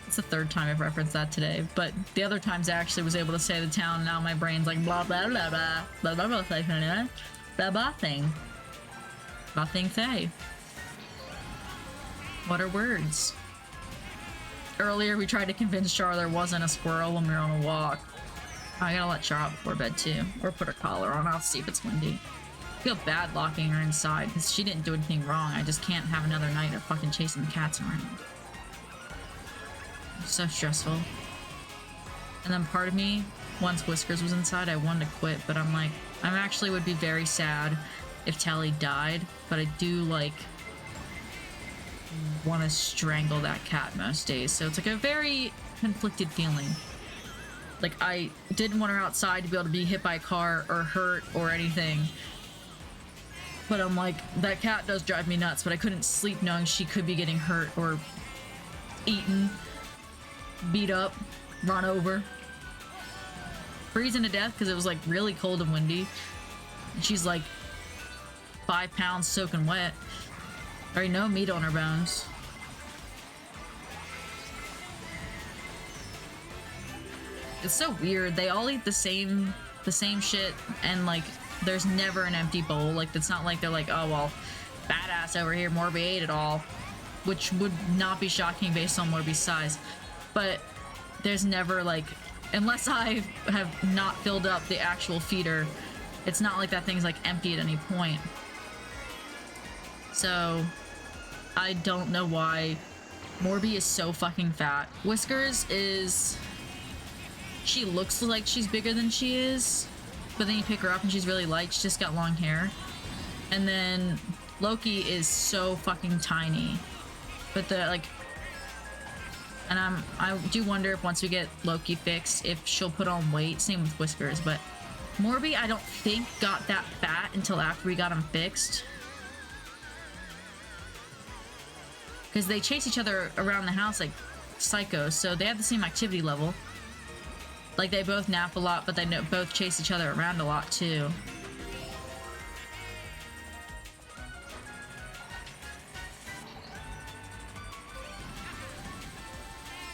It's the 3rd time I've referenced that today, but the other times I actually was able to say the town, now my brain's like blah blah blah blah blah blah blah blah blah blah blah thing. Nothing say. What are words? Earlier we tried to convince Char there wasn't a squirrel when we were on a walk. I gotta let Char out before bed too. Or put her collar on. I'll see if it's windy. I feel bad locking her inside because she didn't do anything wrong. I just can't have another night of fucking chasing the cats around. It's so stressful. And then part of me, once Whiskers was inside, I wanted to quit, but I'm like, I actually would be very sad if Tally died, but I do like want to strangle that cat most days, so it's like a very conflicted feeling. Like, I didn't want her outside to be able to be hit by a car or hurt or anything, but I'm like, that cat does drive me nuts, but I couldn't sleep knowing she could be getting hurt or eaten, beat up, run over, freezing to death because it was like really cold and windy, and she's like 5 pounds soaking wet. Already no meat on her bones. It's so weird. They all eat the same shit, and like There's never an empty bowl. Like, it's not like they're like, oh, well, badass over here, Morby ate it all. Which would not be shocking based on Morby's size. But there's never, like, unless I have not filled up the actual feeder, it's not like that thing's, like, empty at any point. So, I don't know why Morby is so fucking fat. Whiskers is... She looks like she's bigger than she is, but then you pick her up and she's really light. She's just got long hair. And then Loki is so fucking tiny. But the, like... And I do wonder if once we get Loki fixed, if she'll put on weight. Same with Whiskers, but Morby, I don't think got that fat until after we got him fixed. Because they chase each other around the house like psychos, so they have the same activity level. Like, they both nap a lot, but they both chase each other around a lot, too.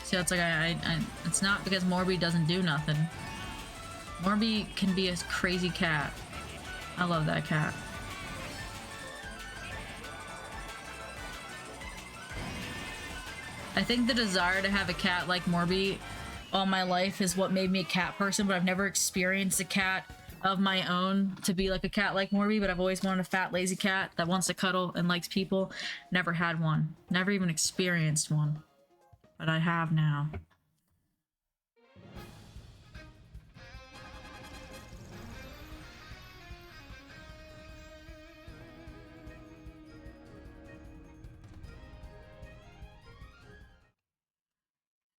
So it's like, it's not because Morby doesn't do nothing. Morby can be a crazy cat. I love that cat. I think the desire to have a cat like Morby all my life is what made me a cat person, but I've never experienced a cat of my own to be like a cat like Morby, but I've always wanted a fat, lazy cat that wants to cuddle and likes people. Never had one. Never even experienced one. But I have now.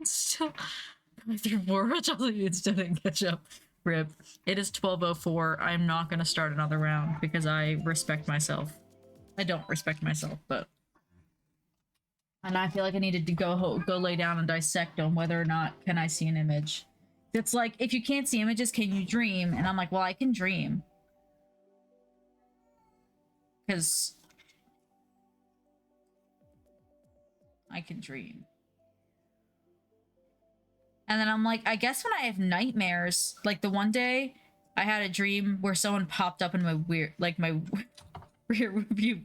Still going through more Chelsea instead and catch up. Rip. It is 12:04. I'm not gonna start another round because I respect myself. I don't respect myself, but and I feel like I needed to go lay down and dissect on whether or not can I see an image. It's like, if you can't see images, can you dream? And I'm like, well, I can dream. Because I can dream. And then I'm like, I guess when I have nightmares, like the one day I had a dream where someone popped up in my my rear view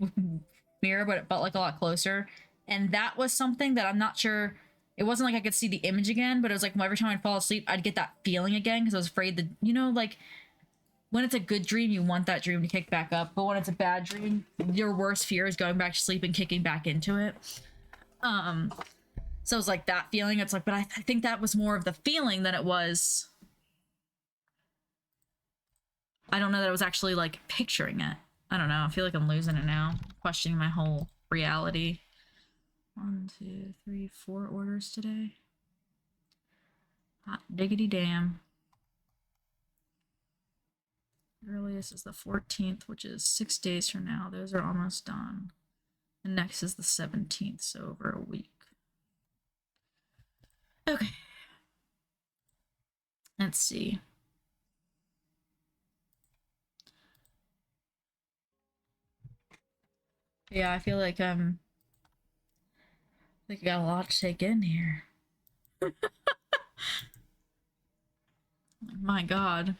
mirror, but it felt like a lot closer. And that was something that I'm not sure, it wasn't like I could see the image again, but it was like every time I'd fall asleep, I'd get that feeling again because I was afraid that, you know, like when it's a good dream, you want that dream to kick back up. But when it's a bad dream, your worst fear is going back to sleep and kicking back into it. So it was like that feeling. It's like, but I think that was more of the feeling than it was. I don't know that I was actually like picturing it. I don't know. I feel like I'm losing it now. Questioning my whole reality. 1, 2, 3, 4 orders today. Hot diggity damn. Earliest is the 14th, which is 6 days from now. Those are almost done. And next is the 17th, so over a week. Okay. Let's see. Yeah, I feel like I got a lot to take in here. My God.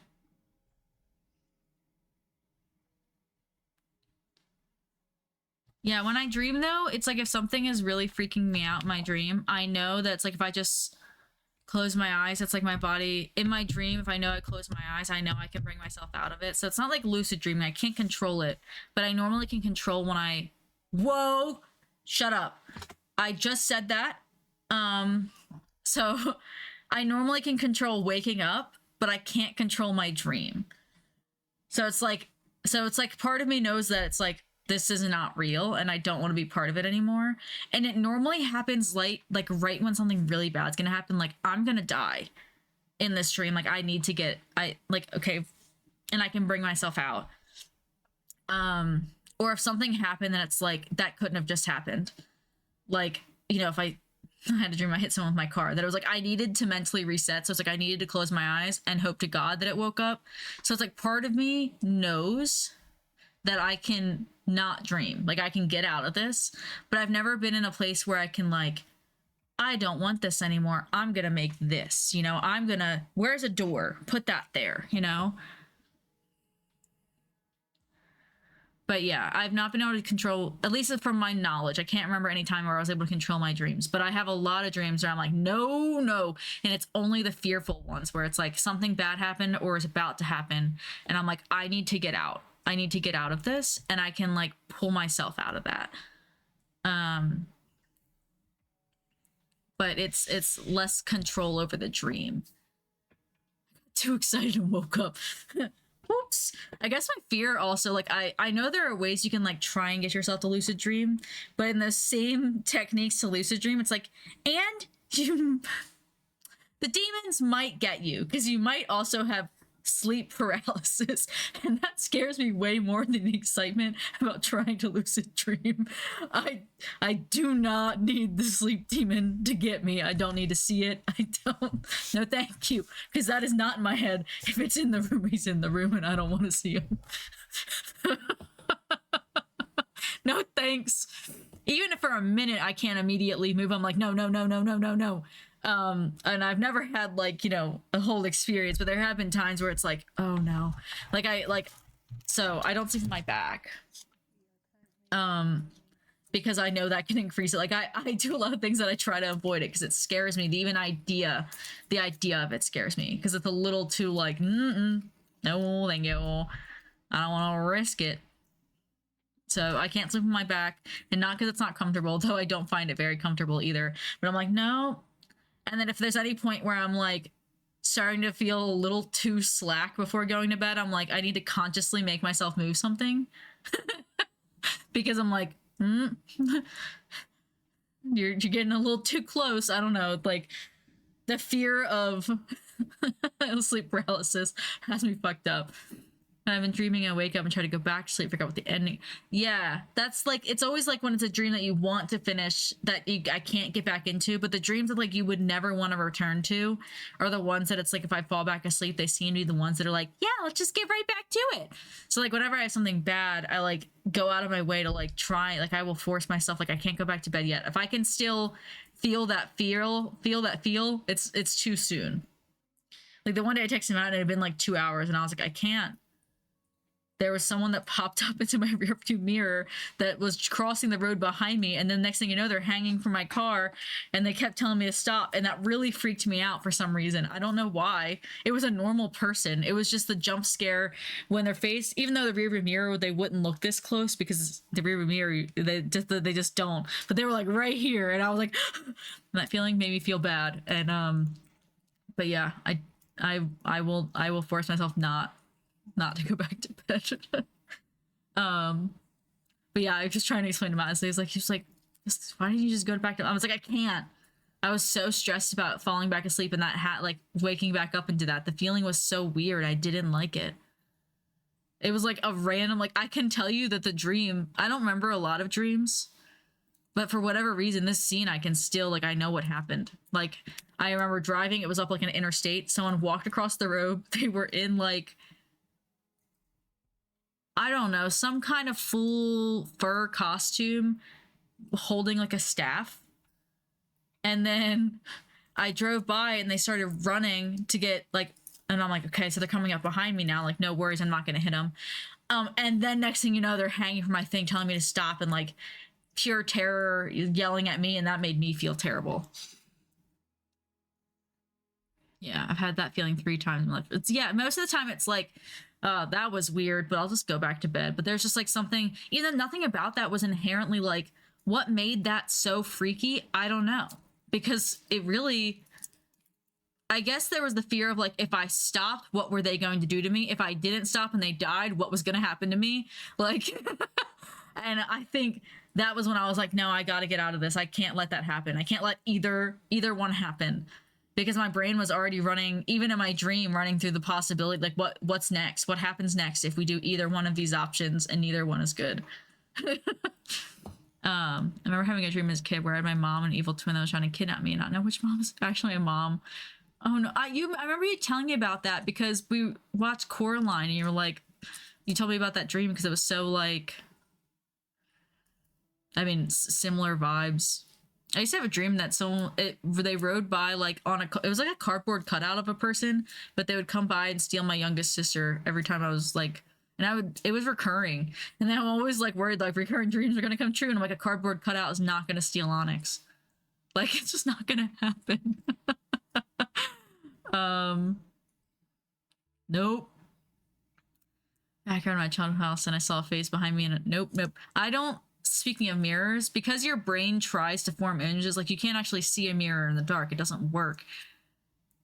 Yeah, when I dream though, it's like if something is really freaking me out in my dream, I know that it's like if I just close my eyes, it's like my body in my dream, if I know I close my eyes, I know I can bring myself out of it. So it's not like lucid dreaming. I can't control it, but I normally can control when I... Whoa! Shut up. I just said that. So I normally can control waking up, but I can't control my dream. So it's like part of me knows that it's like, this is not real and I don't want to be part of it anymore. And it normally happens like right when something really bad's gonna happen, like I'm gonna die in this dream. Like I need to get, okay, and I can bring myself out. Or if something happened then it's like, that couldn't have just happened. Like, you know, if I had a dream I hit someone with my car, that it was like, I needed to mentally reset. So it's like, I needed to close my eyes and hope to God that it woke up. So it's like, part of me knows that I can not dream. Like I can get out of this, but I've never been in a place where I can like, I don't want this anymore. I'm going to make this, you know, where's a door? Put that there, you know? But yeah, I've not been able to control, at least from my knowledge. I can't remember any time where I was able to control my dreams, but I have a lot of dreams where I'm like, no, no. And it's only the fearful ones where it's like something bad happened or is about to happen. And I'm like, I need to get out. I need to get out of this. And I can like pull myself out of that. But it's less control over the dream. Too excited and woke up. Oops. I guess my fear also, like, I know there are ways you can like try and get yourself to lucid dream, but in the same techniques to lucid dream, it's like, and you, the demons might get you because you might also have sleep paralysis, and that scares me way more than the excitement about trying to lucid dream. I do not need the sleep demon to get me. I don't need to see it. I don't. No, thank you, because that is not in my head. If it's in the room, he's in the room, and I don't want to see him. No thanks. Even if for a minute I can't immediately move, I'm like, no, no, no, no, no, no, no. And I've never had like, you know, a whole experience, but there have been times where it's like, oh no, so I don't sleep with my back, because I know that can increase it. Like I do a lot of things that I try to avoid it because it scares me. The idea of it scares me because it's a little too like, no, thank you. I don't want to risk it. So I can't sleep with my back, and not because it's not comfortable, though I don't find it very comfortable either, but I'm like, no. And then if there's any point where I'm like starting to feel a little too slack before going to bed, I'm like, I need to consciously make myself move something. Because I'm like, you're getting a little too close. I don't know. Like the fear of sleep paralysis has me fucked up. I've been dreaming, I wake up and try to go back to sleep, forget what the ending. Yeah, that's like, it's always like when it's a dream that you want to finish that I can't get back into, but the dreams that like you would never want to return to are the ones that it's like, if I fall back asleep, they seem to be the ones that are like, yeah, let's just get right back to it. So like whenever I have something bad, I like go out of my way to like try, like I will force myself, like I can't go back to bed yet. If I can still feel that feel, it's too soon. Like the one day I texted him out and it had been like 2 hours and I was like, I can't. There was someone that popped up into my rearview mirror that was crossing the road behind me, and then next thing you know, they're hanging from my car, and they kept telling me to stop, and that really freaked me out for some reason. I don't know why. It was a normal person. It was just the jump scare when their face, even though the rearview mirror, they wouldn't look this close because the rearview mirror, they just don't. But they were like right here, and I was like, that feeling made me feel bad. And but yeah, I will force myself not to go back to bed. But yeah, I was just trying to explain to Matt. So he was like, why didn't you just go back to? I was like, I can't. I was so stressed about falling back asleep in that hat, like waking back up into that. The feeling was so weird. I didn't like it. It was like a random, like I can tell you that the dream, I don't remember a lot of dreams, but for whatever reason, this scene, I can still, like, I know what happened. Like, I remember driving, it was up like an interstate. Someone walked across the road. They were in like, I don't know, some kind of full fur costume holding like a staff. And then I drove by and they started running to get like, and I'm like, okay, so they're coming up behind me now. Like, no worries, I'm not going to hit them. And then next thing you know, they're hanging from my thing telling me to stop and like pure terror yelling at me. And that made me feel terrible. Yeah, I've had that feeling 3 times in my life. Yeah, most of the time it's like, that was weird, but I'll just go back to bed. But there's just like something, either nothing about that was inherently like, what made that so freaky? I don't know. Because it really, I guess there was the fear of like, if I stopped, what were they going to do to me? If I didn't stop and they died, what was going to happen to me? Like, and I think that was when I was like, no, I got to get out of this. I can't let that happen. I can't let either one happen. Because my brain was already running, even in my dream, running through the possibility, like what's next? What happens next if we do either one of these options and neither one is good? I remember having a dream as a kid where I had my mom and an evil twin that was trying to kidnap me and not know which mom was actually a mom. Oh no, I remember you telling me about that because we watched Coraline and you were like, you told me about that dream because it was so like, I mean, similar vibes. I used to have a dream that they rode by like it was like a cardboard cutout of a person, but they would come by and steal my youngest sister every time I was like And it was recurring. And then I'm always like worried like recurring dreams are gonna come true. And I'm like, a cardboard cutout is not gonna steal Onyx. Like, it's just not gonna happen. Nope. Back around my childhood house and I saw a face behind me and nope. I don't, speaking of mirrors, because your brain tries to form images, like you can't actually see a mirror in the dark. It doesn't work.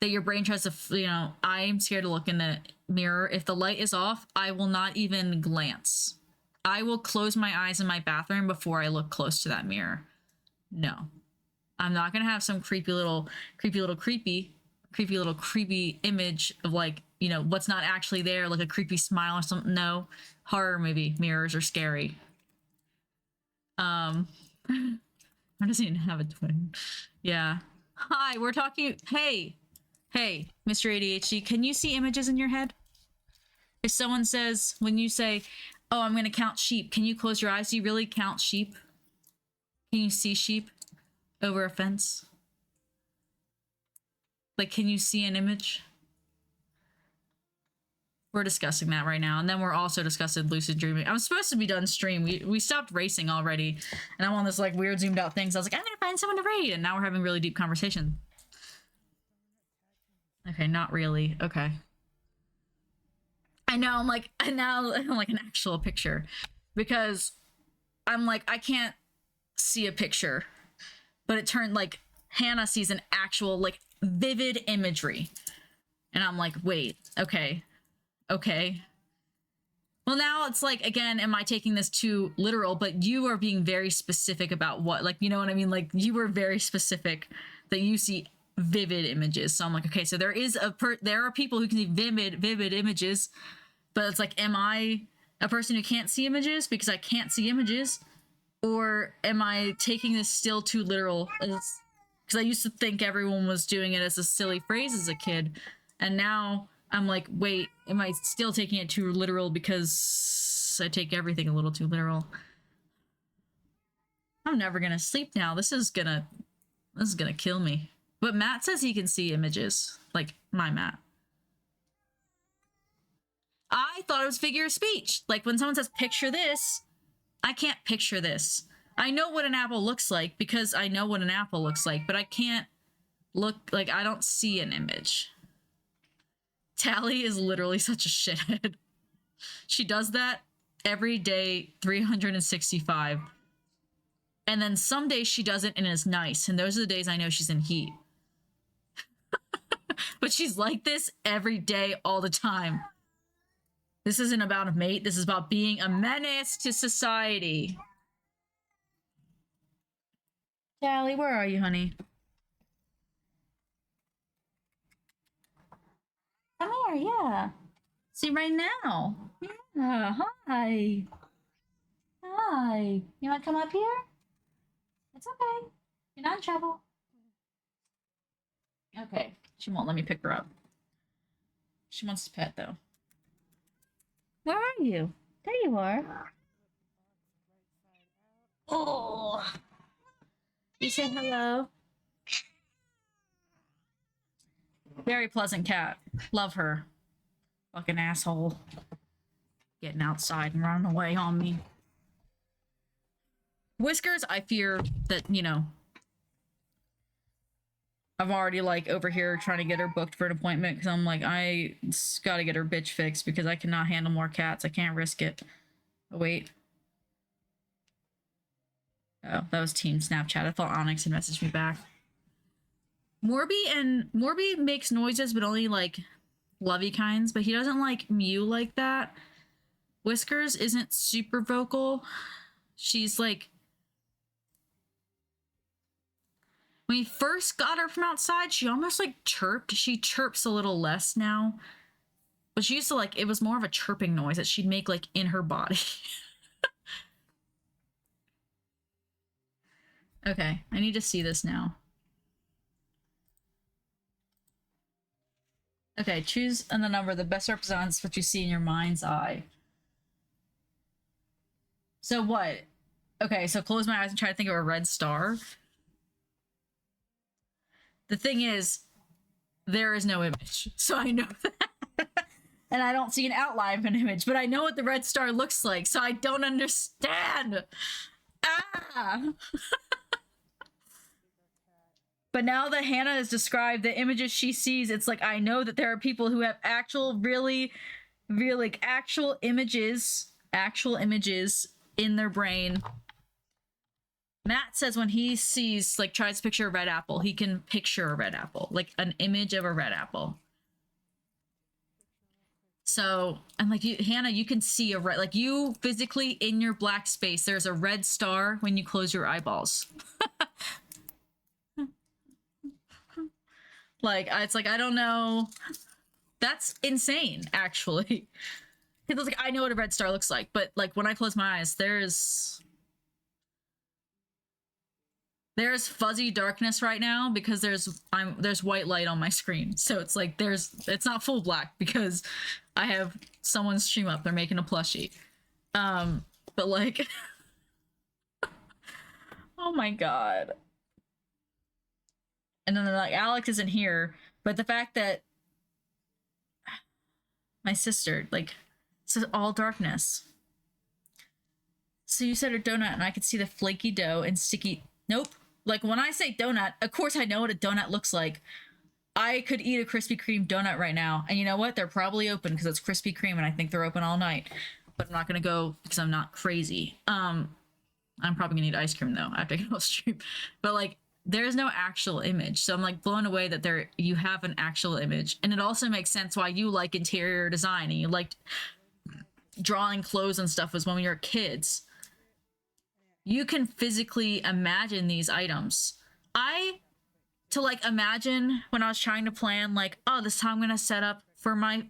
That your brain tries to, I'm scared to look in the mirror. If the light is off, I will not even glance. I will close my eyes in my bathroom before I look close to that mirror. No. I'm not gonna have some creepy little image of like, what's not actually there, like a creepy smile or something. No. Horror movie. Mirrors are scary. I doesn't even have a twin. Yeah. Hi, we're talking. Hey, Mr. ADHD, can you see images in your head? If someone says, when you say, oh, I'm gonna count sheep, can you close your eyes? Do you really count sheep? Can you see sheep over a fence? Like, can you see an image? We're discussing that right now. And then we're also discussing lucid dreaming. I'm supposed to be done stream. We stopped racing already. And I'm on this like weird zoomed out thing. So I was like, I'm gonna find someone to raid. And now we're having really deep conversation. Okay, not really. Okay. I know, I'm like an actual picture. Because I'm like, I can't see a picture. But it turned like, Hannah sees an actual like vivid imagery. And I'm like, wait, okay. Well, now it's like, again, am I taking this too literal? But you are being very specific about what, like, you know what I mean? Like, you were very specific that you see vivid images. So I'm like, okay, so there are people who can see vivid images, but it's like, am I a person who can't see images because I can't see images? Or am I taking this still too literal? Because I used to think everyone was doing it as a silly phrase as a kid. And now I'm like, wait, am I still taking it too literal because I take everything a little too literal? I'm never gonna sleep now. This is gonna kill me. But Matt says he can see images. Like, my Matt. I thought it was figure of speech. Like, when someone says, picture this, I can't picture this. I know what an apple looks like because I know what an apple looks like, but I can't look, like, I don't see an image. Tally is literally such a shithead. She does that every day, 365. And then some days she does it and it's nice. And those are the days I know she's in heat. But she's like this every day, all the time. This isn't about a mate. This is about being a menace to society. Tally, where are you, honey? Come here, yeah. See, right now. Yeah, hi. Hi. You want to come up here? It's okay. You're not in trouble. Okay. She won't let me pick her up. She wants to pet, though. Where are you? There you are. Oh. You said hello? Very pleasant cat. Love her. Fucking asshole. Getting outside and running away on me. Whiskers, I fear that, I'm already, like, over here trying to get her booked for an appointment because I'm like, I gotta get her bitch fixed because I cannot handle more cats. I can't risk it. Oh, wait. Oh, that was Team Snapchat. I thought Onyx had messaged me back. Morby makes noises, but only, like, lovey kinds, but he doesn't, like, mew like that. Whiskers isn't super vocal. She's, like... When we first got her from outside, she almost, like, chirped. She chirps a little less now. But she used to, like, it was more of a chirping noise that she'd make, like, in her body. Okay, I need to see this now. Okay, choose the number that best represents what you see in your mind's eye. So what? Okay, so close my eyes and try to think of a red star. The thing is, there is no image, so I know that. and I don't see an outline of an image, but I know what the red star looks like, so I don't understand. Ah! But now that Hannah has described the images she sees, it's like I know that there are people who have actual, really, really, like, actual images in their brain. Matt says when he sees, like, tries to picture a red apple, he can picture a red apple, like an image of a red apple. So, and like you, Hannah, you can see a red, like you physically in your black space, there's a red star when you close your eyeballs. Like, it's like, I don't know. That's insane, actually. It's like, I know what a red star looks like, but like when I close my eyes, there's fuzzy darkness right now because there's white light on my screen. So it's like it's not full black because I have someone's stream up. They're making a plushie. But like oh my god. And then they're like, Alex isn't here, but the fact that my sister, like, it's all darkness. So you said a donut and I could see the flaky dough and sticky. Nope. Like when I say donut, of course I know what a donut looks like. I could eat a Krispy Kreme donut right now. And you know what? They're probably open because it's Krispy Kreme and I think they're open all night. But I'm not going to go because I'm not crazy. I'm probably going to eat ice cream though after I get off stream. But like, there's no actual image. So I'm like blown away that you have an actual image. And it also makes sense why you like interior design and you liked drawing clothes and stuff was when we were kids. You can physically imagine these items. To like imagine when I was trying to plan like, oh, this time I'm going to set up for my,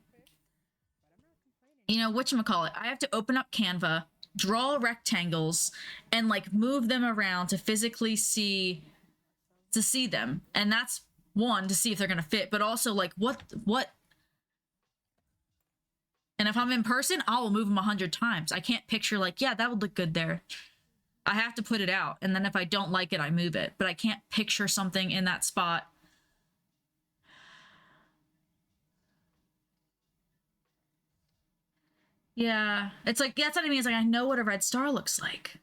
whatchamacallit. I have to open up Canva, draw rectangles and like move them around to physically see them. And that's one, to see if they're going to fit, but also like what, and if I'm in person, I will move them 100 times. I can't picture like, yeah, that would look good there. I have to put it out. And then if I don't like it, I move it, but I can't picture something in that spot. Yeah. It's like, that's what I mean. It's like, I know what a red star looks like.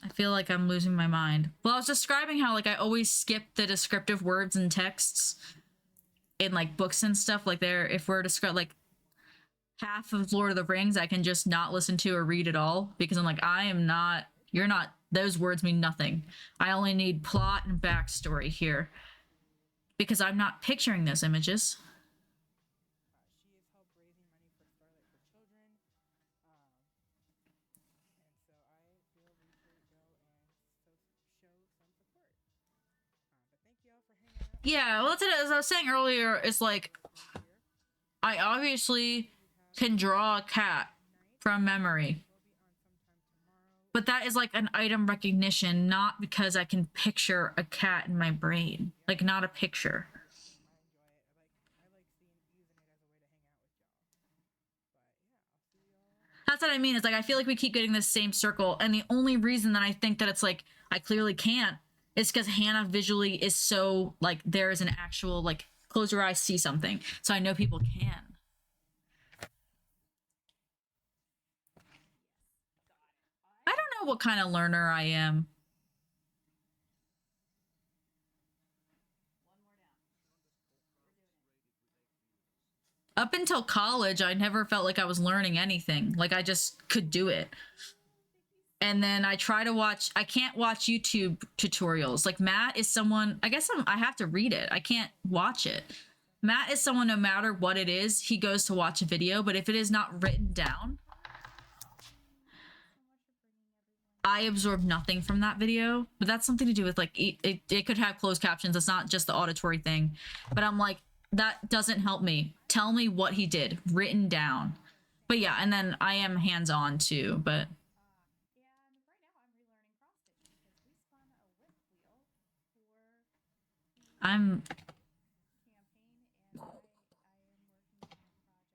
I feel like I'm losing my mind. Well, I was describing how like I always skip the descriptive words and texts in like books and stuff. Like if we're describing like half of Lord of the Rings, I can just not listen to or read at all because I'm like, you're not, those words mean nothing. I only need plot and backstory here because I'm not picturing those images. Yeah, well, that's it. As I was saying earlier, it's like, I obviously can draw a cat from memory. But that is like an item recognition, not because I can picture a cat in my brain. Like, not a picture. That's what I mean. It's like, I feel like we keep getting this same circle. And the only reason that I think that it's like, I clearly can't, is because Hannah visually is so, like, there is an actual, like, close your eyes, see something. So I know people can. I don't know what kind of learner I am. Up until college, I never felt like I was learning anything. Like, I just could do it. And then I try to watch, I can't watch YouTube tutorials. Like Matt is someone, I guess I have to read it. I can't watch it. Matt is someone, no matter what it is, he goes to watch a video, but if it is not written down, I absorb nothing from that video. But that's something to do with like, it could have closed captions. It's not just the auditory thing. But I'm like, that doesn't help me. Tell me what he did, written down. But yeah, and then I am hands-on too, but...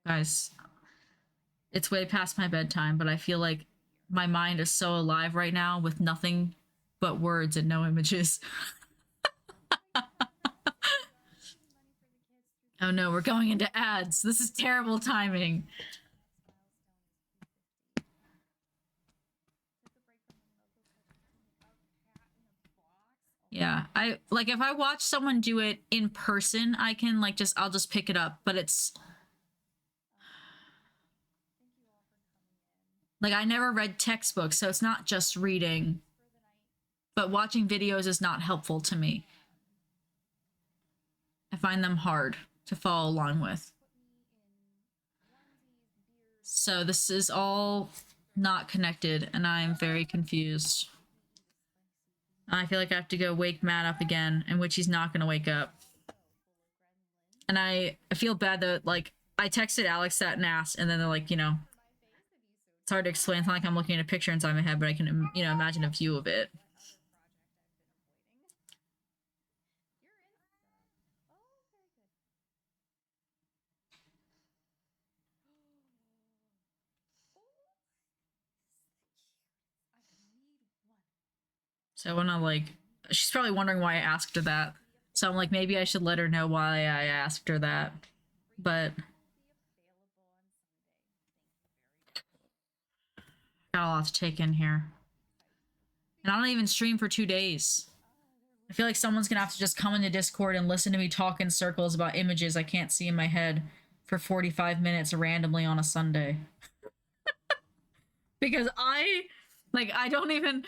Guys, it's way past my bedtime, but I feel like my mind is so alive right now with nothing but words and no images. Oh no, we're going into ads. This is terrible timing. Yeah, I like if I watch someone do it in person, I can like I'll just pick it up, but it's like I never read textbooks, so it's not just reading, but watching videos is not helpful to me. I find them hard to follow along with. So this is all not connected, and I am very confused. I feel like I have to go wake Matt up again, in which he's not going to wake up. And I feel bad that, like, I texted Alex that and asked, and then they're like, you know, it's hard to explain. It's not like I'm looking at a picture inside my head, but I can, you know, imagine a view of it. So I want to, like, she's probably wondering why I asked her that. So I'm like, maybe I should let her know why I asked her that. But got a lot to take in here. And I don't even stream for 2 days. I feel like someone's gonna have to just come into Discord and listen to me talk in circles about images I can't see in my head for 45 minutes randomly on a Sunday. Because I don't even...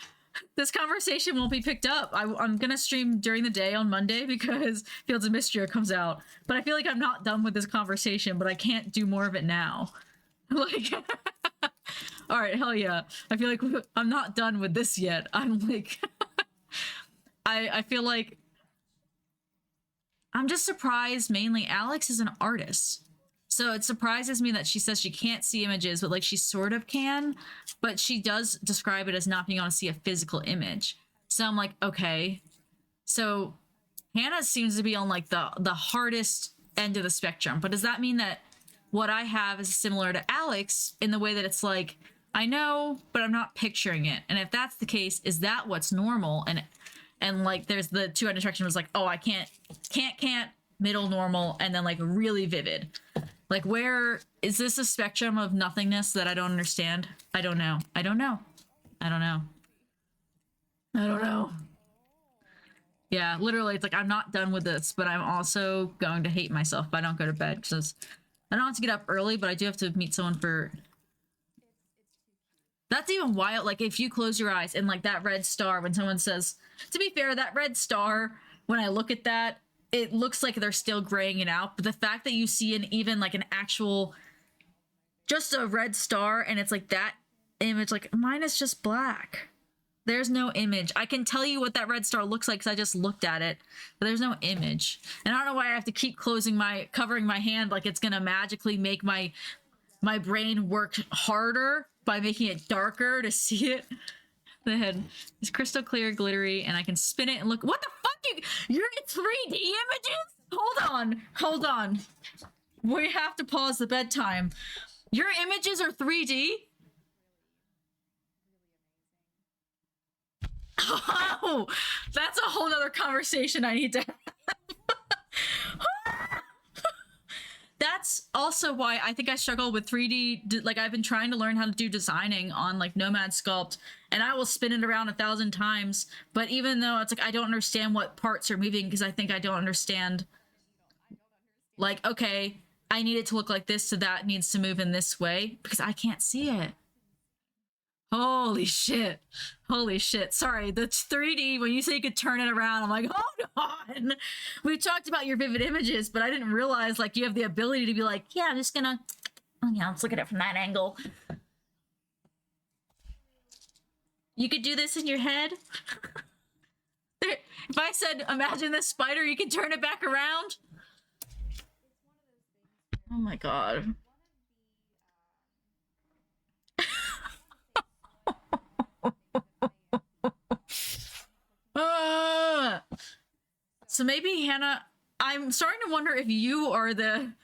This conversation won't be picked up. I'm gonna stream during the day on Monday because Fields of Mystria comes out. But I feel like I'm not done with this conversation, but I can't do more of it now. Like, alright, hell yeah. I feel like I'm not done with this yet. I'm like... I feel like... I'm just surprised, mainly, Alex is an artist. So it surprises me that she says she can't see images, but like she sort of can, but she does describe it as not being able to see a physical image. So I'm like, okay. So Hannah seems to be on like the hardest end of the spectrum, but does that mean that what I have is similar to Alex in the way that it's like, I know, but I'm not picturing it. And if that's the case, is that what's normal? And like there's the two-end detection was like, oh, I can't, middle normal, and then like really vivid. Like, where is this a spectrum of nothingness that I don't understand? I don't know. Yeah, literally, it's like I'm not done with this, but I'm also going to hate myself if I don't go to bed because I don't have to get up early, but I do have to meet someone for... That's even wild. Like, if you close your eyes and like that red star, when someone says, to be fair, that red star, when I look at that, it looks like they're still graying it out, but the fact that you see even like an actual, just a red star, and it's like that image, like mine is just black. There's no image. I can tell you what that red star looks like because I just looked at it, but there's no image. And I don't know why I have to keep covering my hand like it's gonna magically make my brain work harder by making it darker to see it. The head is crystal clear, glittery, and I can spin it and look. What the fuck? You're in 3D images? Hold on. We have to pause the bedtime. Your images are 3D? Oh, that's a whole nother conversation I need to have. That's also why I think I struggle with 3D. Like, I've been trying to learn how to do designing on like Nomad Sculpt, and I will spin it around 1,000 times. But even though it's like I don't understand what parts are moving because I think I don't understand. Like, okay, I need it to look like this, so that needs to move in this way because I can't see it. Holy shit. Sorry, the 3D, when you say you could turn it around, I'm like, hold on. We talked about your vivid images, but I didn't realize like you have the ability to be like, yeah, I'm just gonna, let's look at it from that angle. You could do this in your head. If I said, imagine this spider, you can turn it back around. Oh my god. So maybe Hannah, I'm starting to wonder if you're the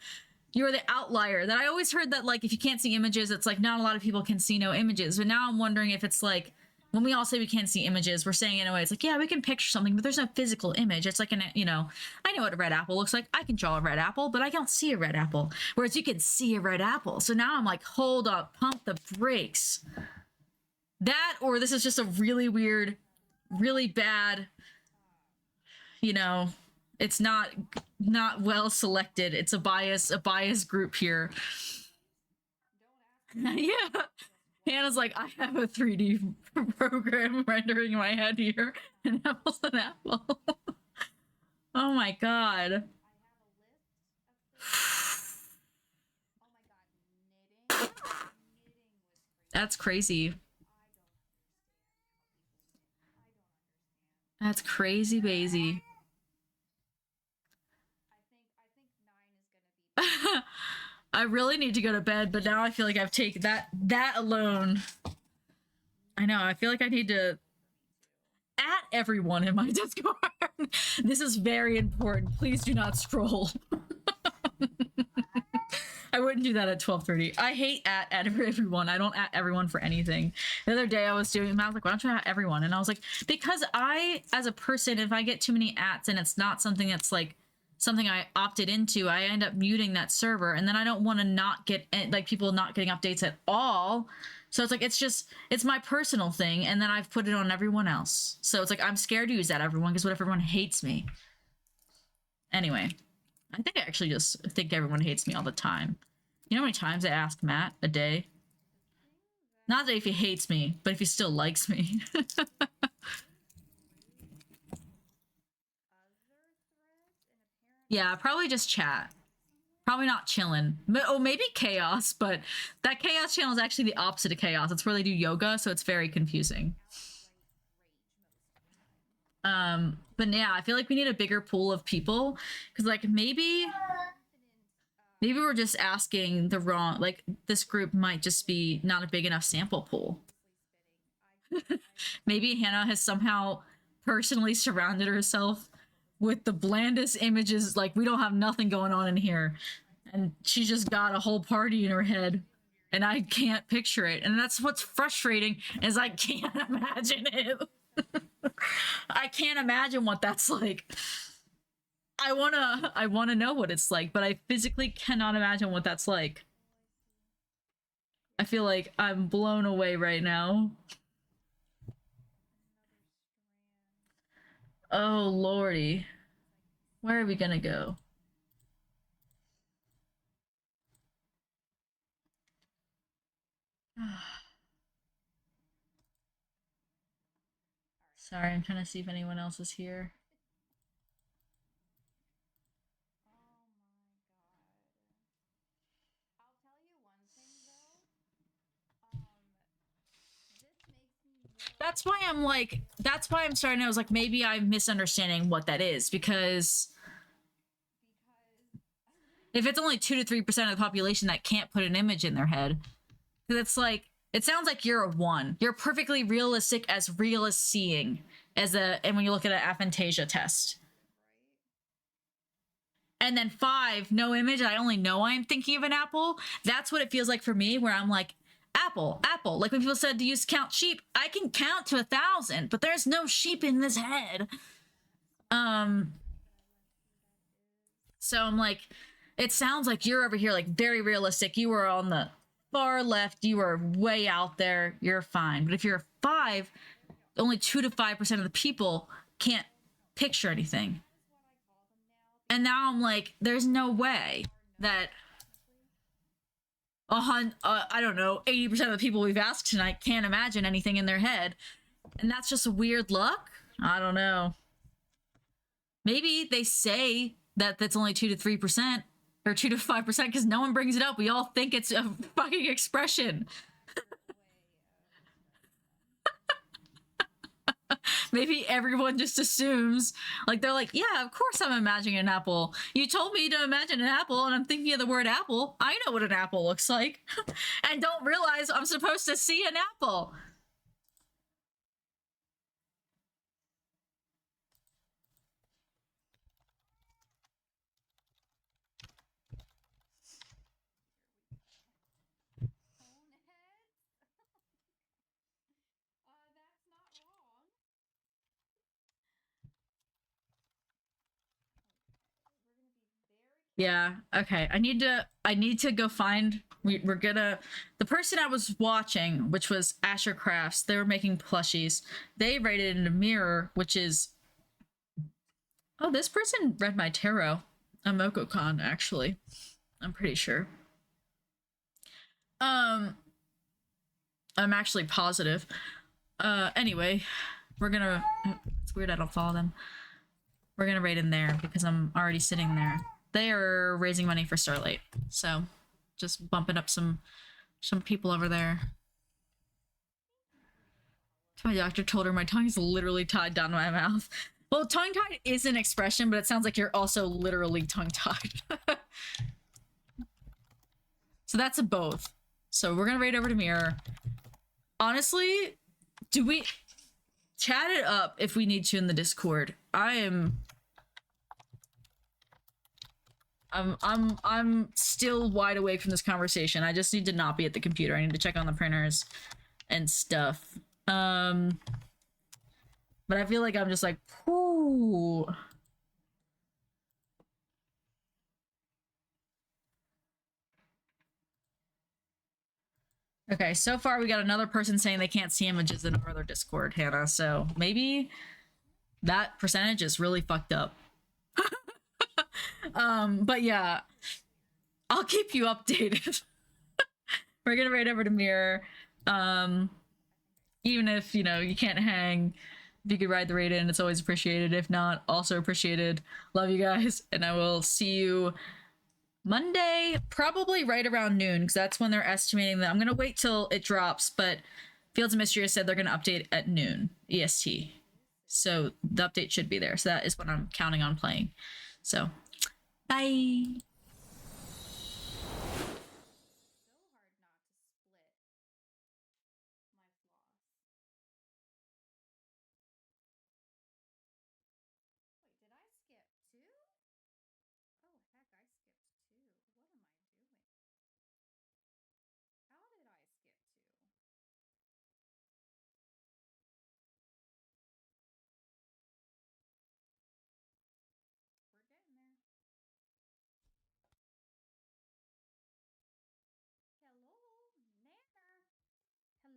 outlier. That I always heard that like if you can't see images, it's like not a lot of people can see no images. But now I'm wondering if it's like when we all say we can't see images, we're saying in a way, it's like, yeah, we can picture something, but there's no physical image. It's like, I know what a red apple looks like. I can draw a red apple, but I don't see a red apple. Whereas you can see a red apple. So now I'm like, hold up, pump the brakes. That, or this is just a really weird, really bad, it's not well selected. It's a bias group here. Yeah. Hannah's like, I have a 3D program rendering in my head here. An apple's an apple. Oh my god. That's crazy. That's crazy, Bazy. I really need to go to bed, but now I feel like I've taken that alone. I know, I feel like I need to at everyone in my Discord. This is very important. Please do not scroll. I wouldn't do that at 12:30. I hate at everyone. I don't at everyone for anything. The other day I was doing, and I was like, why don't you at everyone? And I was like, because I, as a person, if I get too many ats and it's not something that's like something I opted into, I end up muting that server, and then I don't want to not get like people not getting updates at all. So it's like, it's my personal thing, and then I've put it on everyone else. So it's like, I'm scared to use that everyone, because what if everyone hates me? Anyway, I think I actually just think everyone hates me all the time. You know how many times I ask Matt a day? Not that if he hates me, but if he still likes me. Yeah, probably just chat. Probably not chilling. Oh, maybe chaos, but that chaos channel is actually the opposite of chaos. It's where they do yoga, so it's very confusing. But yeah, I feel like we need a bigger pool of people, because like maybe we're just asking the wrong, like this group might just be not a big enough sample pool. Maybe Hannah has somehow personally surrounded herself with the blandest images, like we don't have nothing going on in here, and she just got a whole party in her head, and I can't picture it. And that's what's frustrating, is I can't imagine it. I can't imagine what that's like. I wanna know what it's like, but I physically cannot imagine what that's like. I feel like I'm blown away right now. Oh lordy. Where are we gonna go? Sorry, I'm trying to see if anyone else is here. That's why I'm starting. I was like, maybe I'm misunderstanding what that is, because if it's only 2 to 3% of the population that can't put an image in their head, it's like, it sounds like you're a 1. You're perfectly realistic as real as seeing, and when you look at an aphantasia test. And then 5, no image, I only know I'm thinking of an apple. That's what it feels like for me, where I'm like, apple, apple. Like when people said to use count sheep, I can count to 1,000, but there's no sheep in this head. So I'm like, it sounds like you're over here, like very realistic. You were on the far left. You were way out there. You're fine. But if you're a 5, only 2 to 5% of the people can't picture anything. And now I'm like, there's no way that I don't know, 80% of the people we've asked tonight can't imagine anything in their head. And that's just a weird luck? I don't know. Maybe they say that that's only 2 to 3% or 2 to 5% because no one brings it up. We all think it's a fucking expression. Maybe everyone just assumes, like, they're like, yeah, of course I'm imagining an apple. You told me to imagine an apple, and I'm thinking of the word apple. I know what an apple looks like. And don't realize I'm supposed to see an apple. Yeah. Okay. I need to go find. We're gonna. The person I was watching, which was Asher Crafts, they were making plushies. They rated in a mirror, which is. Oh, this person read my tarot. A MokoCon, actually. I'm pretty sure. I'm actually positive. Anyway, we're gonna. It's weird I don't follow them. We're gonna raid in there because I'm already sitting there. They are raising money for Starlight, so just bumping up some people over there. My doctor told her my tongue is literally tied down to my mouth. Well, tongue tied is an expression, but it sounds like you're also literally tongue tied. So that's a both. So we're gonna raid over to Mirror. Honestly, do we chat it up if we need to in the Discord? I'm still wide awake from this conversation. I just need to not be at the computer. I need to check on the printers and stuff. But I feel like I'm just like, whoo. Okay, so far we got another person saying they can't see images in our other Discord, Hannah. So maybe that percentage is really fucked up. But yeah, I'll keep you updated. We're gonna raid over to Mirror. Even if, you know, you can't hang, if you could ride the raid in, it's always appreciated. If not, also appreciated. Love you guys, and I will see you Monday, probably right around noon, because that's when they're estimating that. I'm gonna wait till it drops, but Fields of Mystery said they're gonna update at noon EST. So the update should be there. So that is what I'm counting on playing. So, bye.